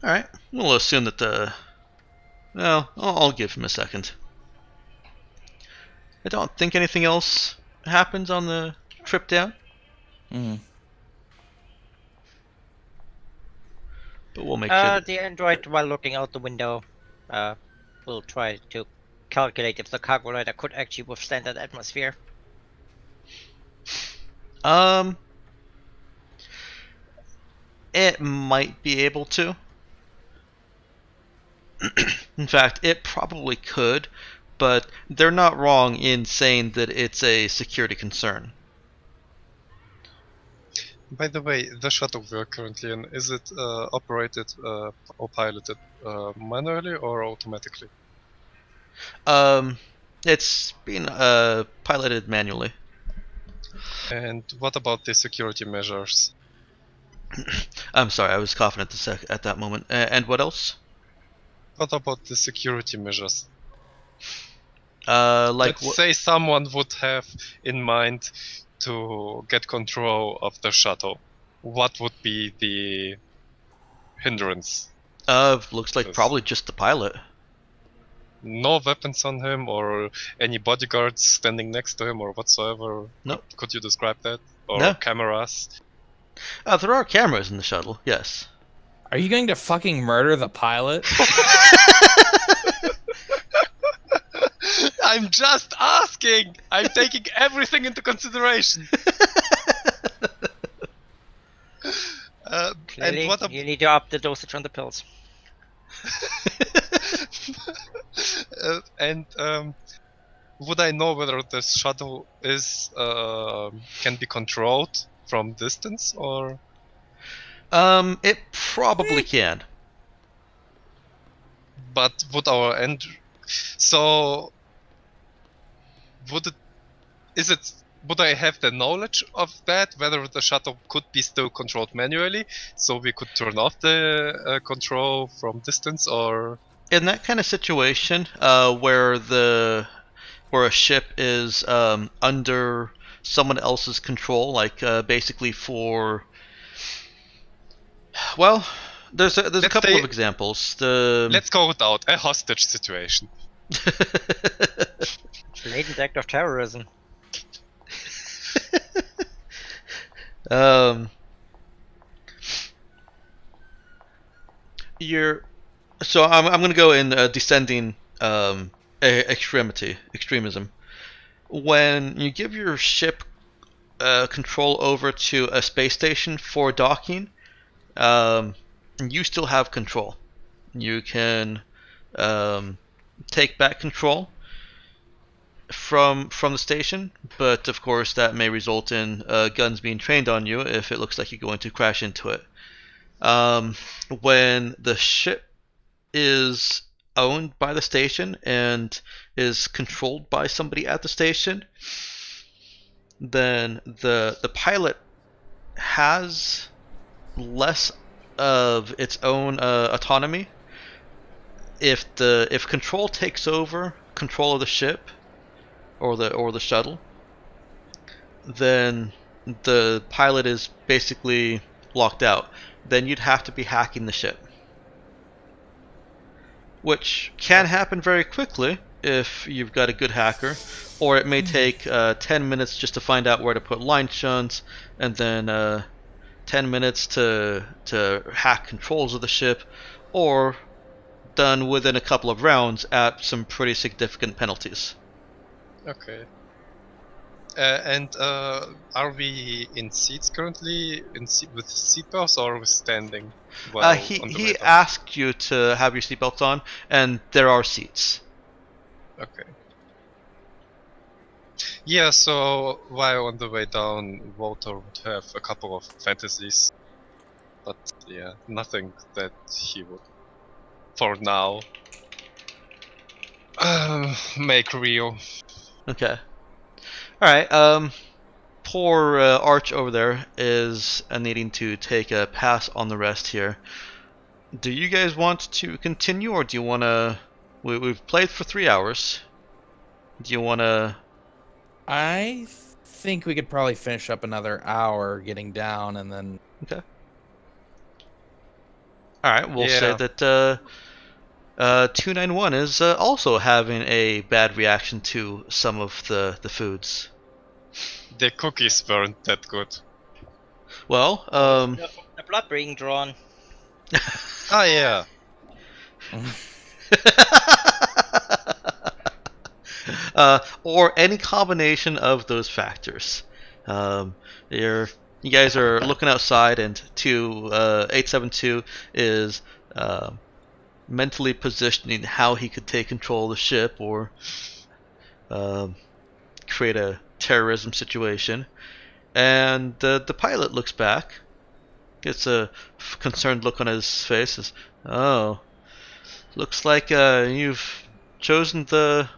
Speaker 1: Alright, we'll assume that the... Well, I'll give him a second. I don't think anything else happens on the trip down,
Speaker 4: Mm.
Speaker 1: but we'll make sure.
Speaker 2: The android, while looking out the window, will try to calculate if the cargo lighter could actually withstand that atmosphere.
Speaker 1: It might be able to. In fact, it probably could, but they're not wrong in saying that it's a security concern.
Speaker 5: By the way, the shuttle we're currently in, is it operated or piloted manually or automatically?
Speaker 1: It's being piloted manually.
Speaker 5: And what about the security measures?
Speaker 1: I'm sorry, I was coughing at that moment. And what else?
Speaker 5: What about the security measures?
Speaker 1: Like
Speaker 5: Let's
Speaker 1: what?
Speaker 5: say someone would have in mind to get control of the shuttle. What would be the hindrance?
Speaker 1: Looks like
Speaker 5: Yes.
Speaker 1: probably just the pilot.
Speaker 5: No weapons on him or any bodyguards standing next to him or whatsoever?
Speaker 1: Nope.
Speaker 5: Could you describe that? Or
Speaker 1: No.
Speaker 5: cameras?
Speaker 1: There are cameras in the shuttle, yes.
Speaker 4: Are you going to fucking murder the pilot?
Speaker 5: I'm just asking! I'm taking everything into consideration.
Speaker 2: Clearly,
Speaker 5: and what
Speaker 2: you need to up the dosage on the pills.
Speaker 5: would I know whether the shuttle is can be controlled from distance or?
Speaker 1: It probably can.
Speaker 5: But would our end? So would it? Is it? Would I have the knowledge of that? Whether the shuttle could be still controlled manually, so we could turn off the control from distance, or?
Speaker 1: In that kind of situation, where a ship is under someone else's control, like basically for, well, there's a
Speaker 5: Let's
Speaker 1: couple
Speaker 5: say-
Speaker 1: of examples. The
Speaker 5: Let's call it out a hostage situation.
Speaker 2: Blatant act of terrorism.
Speaker 1: You're so I'm going to go in descending extremism. When you give your ship control over to a space station for docking, you still have control. You can take back control from the station, but of course that may result in guns being trained on you if it looks like you're going to crash into it. When the ship is owned by the station and is controlled by somebody at the station, then the pilot has less of its own autonomy. If control takes over control of the ship or the shuttle, then the pilot is basically locked out. Then you'd have to be hacking the ship. which can happen very quickly if you've got a good hacker, or it may take 10 minutes just to find out where to put line shuns, and then 10 minutes to hack controls of the ship, or done within a couple of rounds at some pretty significant penalties.
Speaker 5: Okay. And are we in seats currently, with seatbelts or with standing? While on the way
Speaker 1: He
Speaker 5: down?
Speaker 1: asked you to have your seatbelts on, and there are seats.
Speaker 5: Okay. Yeah, so while on the way down, Walter would have a couple of fantasies. But yeah, nothing that he would, for now, make real.
Speaker 1: Okay. Alright, poor Arch over there is needing to take a pass on the rest here. Do you guys want to continue, or do you want to... We've played for 3 hours. Do you want to...
Speaker 4: I think we could probably finish up another hour getting down, and then.
Speaker 1: Okay. Alright, we'll say
Speaker 5: Yeah.
Speaker 1: that 291 is also having a bad reaction to some of the foods.
Speaker 5: The cookies weren't that good.
Speaker 1: Well,
Speaker 2: The blood being drawn.
Speaker 5: Ah, yeah.
Speaker 1: or any combination of those factors. You guys are looking outside, and 872 is mentally positioning how he could take control of the ship or create a terrorism situation. And the pilot looks back, gets a concerned look on his face, says, "Oh, looks like you've chosen the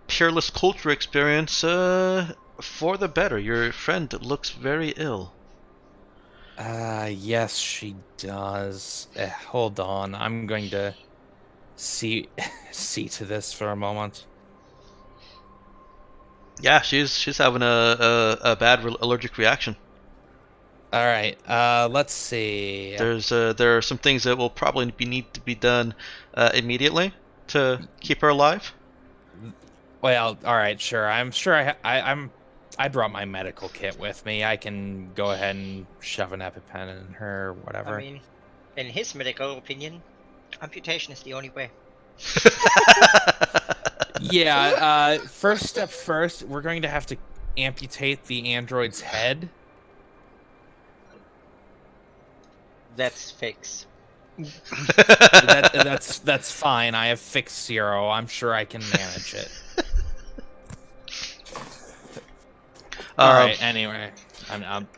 Speaker 1: Peerless culture experience for the better. Your friend looks very ill."
Speaker 4: Yes, she does. Hold on, I'm going to see to this for a moment.
Speaker 1: Yeah, she's having a bad allergic reaction.
Speaker 4: All right. Let's see.
Speaker 1: There are some things that will probably need to be done immediately to keep her alive.
Speaker 4: Well, all right, sure. I'm sure I brought my medical kit with me. I can go ahead and shove an EpiPen in her, whatever.
Speaker 2: I mean, in his medical opinion, amputation is the only way.
Speaker 4: Yeah. First step first, we're going to have to amputate the android's head.
Speaker 2: That's fixed.
Speaker 4: That's fine. I have fixed 0. I'm sure I can manage it. All right. Anyway,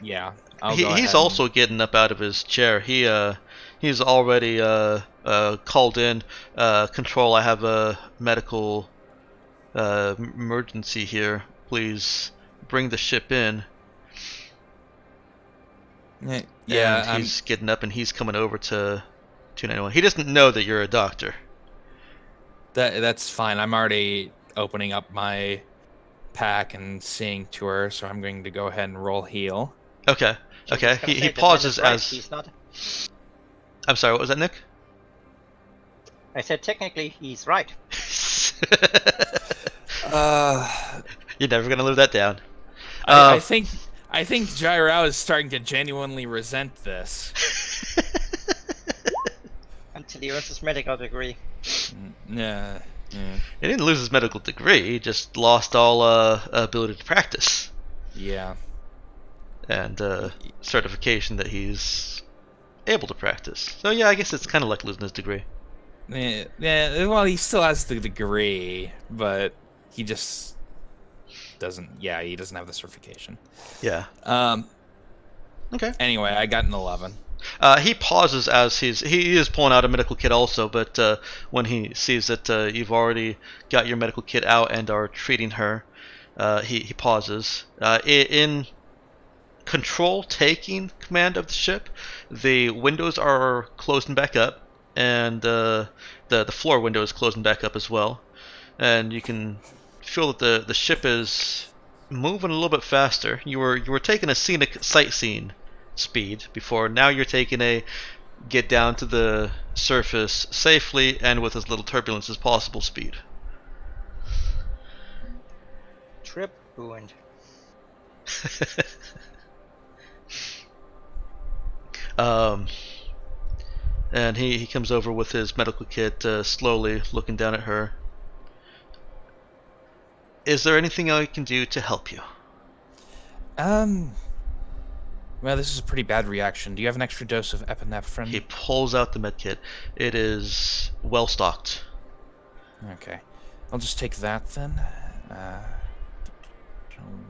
Speaker 4: yeah.
Speaker 1: He's also getting up out of his chair. He's already called in control. I have a medical emergency here. Please bring the ship in.
Speaker 4: Yeah,
Speaker 1: and he's getting up and he's coming over to 291. He doesn't know that you're a doctor.
Speaker 4: That's fine. I'm already opening up my pack and seeing to her, so I'm going to go ahead and roll heal.
Speaker 1: Okay. Okay. He pauses as.
Speaker 2: He's not.
Speaker 1: I'm sorry. What was that, Nick?
Speaker 2: I said technically he's right.
Speaker 1: You're never gonna live that down.
Speaker 4: I think Jirao is starting to genuinely resent this.
Speaker 2: Until he earns his medical degree.
Speaker 4: Yeah.
Speaker 1: He didn't lose his medical degree. He just lost all ability to practice.
Speaker 4: Yeah.
Speaker 1: And certification that he's able to practice. So yeah, I guess it's kind of like losing his degree.
Speaker 4: Yeah. Well, he still has the degree, but he just doesn't. Yeah, he doesn't have the certification.
Speaker 1: Yeah. Okay.
Speaker 4: Anyway, I got an 11.
Speaker 1: He pauses as he is pulling out a medical kit also, but when he sees that you've already got your medical kit out and are treating her, he pauses. In control taking command of the ship, the windows are closing back up, and the floor window is closing back up as well, and you can feel that the ship is moving a little bit faster. You were taking a scenic sightseeing speed before. Now you're taking a get down to the surface safely and with as little turbulence as possible speed.
Speaker 2: Trip ruined.
Speaker 1: um, and he comes over with his medical kit, slowly looking down at her. Is there anything I can do to help you?
Speaker 4: Well, this is a pretty bad reaction. Do you have an extra dose of epinephrine?
Speaker 1: He pulls out the med kit. It is well stocked.
Speaker 4: Okay. I'll just take that then.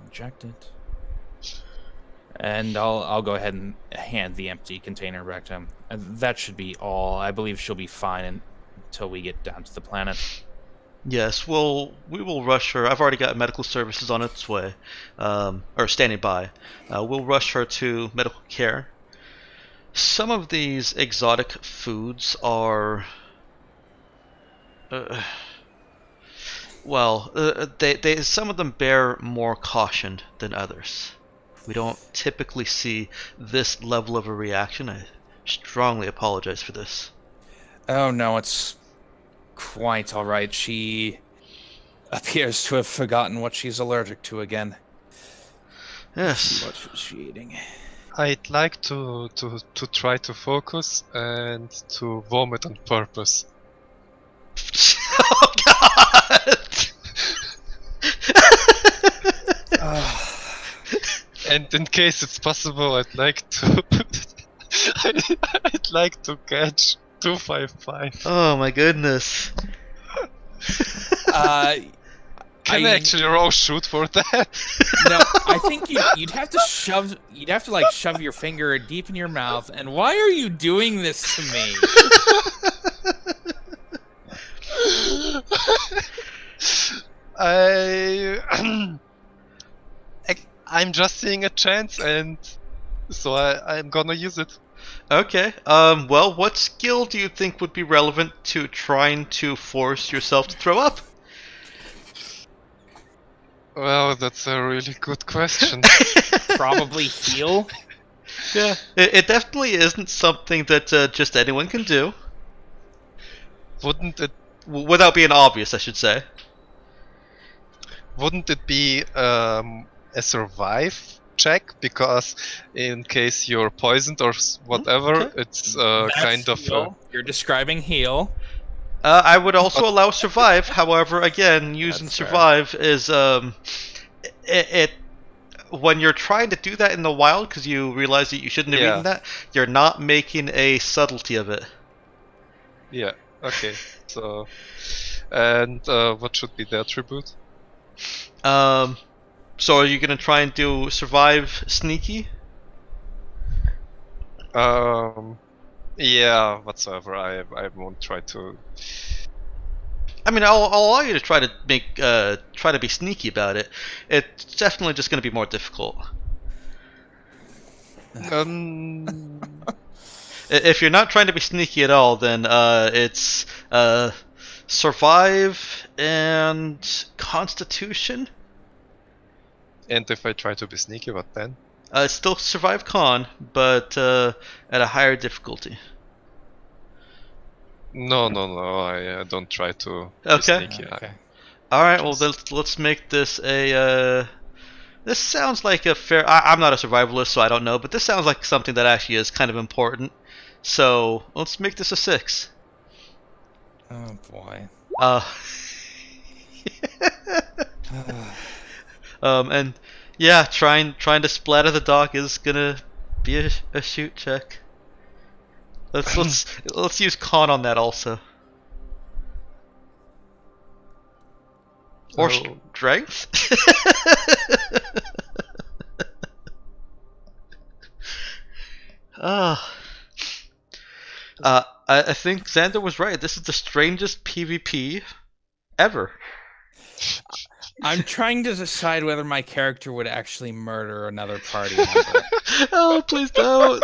Speaker 4: Inject it. And I'll go ahead and hand the empty container back to him. That should be all. I believe she'll be fine until we get down to the planet.
Speaker 1: Yes, we will rush her. I've already got medical services on its way, or standing by. We'll rush her to medical care. Some of these exotic foods are, they some of them bear more caution than others. We don't typically see this level of a reaction. I strongly apologize for this.
Speaker 4: Oh no, it's quite all right. She appears to have forgotten what she's allergic to again.
Speaker 1: Yes.
Speaker 4: What was she eating?
Speaker 5: I'd like to try to focus and to vomit on purpose.
Speaker 1: Oh God!
Speaker 5: And in case it's possible, I'd like to I'd like to catch 255.
Speaker 1: Oh my goodness!
Speaker 5: Can I actually roll shoot for that?
Speaker 4: No, I think you'd have to shove your finger deep in your mouth. And why are you doing this to me?
Speaker 5: I'm just seeing a chance, and so I'm gonna use it.
Speaker 1: Okay. Well, what skill do you think would be relevant to trying to force yourself to throw up?
Speaker 5: Well, that's a really good question.
Speaker 4: Probably heal.
Speaker 1: Yeah, it definitely isn't something that just anyone can do.
Speaker 5: Wouldn't it
Speaker 1: Without being obvious, I should say.
Speaker 5: be a survive check? Because in case you're poisoned or whatever,
Speaker 1: okay.
Speaker 5: it's
Speaker 4: That's
Speaker 5: kind of
Speaker 4: heal. You're describing heal.
Speaker 1: I would also allow survive. However, again, using
Speaker 4: That's fair.
Speaker 1: survive is it when you're trying to do that in the wild because you realize that you shouldn't have
Speaker 5: Yeah.
Speaker 1: eaten that. You're not making a subtlety of it.
Speaker 5: yeah. Okay. So, and what should be the attribute?
Speaker 1: So are you gonna try and do survive sneaky?
Speaker 5: Yeah, whatsoever. I won't try to.
Speaker 1: I mean, I'll allow you to try to try to be sneaky about it. It's definitely just gonna be more difficult. If you're not trying to be sneaky at all, then it's survive and constitution.
Speaker 5: And if I try to be sneaky, what then?
Speaker 1: It's still survive con, but at a higher difficulty.
Speaker 5: No. I don't try to
Speaker 1: Okay.
Speaker 5: be sneaky.
Speaker 4: Okay.
Speaker 1: All right. Well, let's make this a. This sounds like a fair. I'm not a survivalist, so I don't know, but this sounds like something that actually is kind of important. So let's make this a 6.
Speaker 4: Oh boy.
Speaker 1: And yeah, trying to splatter the dog is gonna be a shoot check. Let's use con on that also. Or
Speaker 5: Oh.
Speaker 1: strength. I think Xander was right. This is the strangest PvP ever.
Speaker 4: I'm trying to decide whether my character would actually murder another party member.
Speaker 1: Oh, please don't.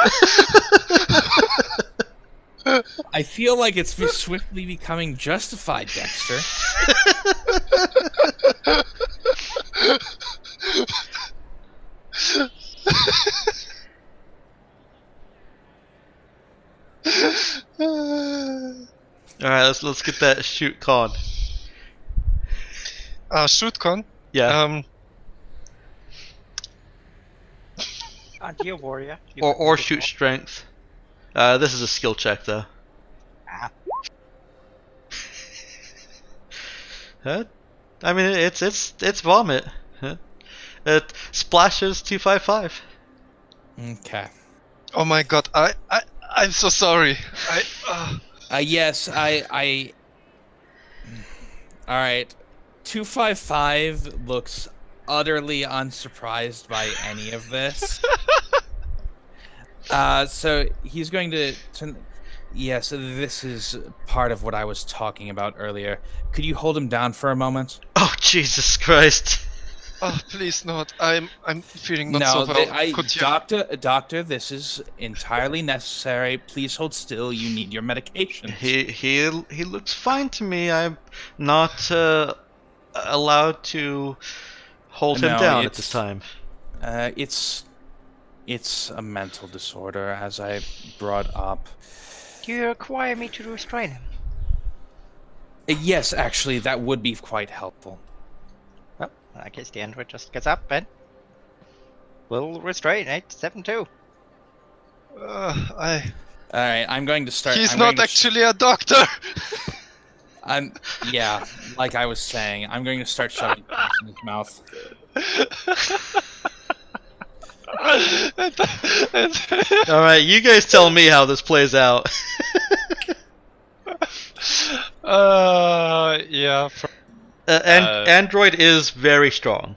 Speaker 4: I feel like it's swiftly becoming justified, Dexter.
Speaker 1: All right, let's get that shoot con.
Speaker 5: Shoot con.
Speaker 1: Yeah,
Speaker 2: Aren't you a warrior? You
Speaker 1: or
Speaker 2: could make it
Speaker 1: shoot
Speaker 2: more.
Speaker 1: strength. This is a skill check though.
Speaker 2: Ah,
Speaker 1: Huh? I mean, it's vomit. Huh? It splashes 255.
Speaker 4: Okay.
Speaker 5: Oh my god, I'm so sorry.
Speaker 4: Yes, I. All right. 255 looks utterly unsurprised by any of this. So he's going to. Yes, this is part of what I was talking about earlier. Could you hold him down for a moment?
Speaker 1: Oh Jesus Christ!
Speaker 5: Oh, please not. I'm feeling not
Speaker 4: No,
Speaker 5: so well. Could you?
Speaker 4: doctor, this is entirely necessary. Please hold still. You need your medication.
Speaker 1: He looks fine to me. I'm not allowed to hold him
Speaker 4: No,
Speaker 1: down at this time.
Speaker 4: It's a mental disorder, as I brought up.
Speaker 2: do you require me to restrain him?
Speaker 4: Yes, actually, that would be quite helpful.
Speaker 2: Well, in that case, the android just gets up and will restrain 872.
Speaker 5: I.
Speaker 4: All right, I'm going to start.
Speaker 5: He's
Speaker 4: I'm
Speaker 5: not
Speaker 4: going to
Speaker 5: actually a doctor.
Speaker 4: yeah, like I was saying, I'm going to start shoving things in his mouth.
Speaker 1: All right, you guys tell me how this plays out.
Speaker 5: Yeah.
Speaker 1: Android is very strong.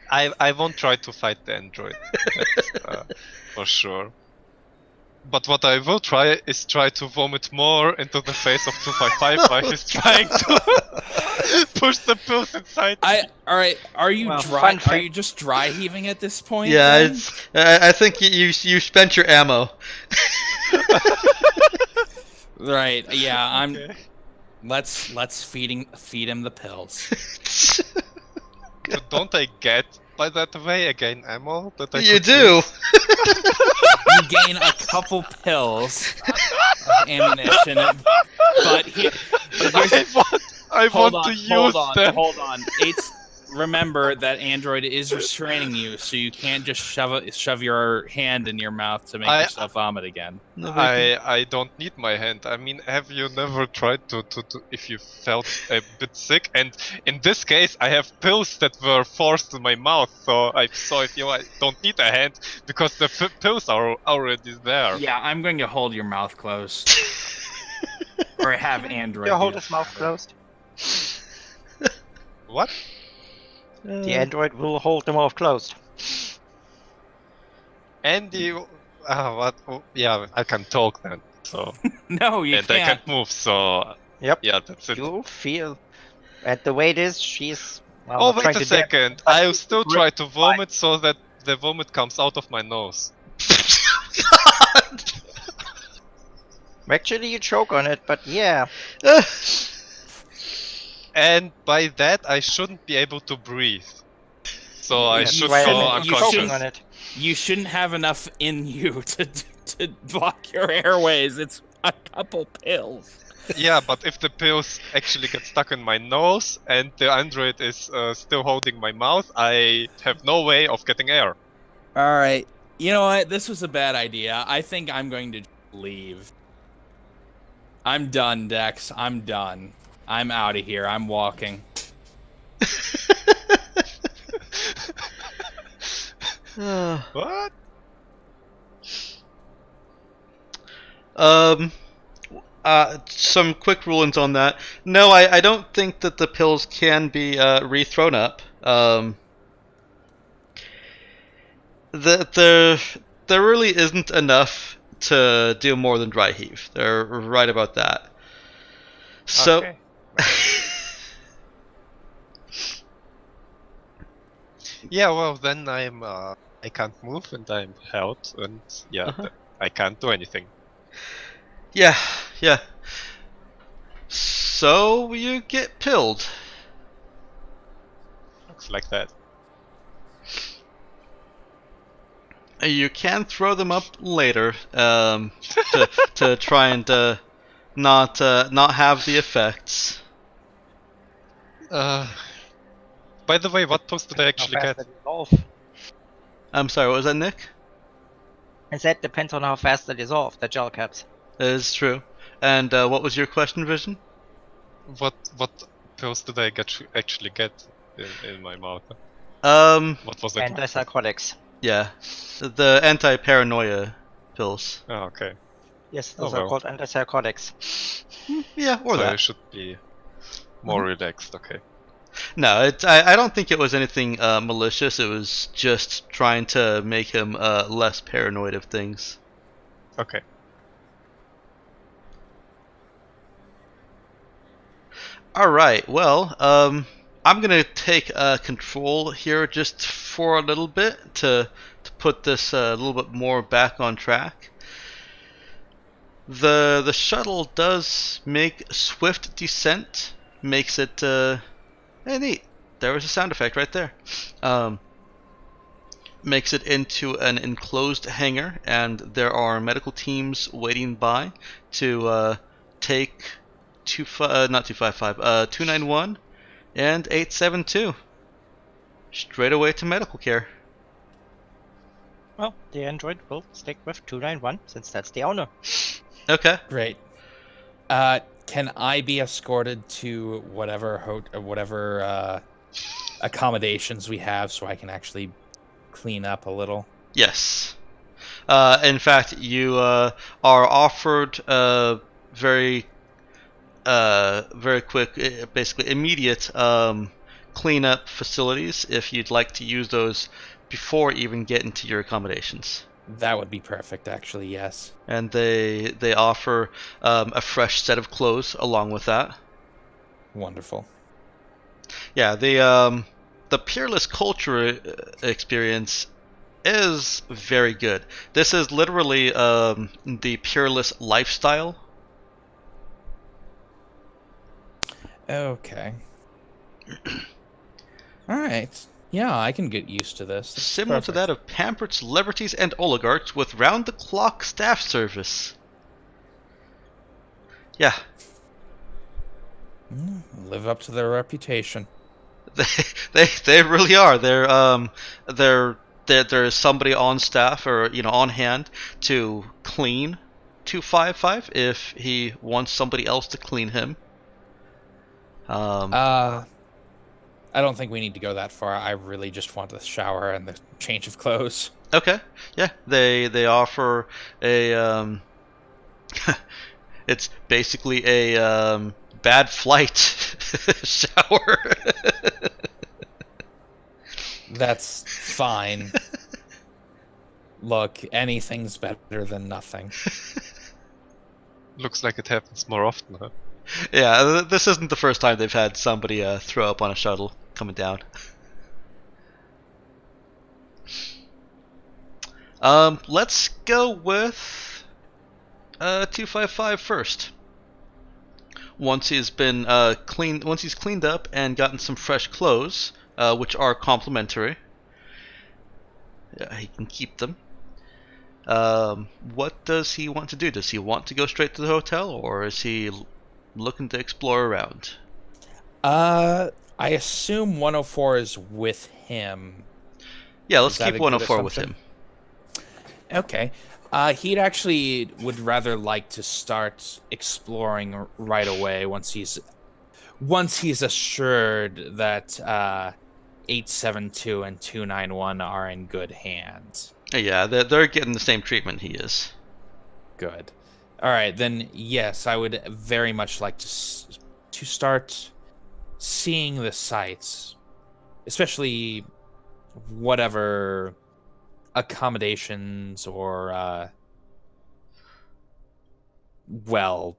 Speaker 5: I won't try to fight the android. That's, for sure. But what I will try is try to vomit more into the face of 255 while he's trying to push the pills inside.
Speaker 4: All right. Are you
Speaker 2: Well,
Speaker 4: dry?
Speaker 2: fun
Speaker 4: Are
Speaker 2: fact-
Speaker 4: you just dry heaving at this point?
Speaker 1: Yeah,
Speaker 4: then?
Speaker 1: it's. I think you spent your ammo.
Speaker 4: Right. Yeah. I'm.
Speaker 5: Okay.
Speaker 4: Let's feed him the pills.
Speaker 5: But don't I get by that way again ammo that I
Speaker 1: You
Speaker 5: could
Speaker 1: do.
Speaker 5: use?
Speaker 4: You gain a couple pills of ammunition, but here's
Speaker 5: I
Speaker 4: hold
Speaker 5: want
Speaker 4: on,
Speaker 5: to use them.
Speaker 4: hold on. Remember that Android is restraining you, so you can't just shove your hand in your mouth to make yourself vomit again.
Speaker 5: I don't need my hand. I mean, have you never tried to if you felt a bit sick? And in this case, I have pills that were forced in my mouth, so if you don't need a hand because the pills are already there.
Speaker 4: Yeah, I'm going to hold your mouth closed, or have Android.
Speaker 2: You hold
Speaker 4: do
Speaker 2: his mouth closed.
Speaker 5: What?
Speaker 2: The android will hold the mouth closed.
Speaker 5: And you, what? Oh, yeah, I can talk then. So
Speaker 4: No, you
Speaker 5: and
Speaker 4: can't.
Speaker 5: I can't move. So
Speaker 2: Yep.
Speaker 5: yeah, that's it.
Speaker 2: You'll feel. And the way it is, she's. Well,
Speaker 5: Oh,
Speaker 2: not
Speaker 5: wait
Speaker 2: trying
Speaker 5: a
Speaker 2: to
Speaker 5: second.
Speaker 2: but
Speaker 5: I'll
Speaker 2: she's
Speaker 5: still
Speaker 2: really
Speaker 5: try to vomit so that the vomit comes out of my nose.
Speaker 1: God.
Speaker 2: Actually, you choke on it, but yeah.
Speaker 5: And by that, I shouldn't be able to breathe. So I
Speaker 2: That's
Speaker 5: should
Speaker 2: why
Speaker 5: go
Speaker 2: I meant
Speaker 4: you
Speaker 5: unconscious.
Speaker 2: choking on it.
Speaker 4: You shouldn't have enough in you to block your airways. It's a couple pills.
Speaker 5: Yeah, but if the pills actually get stuck in my nose and the android is still holding my mouth, I have no way of getting air.
Speaker 4: All right. You know what? This was a bad idea. I think I'm going to leave. I'm done, Dex. I'm done. I'm out of here. I'm walking.
Speaker 5: What?
Speaker 1: Some quick rulings on that. No, I don't think that the pills can be re-thrown up. There really isn't enough to do more than dry heave. They're right about that. So.
Speaker 5: Okay. Yeah, well then I can't move and I'm held and yeah, I can't do anything.
Speaker 1: Yeah. So you get pilled.
Speaker 5: Looks like that.
Speaker 1: You can throw them up later to try and not have the effects.
Speaker 5: By the way, what post did I
Speaker 2: How
Speaker 5: actually
Speaker 2: fast
Speaker 5: get?
Speaker 2: they dissolve.
Speaker 1: I'm sorry, what was that, Nick?
Speaker 2: I said depends on how fast they dissolve, the gel caps.
Speaker 1: That is true. And what was your question, Vision?
Speaker 5: What post did I actually get in my mouth? What was it?
Speaker 2: Antipsychotics.
Speaker 1: Yeah, the anti-paranoia pills.
Speaker 5: Oh, okay.
Speaker 2: Yes,
Speaker 5: Oh,
Speaker 2: those are
Speaker 5: well.
Speaker 2: called antipsychotics.
Speaker 1: Yeah, or
Speaker 5: So I
Speaker 1: that.
Speaker 5: should be more relaxed. Okay.
Speaker 1: No, I don't think it was anything malicious. It was just trying to make him less paranoid of things.
Speaker 5: Okay.
Speaker 1: All right. Well, I'm gonna take control here just for a little bit to put this a little bit more back on track. The shuttle does make swift descent. Makes it neat. There was a sound effect right there. Makes it into an enclosed hangar, and there are medical teams waiting by to take not 255, 291 and 872 straight away to medical care.
Speaker 2: Well, the android will stick with 291 since that's the owner.
Speaker 1: Okay.
Speaker 4: Great. Can I be escorted to whatever accommodations we have so I can actually clean up a little?
Speaker 1: Yes. In fact, you are offered very very quick, basically immediate cleanup facilities if you'd like to use those before even getting to your accommodations.
Speaker 4: That would be perfect, actually, yes.
Speaker 1: And they offer a fresh set of clothes along with that.
Speaker 4: Wonderful.
Speaker 1: Yeah, the Peerless culture experience is very good. This is literally the Peerless lifestyle.
Speaker 4: Okay. Alright. Yeah, I can get used to this. This is
Speaker 1: Similar to
Speaker 4: perfect.
Speaker 1: that of pampered celebrities and oligarchs with round-the-clock staff service. Yeah,
Speaker 4: Live up to their reputation.
Speaker 1: they really are. There's somebody on staff or on hand to clean 255 if he wants somebody else to clean him.
Speaker 4: I don't think we need to go that far. I really just want the shower and the change of clothes.
Speaker 1: Okay, yeah, they offer a it's basically a bad flight shower.
Speaker 4: That's fine. Look, anything's better than nothing.
Speaker 5: Looks like it happens more often, huh?
Speaker 1: Yeah, this isn't the first time they've had somebody throw up on a shuttle coming down. Let's go with 255 first. Once he's been once he's cleaned up and gotten some fresh clothes, which are complimentary, he can keep them. What does he want to do? Does he want to go straight to the hotel, or is he looking to explore around?
Speaker 4: I assume 104 is with him.
Speaker 1: Yeah, let's
Speaker 4: Is that
Speaker 1: keep
Speaker 4: a good
Speaker 1: 104 with
Speaker 4: assumption?
Speaker 1: him.
Speaker 4: Okay. He'd actually would rather like to start exploring right away once he's assured that 872 and 291 are in good hands.
Speaker 1: Yeah, they're getting the same treatment he is.
Speaker 4: Good. All right, then yes, I would very much like to start seeing the sights, especially whatever accommodations or well,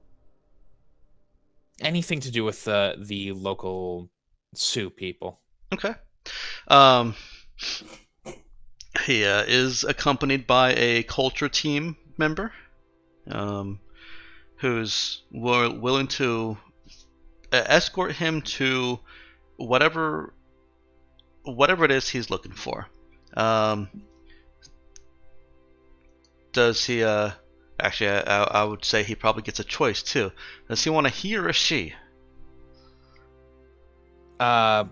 Speaker 4: anything to do with the local Sioux people.
Speaker 1: Okay. He is accompanied by a culture team member, who's willing to escort him to whatever it is he's looking for. Does he? Actually, I would say he probably gets a choice too. Does he want a he or a she?
Speaker 4: Well,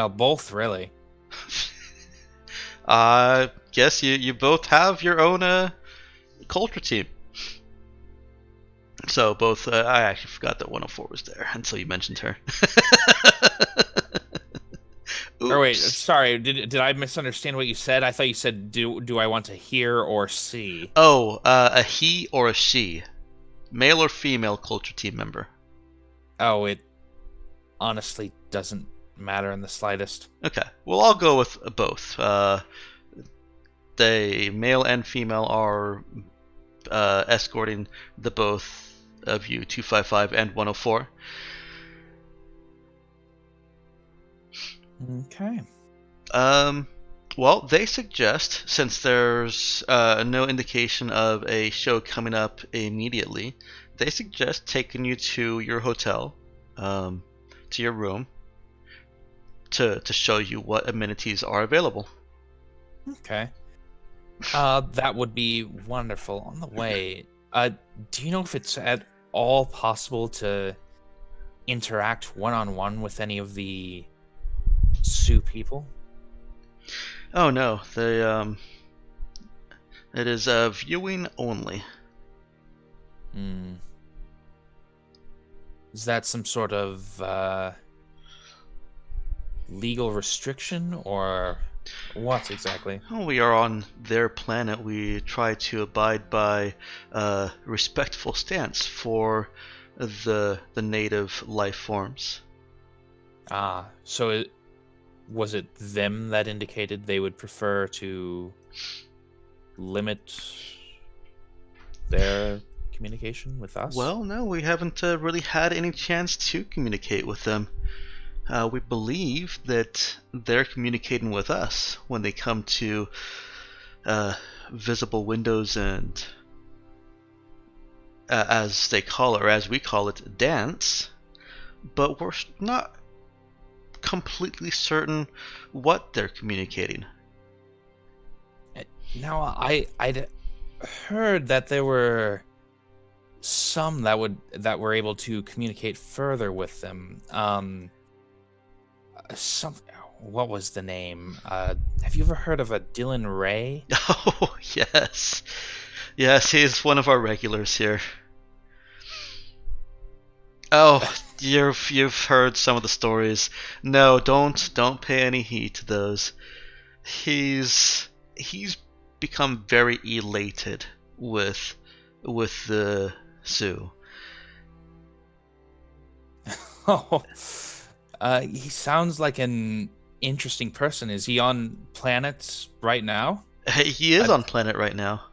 Speaker 4: both really.
Speaker 1: Guess you both have your own culture team. So both, I actually forgot that 104 was there until you mentioned her.
Speaker 4: Or wait,
Speaker 1: Oops.
Speaker 4: sorry, did I misunderstand what you said? I thought you said do I want to hear or see?
Speaker 1: Oh, a he or a she, male or female culture team member.
Speaker 4: Oh, it honestly doesn't matter in the slightest.
Speaker 1: Okay, well I'll go with both. The male and female are escorting the both of you, 255 and 104.
Speaker 4: Okay.
Speaker 1: Well, they suggest, since there's no indication of a show coming up immediately, they suggest taking you to your hotel, to your room, to show you what amenities are available.
Speaker 4: Okay. That would be wonderful. On the way, do you know if it's at all possible to interact one-on-one with any of the Sioux people?
Speaker 1: Oh no, it is viewing only.
Speaker 4: Is that some sort of legal restriction, or what exactly?
Speaker 1: Oh, we are on their planet. We try to abide by a respectful stance for the native life forms.
Speaker 4: So was it them that indicated they would prefer to limit their communication with us?
Speaker 1: Well, no, we haven't really had any chance to communicate with them. We believe that they're communicating with us when they come to visible windows and, as they call it, or as we call it, dance. But we're not completely certain what they're communicating.
Speaker 4: Now, I'd heard that there were some that were able to communicate further with them. What was the name? Have you ever heard of a Dylan Ray?
Speaker 1: Oh, yes. Yes, he's one of our regulars here. Oh, you've heard some of the stories. No, don't pay any heed to those. He's become very elated with the Sioux.
Speaker 4: Oh, he sounds like an interesting person. Is he on planet right now?
Speaker 1: He is on planet right now.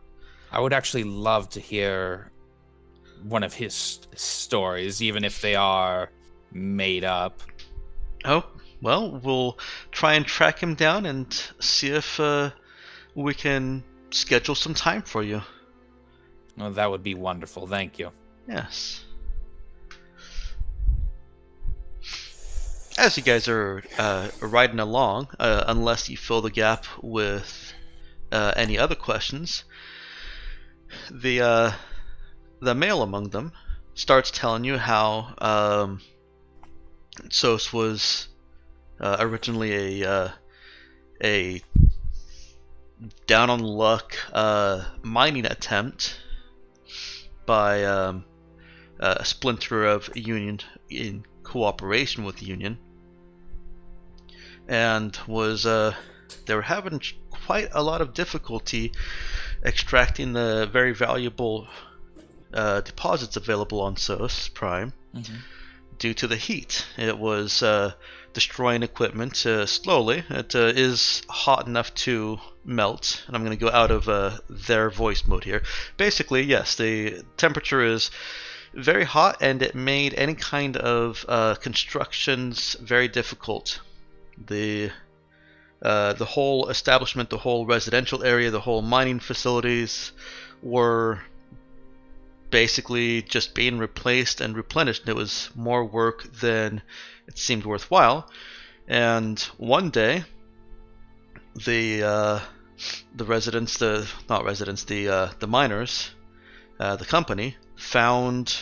Speaker 4: I would actually love to hear one of his stories, even if they are made up.
Speaker 1: Oh, well, we'll try and track him down and see if we can schedule some time for you.
Speaker 4: Oh, that would be wonderful. Thank you.
Speaker 1: Yes. As you guys are riding along, unless you fill the gap with any other questions, the male among them starts telling you how Sos was originally a down on luck mining attempt by a splinter of Union in cooperation with the Union, and was they were having quite a lot of difficulty extracting the very valuable deposits available on Sos Prime due to the heat. It was destroying equipment slowly. It is hot enough to melt, and I'm going to go out of their voice mode here. Basically, yes, the temperature is very hot, and it made any kind of constructions very difficult. The whole establishment, the whole residential area, the whole mining facilities were basically just being replaced and replenished, and it was more work than it seemed worthwhile. And one day, the the residents, the not residents, the miners, the company found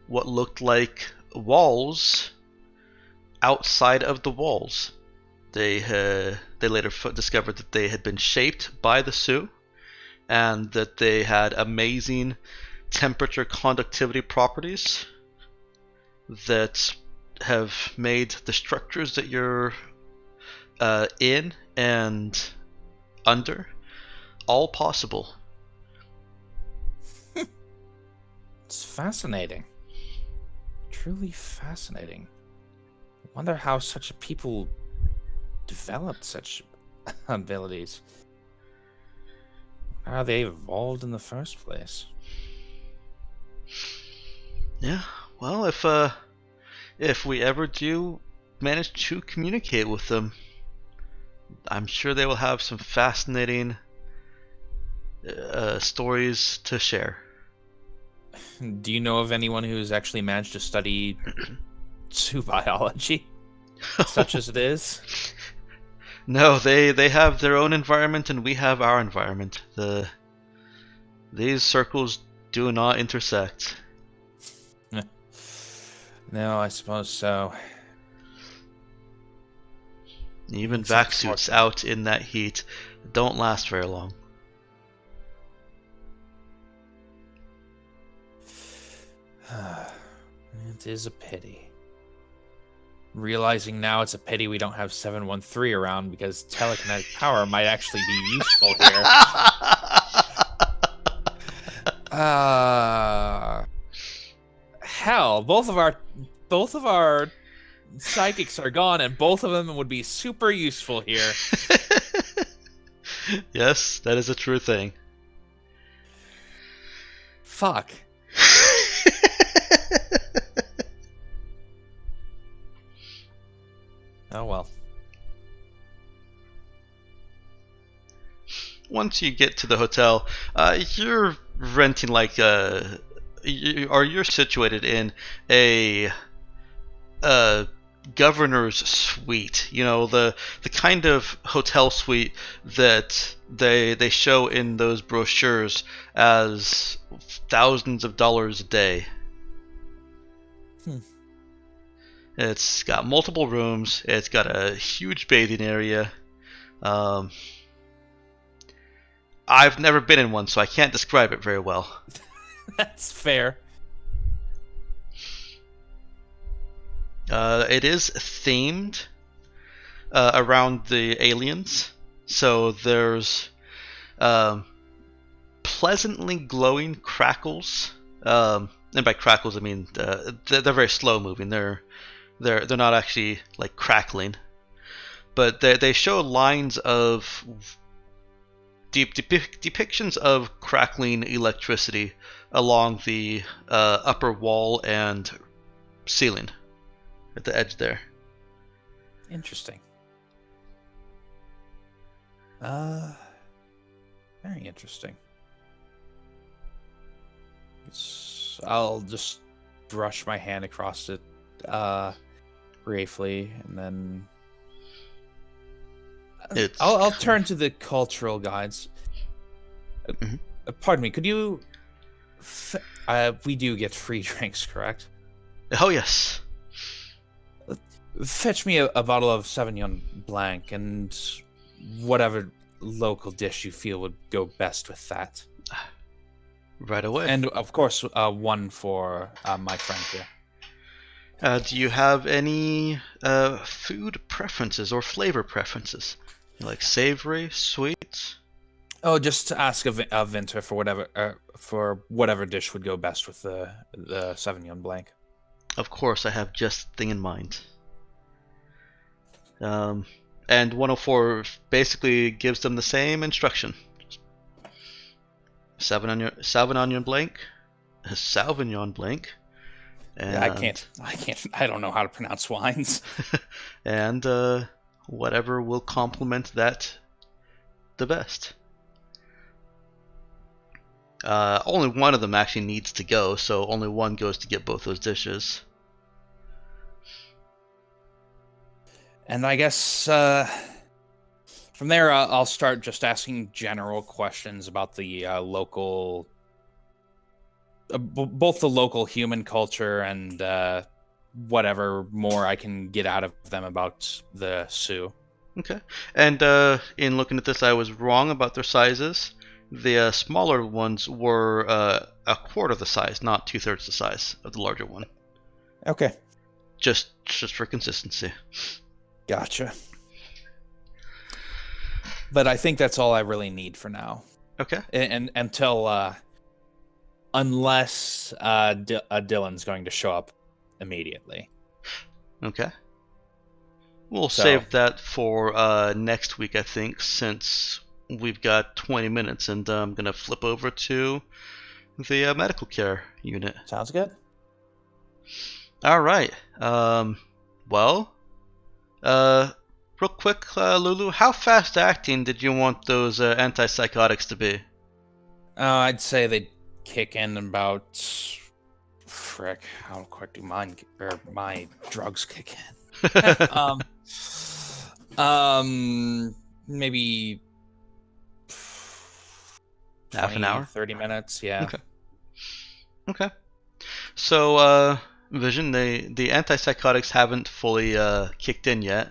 Speaker 1: what looked like walls outside of the walls. They later discovered that they had been shaped by the Sioux, and that they had amazing temperature conductivity properties that have made the structures that you're in and under all possible.
Speaker 4: It's fascinating. Truly fascinating. I wonder how such people developed such abilities. How they evolved in the first place.
Speaker 1: Yeah, well, if we ever do manage to communicate with them, I'm sure they will have some fascinating stories to share.
Speaker 4: Do you know of anyone who's actually managed to study zoo biology, such as it is?
Speaker 1: No, they have their own environment and we have our environment. These circles do not intersect.
Speaker 4: No, I suppose so.
Speaker 1: Even
Speaker 4: It's
Speaker 1: vac suits
Speaker 4: unfortunate.
Speaker 1: out in that heat don't last very long.
Speaker 4: It is a pity. Realizing now it's a pity we don't have 713 around, because telekinetic power might actually be useful here. Hell, both of our psychics are gone, and both of them would be super useful here.
Speaker 1: Yes, that is a true thing.
Speaker 4: Fuck. Oh well.
Speaker 1: Once you get to the hotel, you're renting like you're situated in a governor's suite. You know, the kind of hotel suite that they show in those brochures as thousands of dollars a day. It's got multiple rooms. It's got a huge bathing area. I've never been in one, so I can't describe it very well.
Speaker 4: That's fair.
Speaker 1: It is themed around the aliens. So there's pleasantly glowing crackles. And by crackles, I mean they're very slow moving. They're not actually like crackling, but they show lines of depictions of crackling electricity along the upper wall and ceiling at the edge there.
Speaker 4: Interesting. Very interesting. I'll just brush my hand across it briefly, and then I'll turn to the cultural guides.
Speaker 1: Mhm.
Speaker 4: Pardon me, could you... we do get free drinks, correct?
Speaker 1: Oh yes.
Speaker 4: Fetch me a bottle of Sauvignon Blanc and whatever local dish you feel would go best with that.
Speaker 1: Right away.
Speaker 4: And of course, one for my friend here.
Speaker 1: Do you have any food preferences or flavor preferences? You like savory, sweet?
Speaker 4: Oh, just to ask a Vinter for whatever dish would go best with the Sauvignon Blanc.
Speaker 1: Of course, I have just the thing in mind. And 104 basically gives them the same instruction. Sauvignon Blanc, Sauvignon Blanc. And,
Speaker 4: Yeah, I can't. I don't know how to pronounce wines.
Speaker 1: and whatever will complement that the best. Only one of them actually needs to go, so only one goes to get both those dishes.
Speaker 4: And I guess From there, I'll start just asking general questions about the local, both the local human culture and whatever more I can get out of them about the Sioux.
Speaker 1: Okay. And in looking at this, I was wrong about their sizes. The smaller ones were a quarter the size, not 2/3 the size of the larger one.
Speaker 4: Okay.
Speaker 1: Just for consistency.
Speaker 4: Gotcha. But I think that's all I really need for now.
Speaker 1: Okay.
Speaker 4: And until unless Dylan's going to show up immediately.
Speaker 1: Okay. We'll
Speaker 4: So-
Speaker 1: save that for next week, I think, since we've got 20 minutes, and I'm gonna flip over to the medical care unit.
Speaker 4: Sounds good.
Speaker 1: All right. Well, real quick, Lulu, how fast acting did you want those antipsychotics to be?
Speaker 4: I'd say they kick in about. Frick, how quick do my drugs kick in? Maybe
Speaker 1: Half an
Speaker 4: 20,
Speaker 1: hour?
Speaker 4: 30 minutes, yeah.
Speaker 1: Okay. Okay. So, Vision, the antipsychotics haven't fully kicked in yet.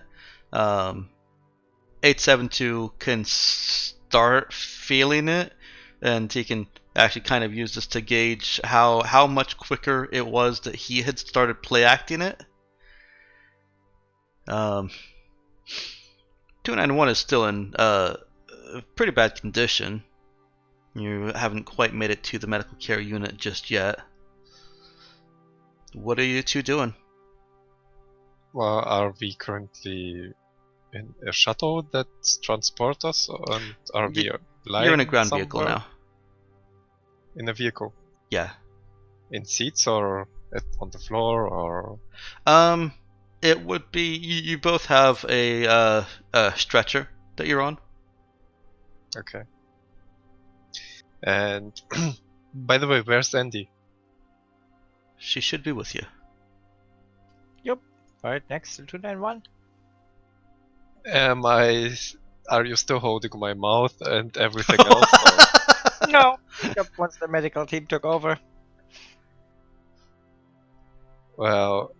Speaker 1: 872 can start feeling it, and he can actually kind of use this to gauge how much quicker it was that he had started play acting it. 291 is still in pretty bad condition. You haven't quite made it to the medical care unit just yet. What are you two doing?
Speaker 5: Well, are we currently in a shuttle that transports us, and are we lying
Speaker 1: You're in a ground vehicle
Speaker 5: somewhere?
Speaker 1: now.
Speaker 5: In a vehicle?
Speaker 1: Yeah.
Speaker 5: In seats or on the floor or?
Speaker 1: It would be you both have a stretcher that you're on.
Speaker 5: Okay. And by the way, where's Andy?
Speaker 1: She should be with you.
Speaker 2: Right next to 291.
Speaker 5: Are you still holding my mouth and everything else? Or?
Speaker 2: No. Yep, once the medical team took over.
Speaker 5: Well,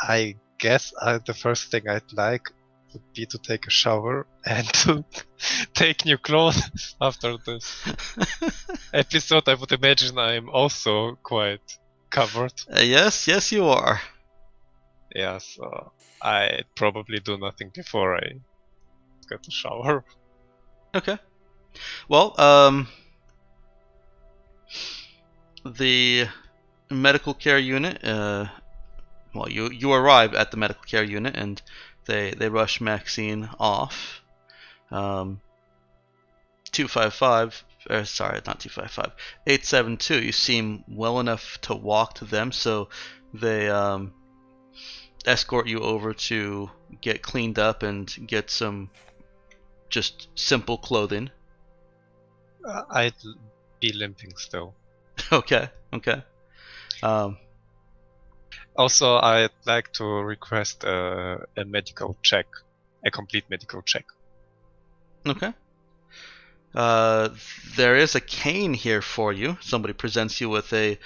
Speaker 5: I guess the first thing I'd like would be to take a shower and to take new clothes after this episode. I would imagine I'm also quite covered.
Speaker 1: Yes, you are.
Speaker 5: Yeah, so I'd probably do nothing before I get a shower.
Speaker 1: Okay. Well, the medical care unit. Well, you arrive at the medical care unit, and they rush Maxine off. 255. Sorry, not 255. 872. You seem well enough to walk to them, so they escort you over to get cleaned up and get some just simple clothing.
Speaker 5: I'd be limping still.
Speaker 1: Okay.
Speaker 5: Also, I'd like to request a medical check, a complete medical check.
Speaker 1: Okay. There is a cane here for you. Somebody presents you with a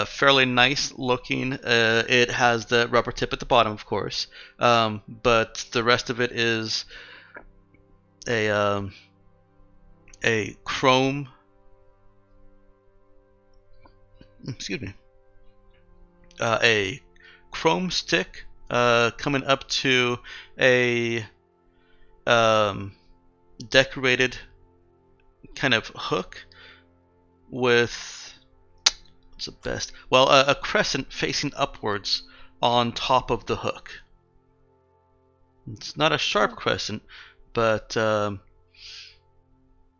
Speaker 1: fairly nice looking. It has the rubber tip at the bottom, of course, but the rest of it is a chrome. Excuse me. A chrome stick coming up to a decorated kind of hook with what's the best? Well, a crescent facing upwards on top of the hook. It's not a sharp crescent, but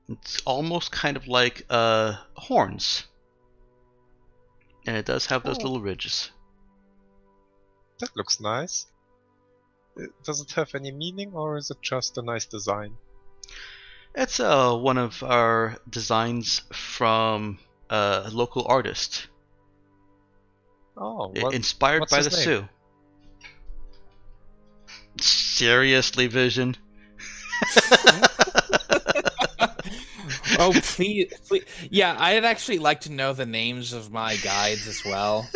Speaker 1: it's almost kind of like horns. And it does have those little ridges.
Speaker 5: That looks nice. Does it have any meaning, or is it just a nice design?
Speaker 1: It's one of our designs from a local artist.
Speaker 5: Oh,
Speaker 1: Inspired
Speaker 5: what's
Speaker 1: by
Speaker 5: his
Speaker 1: the
Speaker 5: name?
Speaker 1: Sioux. Seriously, Vision?
Speaker 4: Oh, please. Yeah, I'd actually like to know the names of my guides as well.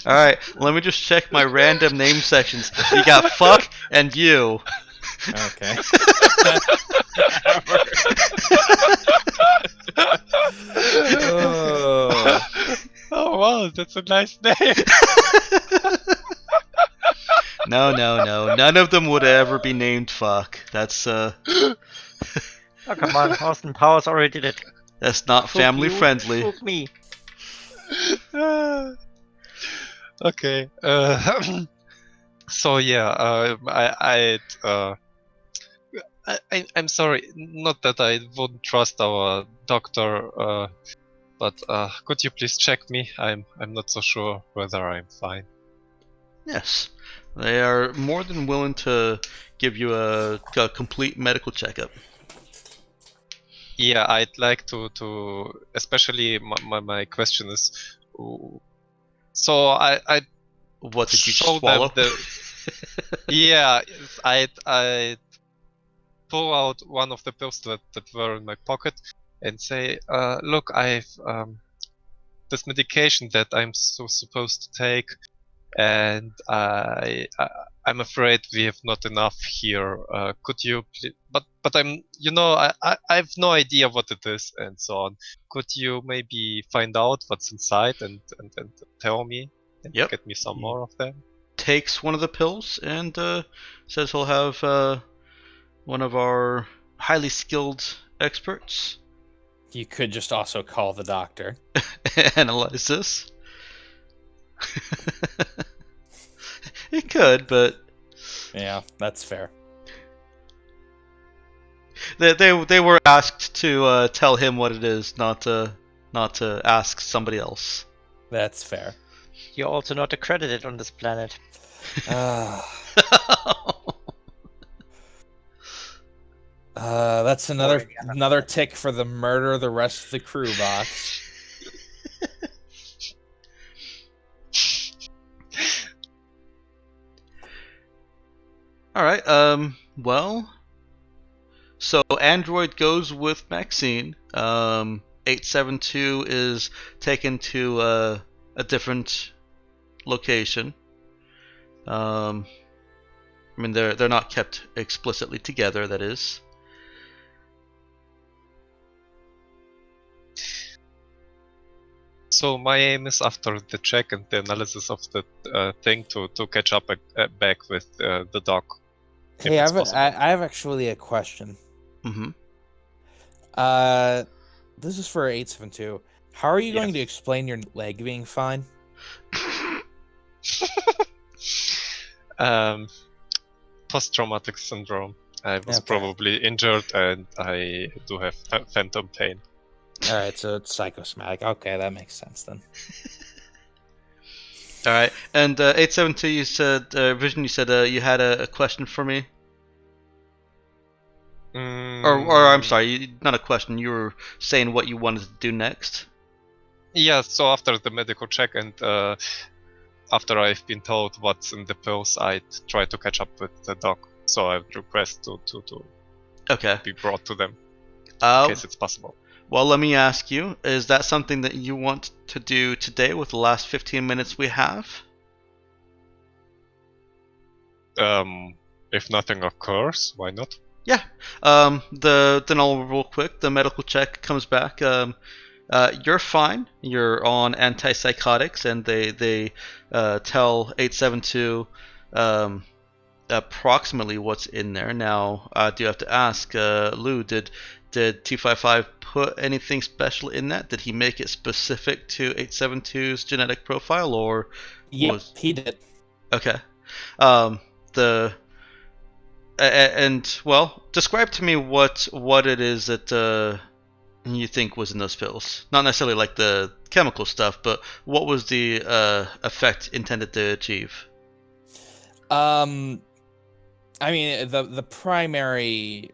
Speaker 1: All right, let me just check my random name sections. You got fuck and you.
Speaker 4: Okay. Oh.
Speaker 5: Oh wow, that's a nice name.
Speaker 1: No, none of them would ever be named fuck. That's
Speaker 2: Oh, come on. Austin Powers already did it.
Speaker 1: that's not
Speaker 2: Fuck
Speaker 1: family
Speaker 2: you,
Speaker 1: friendly.
Speaker 2: fuck me.
Speaker 5: Okay. So yeah, I'm sorry. Not that I wouldn't trust our doctor, but could you please check me? I'm not so sure whether I'm fine.
Speaker 1: Yes, they are more than willing to give you a complete medical checkup.
Speaker 5: Yeah, I'd like to especially my question is, so I
Speaker 1: What did you
Speaker 5: show
Speaker 1: swallow?
Speaker 5: them yeah, I pull out one of the pills that were in my pocket and say, look, I've this medication that I'm supposed to take, and I'm afraid we have not enough here. Could you, but I'm, I've no idea what it is and so on. Could you maybe find out what's inside and tell me and
Speaker 1: Yep.
Speaker 5: get me some more of them?
Speaker 1: Takes one of the pills and says he'll have one of our highly skilled experts
Speaker 4: You could just also call the doctor.
Speaker 1: analyze this. He could, but
Speaker 4: Yeah, that's fair.
Speaker 1: they were asked to tell him what it is, not to ask somebody else.
Speaker 4: That's fair.
Speaker 2: You're also not accredited on this planet.
Speaker 4: That's another
Speaker 2: Or any
Speaker 4: another tick for the murder of the rest of the crew box.
Speaker 1: All right. Well, so Android goes with Maxine. 872 is taken to a different location. I mean, they're not kept explicitly together. That is.
Speaker 5: So my aim is after the check and the analysis of the thing to catch up back with the doc. if
Speaker 4: Hey,
Speaker 5: it's possible.
Speaker 4: I have actually a question.
Speaker 1: Mm-hmm.
Speaker 4: This is for 872. How are you
Speaker 5: Yes.
Speaker 4: going to explain your leg being fine?
Speaker 5: Post-traumatic syndrome. I was
Speaker 4: Okay.
Speaker 5: probably injured and I do have phantom pain.
Speaker 4: All right, so it's psychosomatic. Okay, that makes sense then.
Speaker 1: All right. And 872, you said, Vision, you said you had a question for me, or I'm sorry, not a question. You were saying what you wanted to do next.
Speaker 5: Yeah, so after the medical check and after I've been told what's in the pills, I'd try to catch up with the doc. So I would request to
Speaker 1: Okay.
Speaker 5: be brought to them in case it's possible.
Speaker 1: Well, let me ask you, is that something that you want to do today with the last 15 minutes we have?
Speaker 5: If nothing occurs, why not?
Speaker 1: Yeah. Then I'll real quick. The medical check comes back. You're fine. You're on antipsychotics, and they tell 872 approximately what's in there. Now, I do have to ask, Lou, did 255 put anything special in that? Did he make it specific to 872's genetic profile, or
Speaker 4: Yep, he did.
Speaker 1: okay? Well, describe to me what it is that you think was in those pills. Not necessarily like the chemical stuff, but what was the effect intended to achieve?
Speaker 4: I mean, the primary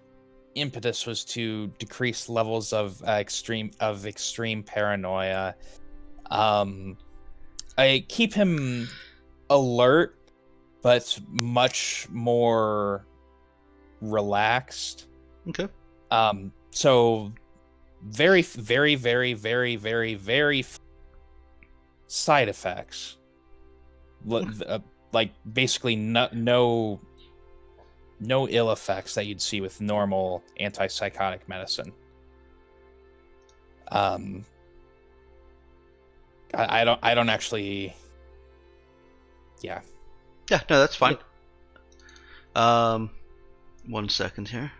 Speaker 4: impetus was to decrease levels of extreme paranoia. I keep him alert, but much more relaxed.
Speaker 1: Okay.
Speaker 4: So very, very, very, very, very, very side effects. Like basically no ill effects that you'd see with normal antipsychotic medicine. I don't actually. Yeah.
Speaker 1: Yeah, no, that's fine. 1 second here.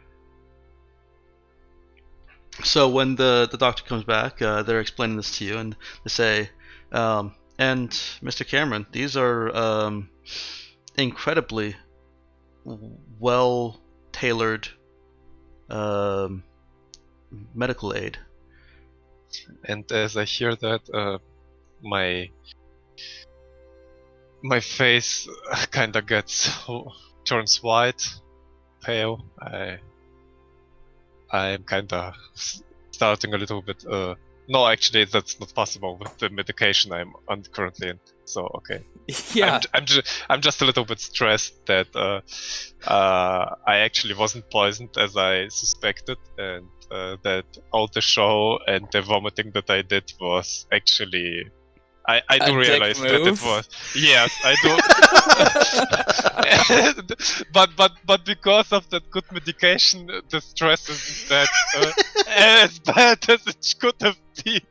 Speaker 1: So when the doctor comes back, they're explaining this to you, and they say, and Mr. Cameron, these are incredibly well tailored medical aid.
Speaker 5: And as I hear that, my face kind of turns white, pale. I'm kind of starting a little bit. No, actually, that's not possible with the medication I'm currently in. So okay.
Speaker 4: Yeah.
Speaker 5: I'm just a little bit stressed that I actually wasn't poisoned as I suspected, and that all the show and the vomiting that I did was actually. I
Speaker 4: A
Speaker 5: do
Speaker 4: dick
Speaker 5: realize that it
Speaker 4: move?
Speaker 5: was. Yes, I do. but because of that good medication, the stress isn't that as bad as it could have been.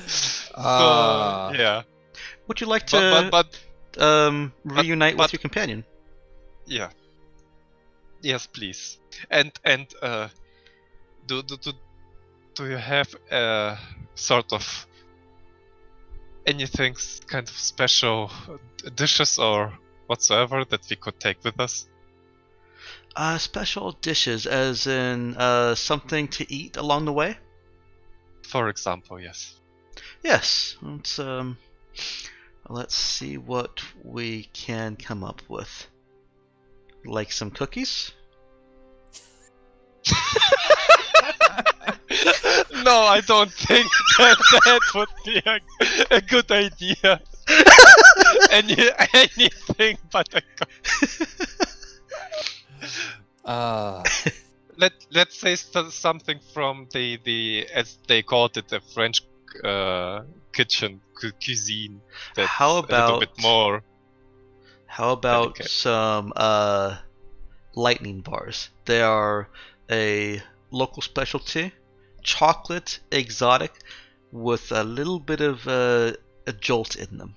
Speaker 5: So yeah.
Speaker 1: Would you like to
Speaker 5: But
Speaker 1: reunite with your companion?
Speaker 5: yeah. Yes, please. And do you have sort of anything kind of special dishes or whatsoever that we could take with us?
Speaker 1: Special dishes, as in something to eat along the way?
Speaker 5: For example, yes.
Speaker 1: Yes. Let's see what we can come up with. Like some cookies?
Speaker 5: No, I don't think that would be a good idea. Anything but a let's say something from the as they called it, the French kitchen cuisine. That's
Speaker 1: How
Speaker 5: a little bit
Speaker 1: about-
Speaker 5: more.
Speaker 1: How about
Speaker 5: Delicate.
Speaker 1: some lightning bars? They are a local specialty, chocolate, exotic, with a little bit of a jolt in them.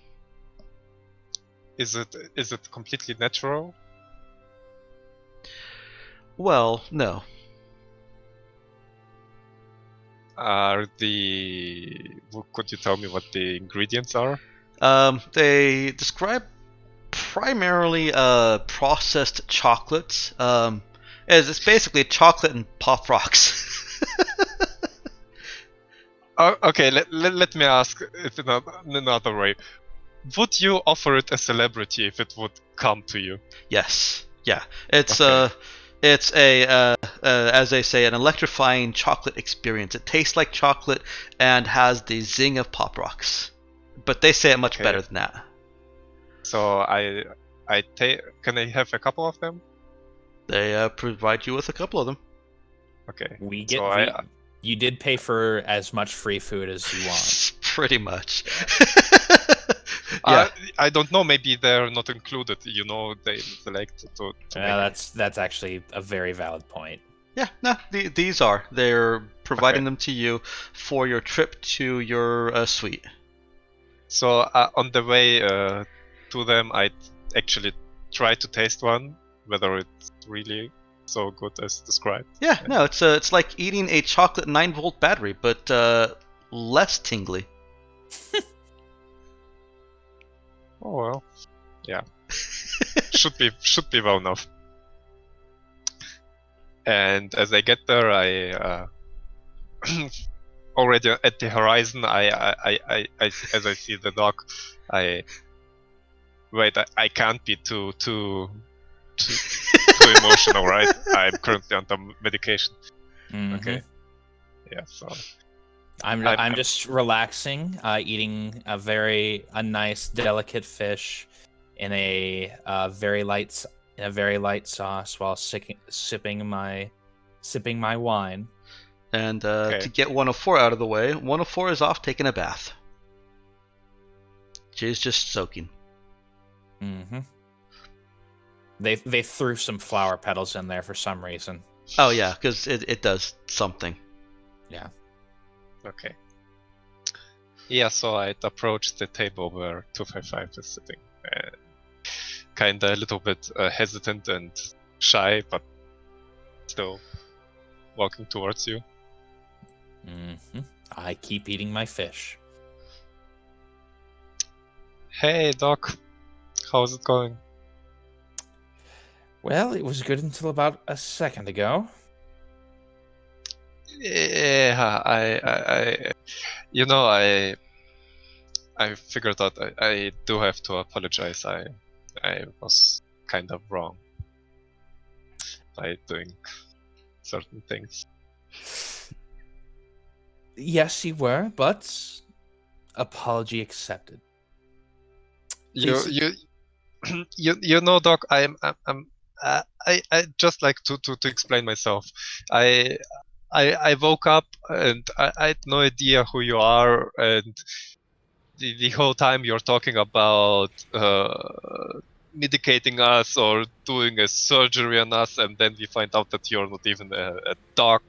Speaker 5: Is it completely natural?
Speaker 1: Well, no.
Speaker 5: Could you tell me what the ingredients are?
Speaker 1: They describe primarily processed chocolates. As it's basically chocolate and pop rocks.
Speaker 5: Okay, let me ask it in another way. Would you offer it a celebrity if it would come to you?
Speaker 1: Yes. Yeah. It's
Speaker 5: Okay.
Speaker 1: it's a as they say, an electrifying chocolate experience. It tastes like chocolate and has the zing of pop rocks. But they say it much
Speaker 5: Okay.
Speaker 1: better than that.
Speaker 5: So can I have a couple of them?
Speaker 1: They provide you with a couple of them.
Speaker 5: Okay.
Speaker 4: We get.
Speaker 5: So
Speaker 4: you did pay for as much free food as you want.
Speaker 1: Pretty much. Yeah.
Speaker 5: I don't know. Maybe they're not included. You know, they select to make
Speaker 4: That's actually a very valid point.
Speaker 1: Yeah, no, these are. They're providing them to you for your trip to your suite.
Speaker 5: So on the way to them, I actually try to taste one, whether it's really so good as described.
Speaker 1: Yeah, no, it's like eating a chocolate 9-volt battery, but less tingly.
Speaker 5: Oh well, yeah, should be well enough. And as I get there, I already at the horizon. I as I see the dog, I can't be too emotional, right? I'm currently under medication.
Speaker 4: Mhm.
Speaker 5: Okay. Yeah. So
Speaker 4: I'm just relaxing, eating a nice delicate fish in a very light in a very light sauce while sipping my wine.
Speaker 1: And
Speaker 5: Okay.
Speaker 1: to get 104 out of the way, 104 is off taking a bath. She's just soaking.
Speaker 4: Mm-hmm. They threw some flower petals in there for some reason.
Speaker 1: Oh yeah, because it does something.
Speaker 4: Yeah.
Speaker 5: Okay. Yeah, so I'd approach the table where 255 is sitting. Kinda a little bit hesitant and shy, but still walking towards you.
Speaker 4: Mm-hmm. I keep eating my fish.
Speaker 5: Hey, Doc. How's it going?
Speaker 4: Well, it was good until about a second ago.
Speaker 5: Yeah, I figured out I do have to apologize. I was kind of wrong by doing certain things.
Speaker 4: Yes, you were, but apology accepted.
Speaker 5: You
Speaker 4: Please.
Speaker 5: you know, Doc. I just like to explain myself. I woke up and I had no idea who you are, and the whole time you're talking about medicating us or doing a surgery on us, and then we find out that you're not even a doc,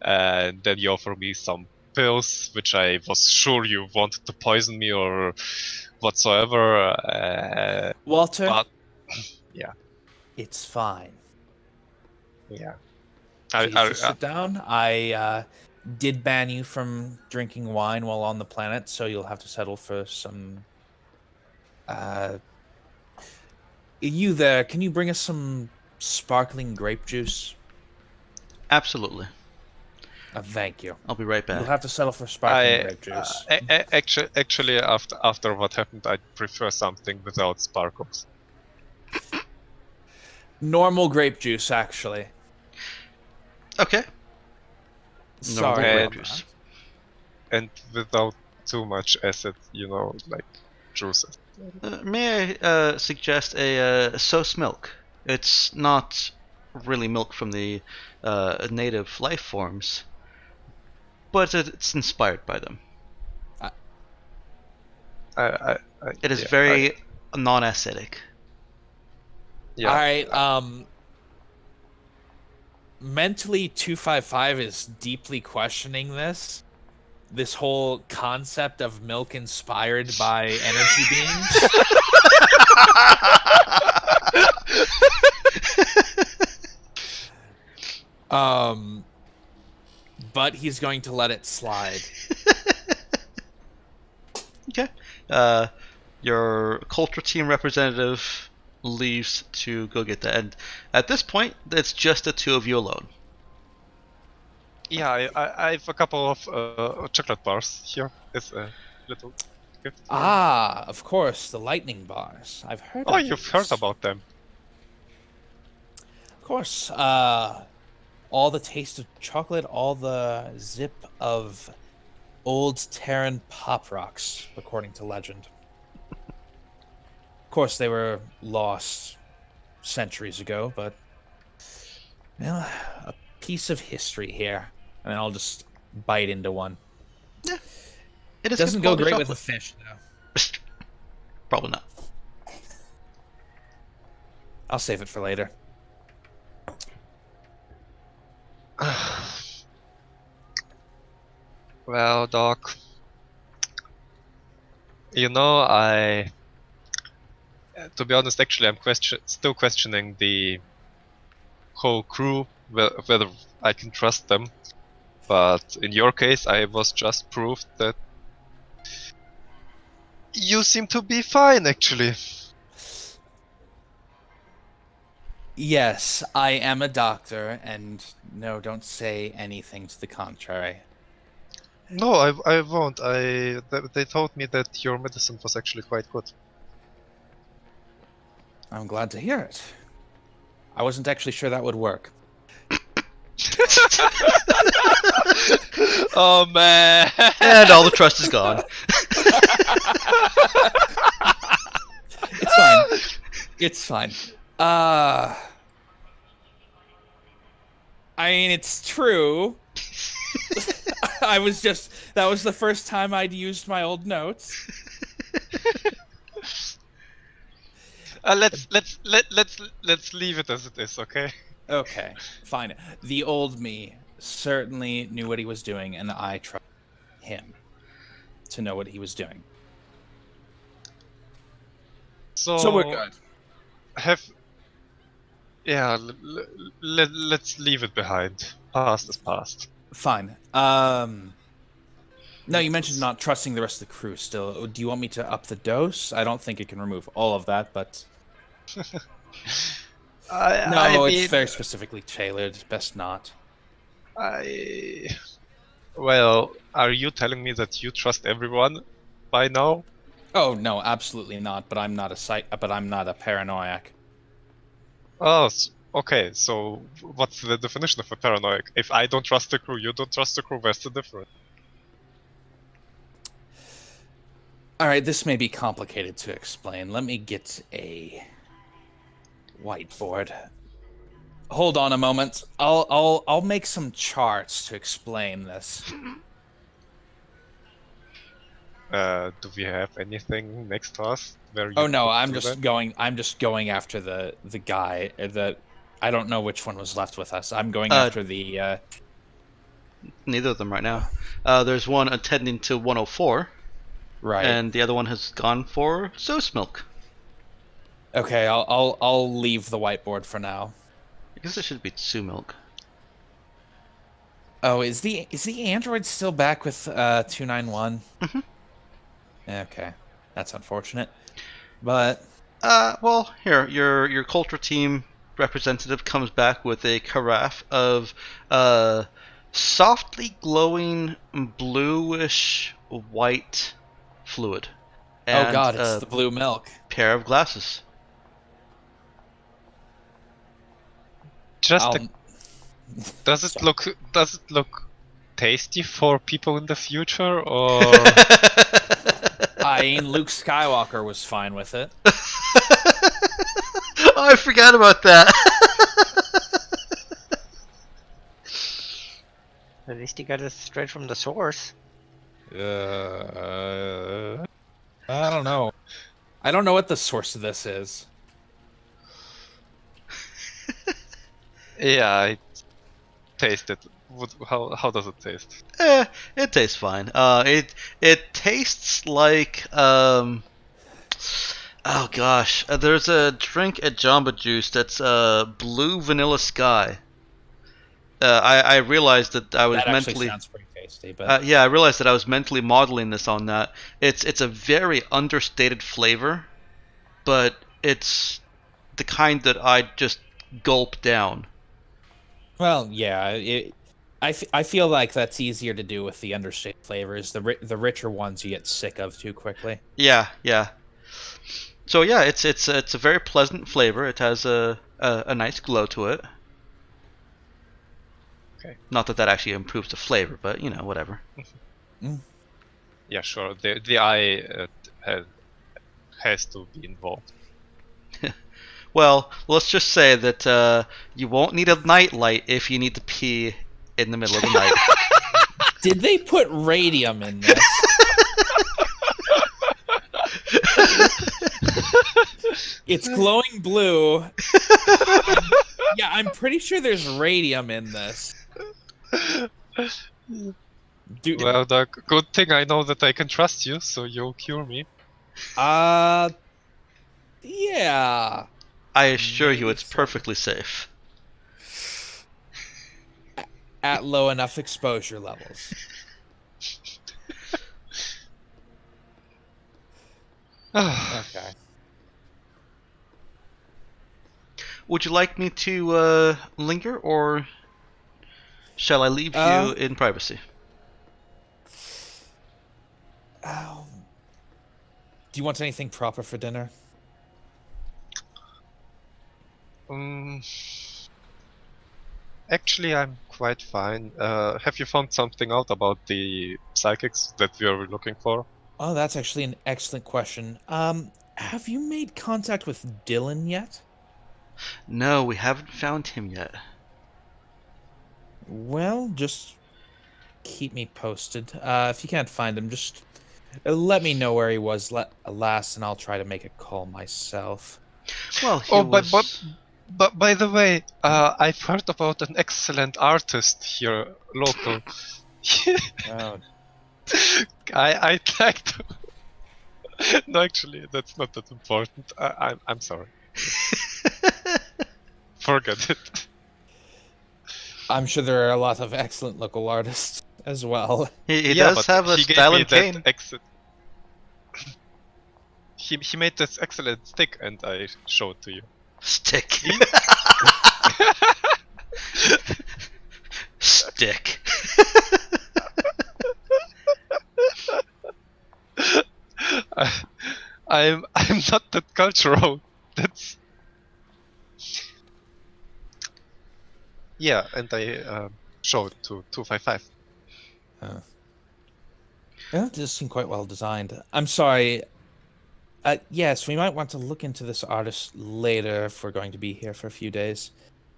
Speaker 5: and then you offer me some pills, which I was sure you wanted to poison me or whatsoever.
Speaker 4: Walter,
Speaker 5: But yeah,
Speaker 4: it's fine.
Speaker 5: yeah.
Speaker 4: Please just sit down. I did ban you from drinking wine while on the planet, so you'll have to settle for some... You there, can you bring us some sparkling grape juice?
Speaker 1: Absolutely.
Speaker 4: Thank you.
Speaker 1: I'll be right back.
Speaker 4: You'll have to settle for sparkling grape juice.
Speaker 5: Actually, after what happened, I prefer something without sparkles.
Speaker 4: Normal grape juice, actually.
Speaker 1: Okay. Normal
Speaker 4: Sorry.
Speaker 1: grape
Speaker 5: about
Speaker 1: juice.
Speaker 5: And without too much acid, like juices.
Speaker 1: May I suggest a Sos milk? It's not really milk from the native life forms, but it's inspired by them. It is very non-acidic.
Speaker 5: Yeah.
Speaker 4: All right. Mentally, 255 is deeply questioning this whole concept of milk inspired by energy beings. But he's going to let it slide.
Speaker 1: Okay. Your culture team representative leaves to go get that, and at this point, it's just the two of you alone.
Speaker 5: Yeah, I have a couple of chocolate bars here. It's a little gift.
Speaker 4: Ah, of course, the lightning bars. I've heard.
Speaker 5: Oh,
Speaker 4: of
Speaker 5: you've
Speaker 4: these.
Speaker 5: heard about them.
Speaker 4: Of course. All the taste of chocolate, all the zip of old Terran pop rocks, according to legend. Of course, they were lost centuries ago, but well, a piece of history here. And then I'll just bite into one.
Speaker 1: Yeah. It is
Speaker 4: Doesn't
Speaker 1: good
Speaker 4: go
Speaker 1: quality
Speaker 4: great with the
Speaker 1: chocolate.
Speaker 4: fish, though.
Speaker 1: Probably not.
Speaker 4: I'll save it for later.
Speaker 5: Well, Doc, to be honest, actually, I'm still questioning the whole crew, whether I can trust them. But in your case, I was just proved that you seem to be fine, actually.
Speaker 4: Yes, I am a doctor, and no, don't say anything to the contrary.
Speaker 5: No, I won't. They told me that your medicine was actually quite good.
Speaker 4: I'm glad to hear it. I wasn't actually sure that would work.
Speaker 5: Oh man!
Speaker 1: And all the trust is gone.
Speaker 4: It's fine. It's fine. I mean, it's true. That was the first time I'd used my old notes.
Speaker 5: Let's leave it as it is, okay?
Speaker 4: Okay, fine. The old me certainly knew what he was doing, and I trust him to know what he was doing. So we're good.
Speaker 5: Have yeah, let's leave it behind. Past is past.
Speaker 4: Fine. No, you mentioned not trusting the rest of the crew still. Do you want me to up the dose? I don't think it can remove all of that, but no, it's very specifically tailored. Best not.
Speaker 5: Well, are you telling me that you trust everyone by now?
Speaker 4: Oh no, absolutely not. But I'm not a paranoiac.
Speaker 5: Oh, okay. So what's the definition of a paranoid? If I don't trust the crew, you don't trust the crew. Where's the difference?
Speaker 4: All right, this may be complicated to explain. Let me get a whiteboard. Hold on a moment. I'll make some charts to explain this.
Speaker 5: Do we have anything next to us? Where you
Speaker 4: Oh no,
Speaker 5: could
Speaker 4: I'm
Speaker 5: do
Speaker 4: just
Speaker 5: that?
Speaker 4: going. I'm just going after the guy that I don't know which one was left with us. I'm going
Speaker 1: Uh,
Speaker 4: after the.
Speaker 1: Neither of them right now. There's one attending to 104,
Speaker 4: Right.
Speaker 1: and the other one has gone for Zeus Milk.
Speaker 4: Okay, I'll leave the whiteboard for now.
Speaker 1: I guess it should be Sue Milk.
Speaker 4: Oh, is the android still back with 291?
Speaker 1: Mhm.
Speaker 4: Okay, that's unfortunate. But
Speaker 1: Well, here your culture team representative comes back with a carafe of softly glowing bluish white fluid, and
Speaker 4: oh god, it's
Speaker 1: a
Speaker 4: the blue milk.
Speaker 1: pair of glasses.
Speaker 5: Just
Speaker 4: I'll-
Speaker 5: does it
Speaker 4: Sorry.
Speaker 5: look tasty for people in the future, or
Speaker 4: I mean, Luke Skywalker was fine with it.
Speaker 1: Oh, I forgot about that.
Speaker 2: At least you got it straight from the source.
Speaker 4: I don't know. I don't know what the source of this is.
Speaker 5: yeah, I taste it. How does it taste?
Speaker 1: It tastes fine. It tastes like oh gosh, there's a drink at Jamba Juice that's blue vanilla sky. I realized that I was
Speaker 4: That actually
Speaker 1: mentally
Speaker 4: sounds pretty tasty, but
Speaker 1: yeah, I realized that I was mentally modeling this on that. It's a very understated flavor, but it's the kind that I just gulp down.
Speaker 4: well, yeah. I feel like that's easier to do with the understated flavors. The richer ones you get sick of too quickly.
Speaker 1: Yeah, yeah. So yeah, it's a very pleasant flavor. It has a nice glow to it.
Speaker 5: Okay.
Speaker 1: Not that that actually improves the flavor, but you know, whatever.
Speaker 5: Yeah, sure. The eye has to be involved.
Speaker 1: Well, let's just say that you won't need a nightlight if you need to pee in the middle of the night.
Speaker 4: Did they put radium in this? It's glowing blue. Yeah, I'm pretty sure there's radium in this. Dude,
Speaker 5: Well, Doug, good thing I know that I can trust you, so you'll cure me.
Speaker 4: Yeah.
Speaker 1: I assure you,
Speaker 4: Maybe
Speaker 1: it's
Speaker 4: so.
Speaker 1: perfectly safe.
Speaker 4: At low enough exposure levels. Okay.
Speaker 1: Would you like me to linger, or shall I leave you in privacy?
Speaker 4: Do you want anything proper for dinner?
Speaker 5: Actually, I'm quite fine. Have you found something out about the psychics that we are looking for?
Speaker 4: Oh, that's actually an excellent question. Have you made contact with Dylan yet?
Speaker 1: No, we haven't found him yet.
Speaker 4: Well, just keep me posted. If you can't find him, just let me know where he was last, and I'll try to make a call myself.
Speaker 1: Well, he
Speaker 5: Oh,
Speaker 1: was.
Speaker 5: but by the way, I've heard about an excellent artist here, local.
Speaker 4: Oh,
Speaker 5: I'd like to. No, actually, that's not that important. I'm sorry. Forget it.
Speaker 4: I'm sure there are a lot of excellent local artists as well.
Speaker 1: He
Speaker 5: Yeah,
Speaker 1: does
Speaker 5: but
Speaker 1: have a
Speaker 5: he gave me
Speaker 1: styling
Speaker 5: that
Speaker 1: cane.
Speaker 5: He made this excellent stick, and I showed to you.
Speaker 1: Stick.
Speaker 5: See?
Speaker 1: Stick.
Speaker 5: I'm not that cultural. That's yeah, and I showed to 255.
Speaker 4: Yeah, it does seem quite well designed. I'm sorry. Yes, we might want to look into this artist later if we're going to be here for a few days.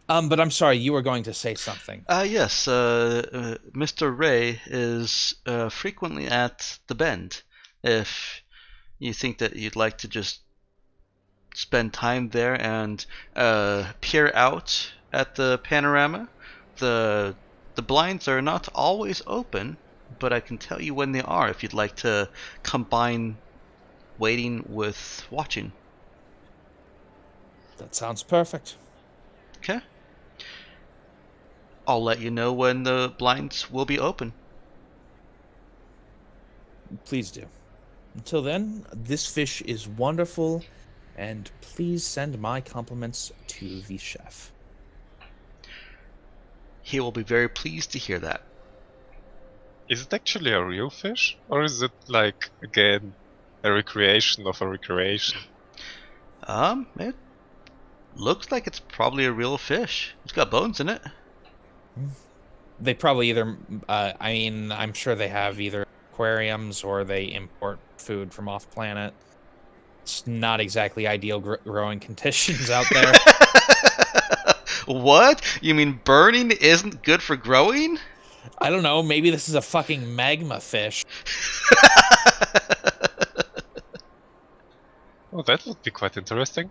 Speaker 4: But I'm sorry, you were going to say something.
Speaker 1: Yes, Mr. Ray is frequently at the Bend. If you think that you'd like to just spend time there and peer out at the panorama, the blinds are not always open, but I can tell you when they are if you'd like to combine waiting with watching.
Speaker 4: That sounds perfect.
Speaker 1: Okay. I'll let you know when the blinds will be open.
Speaker 4: Please do. Until then, this fish is wonderful, and please send my compliments to the chef.
Speaker 1: He will be very pleased to hear that.
Speaker 5: Is it actually a real fish, or is it like again a recreation of a recreation?
Speaker 1: It looks like it's probably a real fish. It's got bones in it.
Speaker 4: They probably either, I'm sure they have either aquariums or they import food from off planet. It's not exactly ideal growing conditions out there.
Speaker 1: What? You mean burning isn't good for growing?
Speaker 4: I don't know, maybe this is a fucking magma fish.
Speaker 5: Oh, that would be quite interesting.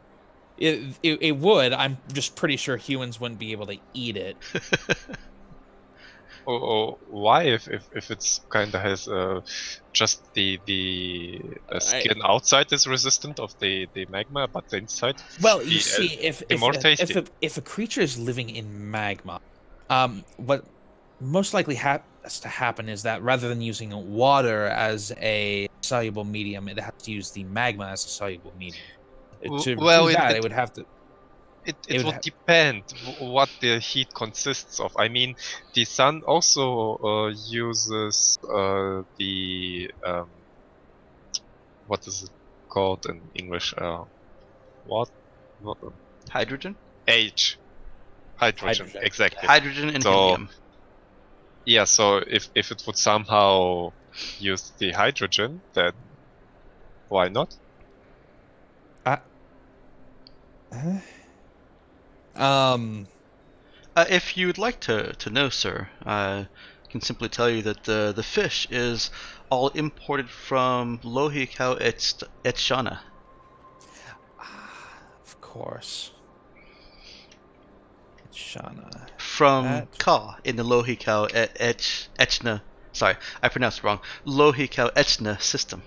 Speaker 4: It would. I'm just pretty sure humans wouldn't be able to eat it.
Speaker 5: Or why if it's kind of has just the skin outside is resistant of the magma, but the inside
Speaker 4: Well,
Speaker 5: be,
Speaker 4: you see, if a creature is living in magma, what most likely has to happen is that rather than using water as a soluble medium, it has to use the magma as a soluble medium. To
Speaker 5: well,
Speaker 4: do that, it would have to.
Speaker 5: It would depend what the heat consists of. I mean, the sun also uses the what is it called in English? What?
Speaker 1: Hydrogen?
Speaker 5: H. Hydrogen. Exactly.
Speaker 1: Hydrogen and
Speaker 5: So,
Speaker 1: helium.
Speaker 5: yeah. So if it would somehow use the hydrogen, then why not?
Speaker 1: If you'd like to know, sir, I can simply tell you that the fish is all imported from Lohikau Etshana.
Speaker 4: Of course. Shana.
Speaker 1: From Ka in the Lohikau Etchna. Sorry, I pronounced it wrong. Lohikau Etchna system.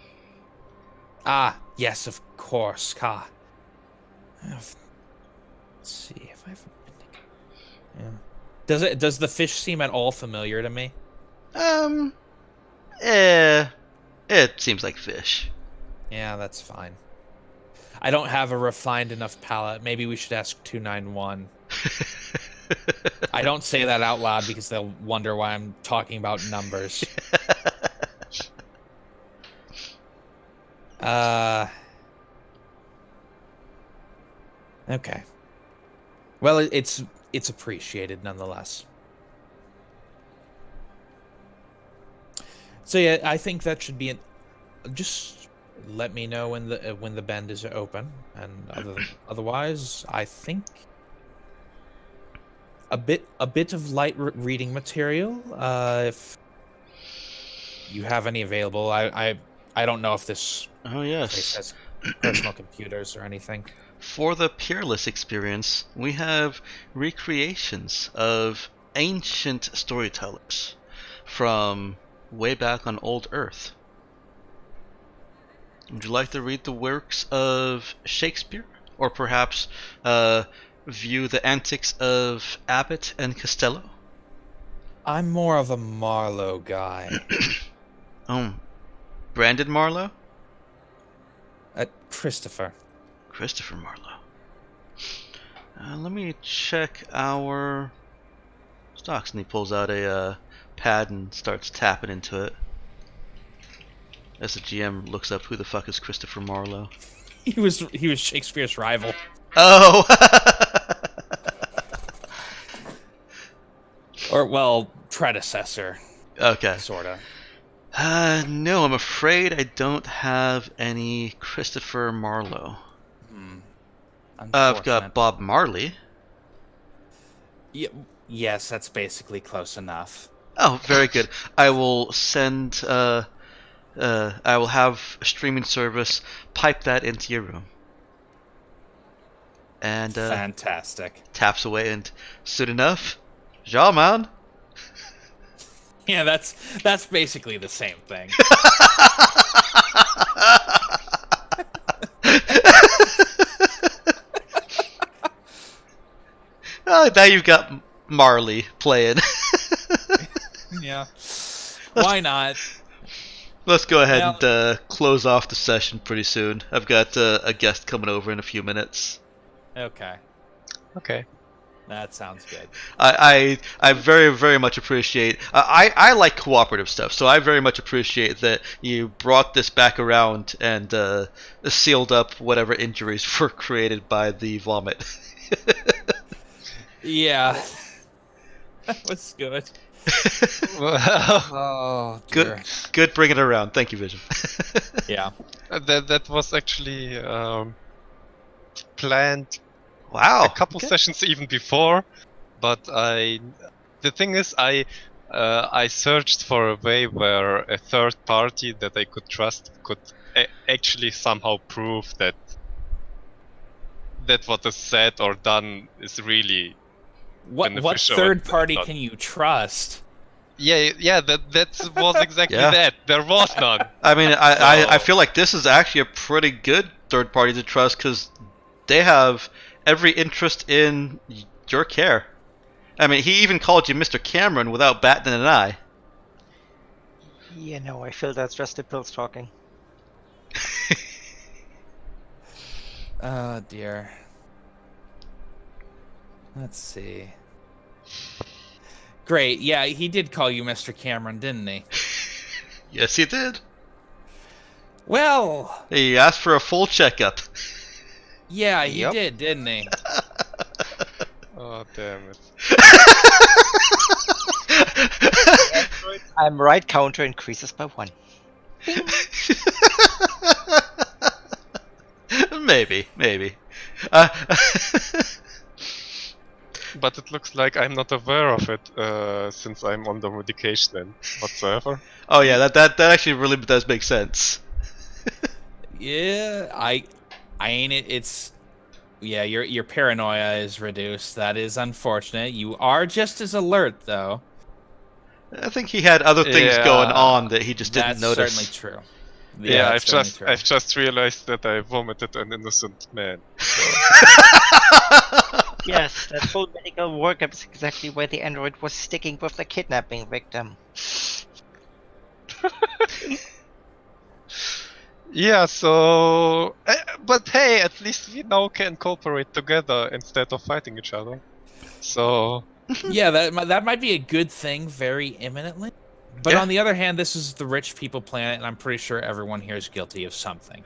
Speaker 4: Ah, yes, of course, Ka. Let's see if I've been to... Yeah. Does the fish seem at all familiar to me?
Speaker 1: It seems like fish.
Speaker 4: Yeah, that's fine. I don't have a refined enough palate. Maybe we should ask 291. I don't say that out loud because they'll wonder why I'm talking about numbers. Okay. Well, it's appreciated nonetheless. So yeah, I think that should be it. Just let me know when the bend is open, and otherwise, I think a bit of light reading material. If you have any available, I don't know if this
Speaker 1: Oh
Speaker 4: place
Speaker 1: yes.
Speaker 4: has personal computers or anything.
Speaker 1: For the Peerless experience, we have recreations of ancient storytellers from way back on Old Earth. Would you like to read the works of Shakespeare? Or perhaps view the antics of Abbott and Costello?
Speaker 4: I'm more of a Marlowe guy.
Speaker 1: Brandon Marlowe?
Speaker 4: Christopher.
Speaker 1: Christopher Marlowe. Let me check our stocks. And he pulls out a pad and starts tapping into it. As the GM looks up, who the fuck is Christopher Marlowe?
Speaker 4: He was Shakespeare's rival.
Speaker 1: Oh!
Speaker 4: Or, well, predecessor,
Speaker 1: Okay.
Speaker 4: sorta.
Speaker 1: No, I'm afraid I don't have any Christopher Marlowe. I've got Bob Marley.
Speaker 4: Yes, that's basically close enough.
Speaker 1: Oh, very good. I will send. I will have a streaming service pipe that into your room. And
Speaker 4: Fantastic.
Speaker 1: taps away, and soon enough, ja man.
Speaker 4: Yeah, that's basically the same thing.
Speaker 1: Oh, now you've got Marley playing.
Speaker 4: Yeah. Why not?
Speaker 1: Let's go ahead and close off the session pretty soon. I've got a guest coming over in a few minutes.
Speaker 4: Okay.
Speaker 5: Okay.
Speaker 4: That sounds good.
Speaker 1: I very, very much appreciate... I like cooperative stuff, so I very much appreciate that you brought this back around and sealed up whatever injuries were created by the vomit.
Speaker 4: Yeah. That was good.
Speaker 5: Well,
Speaker 4: Oh, dear.
Speaker 1: Good bringing it around. Thank you, Vision.
Speaker 4: Yeah.
Speaker 5: that was actually planned
Speaker 1: Wow.
Speaker 5: a couple sessions even before, but the thing is I searched for a way where a third party that I could trust could actually somehow prove that what is said or done is really
Speaker 4: What
Speaker 5: beneficial
Speaker 4: third
Speaker 5: and
Speaker 4: party
Speaker 5: not-
Speaker 4: can you trust?
Speaker 5: yeah that was exactly
Speaker 1: Yeah.
Speaker 5: that. There was none.
Speaker 1: I mean, I
Speaker 5: So-
Speaker 1: feel like this is actually a pretty good third party to trust because they have every interest in your care. I mean, he even called you Mr. Cameron without batting an eye.
Speaker 2: Yeah, no, I feel that's just the pills talking.
Speaker 4: Oh, dear. Let's see. Great. Yeah, he did call you Mr. Cameron, didn't he?
Speaker 1: Yes, he did.
Speaker 4: Well,
Speaker 1: He asked for a full checkup.
Speaker 4: yeah, he
Speaker 2: Yep.
Speaker 4: did, didn't he?
Speaker 5: Oh damn it.
Speaker 2: I'm right counter increases by 1.
Speaker 1: Maybe.
Speaker 5: But it looks like I'm not aware of it since I'm on the medication and whatsoever.
Speaker 1: Oh yeah, that actually really does make sense.
Speaker 4: Yeah, I ain't it. It's yeah, your paranoia is reduced. That is unfortunate. You are just as alert though.
Speaker 1: I think he had other things
Speaker 5: Yeah.
Speaker 1: going on that he just
Speaker 4: That's
Speaker 1: didn't notice.
Speaker 4: certainly true.
Speaker 5: Yeah,
Speaker 4: that's certainly true.
Speaker 5: I've just realized that I vomited an innocent man.
Speaker 2: Yes, that full medical workup is exactly where the android was sticking with the kidnapping victim.
Speaker 5: Yeah, so but hey, at least we now can cooperate together instead of fighting each other. So
Speaker 4: Yeah, that might be a good thing very imminently. But
Speaker 1: Yeah.
Speaker 4: on the other hand, this is the rich people planet, and I'm pretty sure everyone here is guilty of something.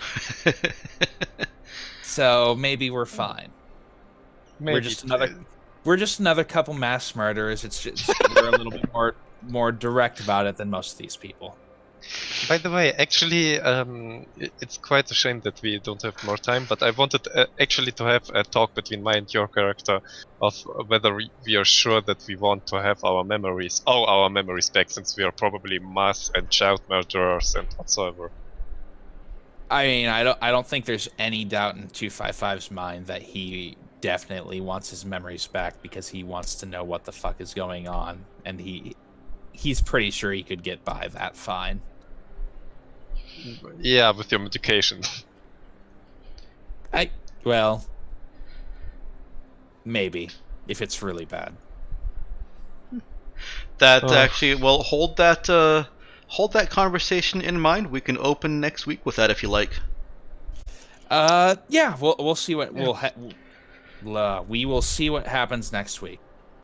Speaker 4: So maybe we're fine.
Speaker 5: maybe
Speaker 4: We're just another couple mass murderers. It's just we're a little bit more direct about it than most of these people.
Speaker 5: By the way, actually, it's quite a shame that we don't have more time, but I wanted actually to have a talk between my and your character of whether we are sure that we want to have our memories, all our memories back, since we are probably mass and child murderers and whatsoever.
Speaker 4: I mean, I don't think there's any doubt in 255's mind that he definitely wants his memories back because he wants to know what the fuck is going on, and he's pretty sure he could get by that fine.
Speaker 5: Yeah, with your medication.
Speaker 4: Well, maybe if it's really bad.
Speaker 1: That
Speaker 5: Oh.
Speaker 1: actually, well, hold that conversation in mind. We can open next week with that if you like.
Speaker 4: Yeah, we'll see what we will see what happens next week.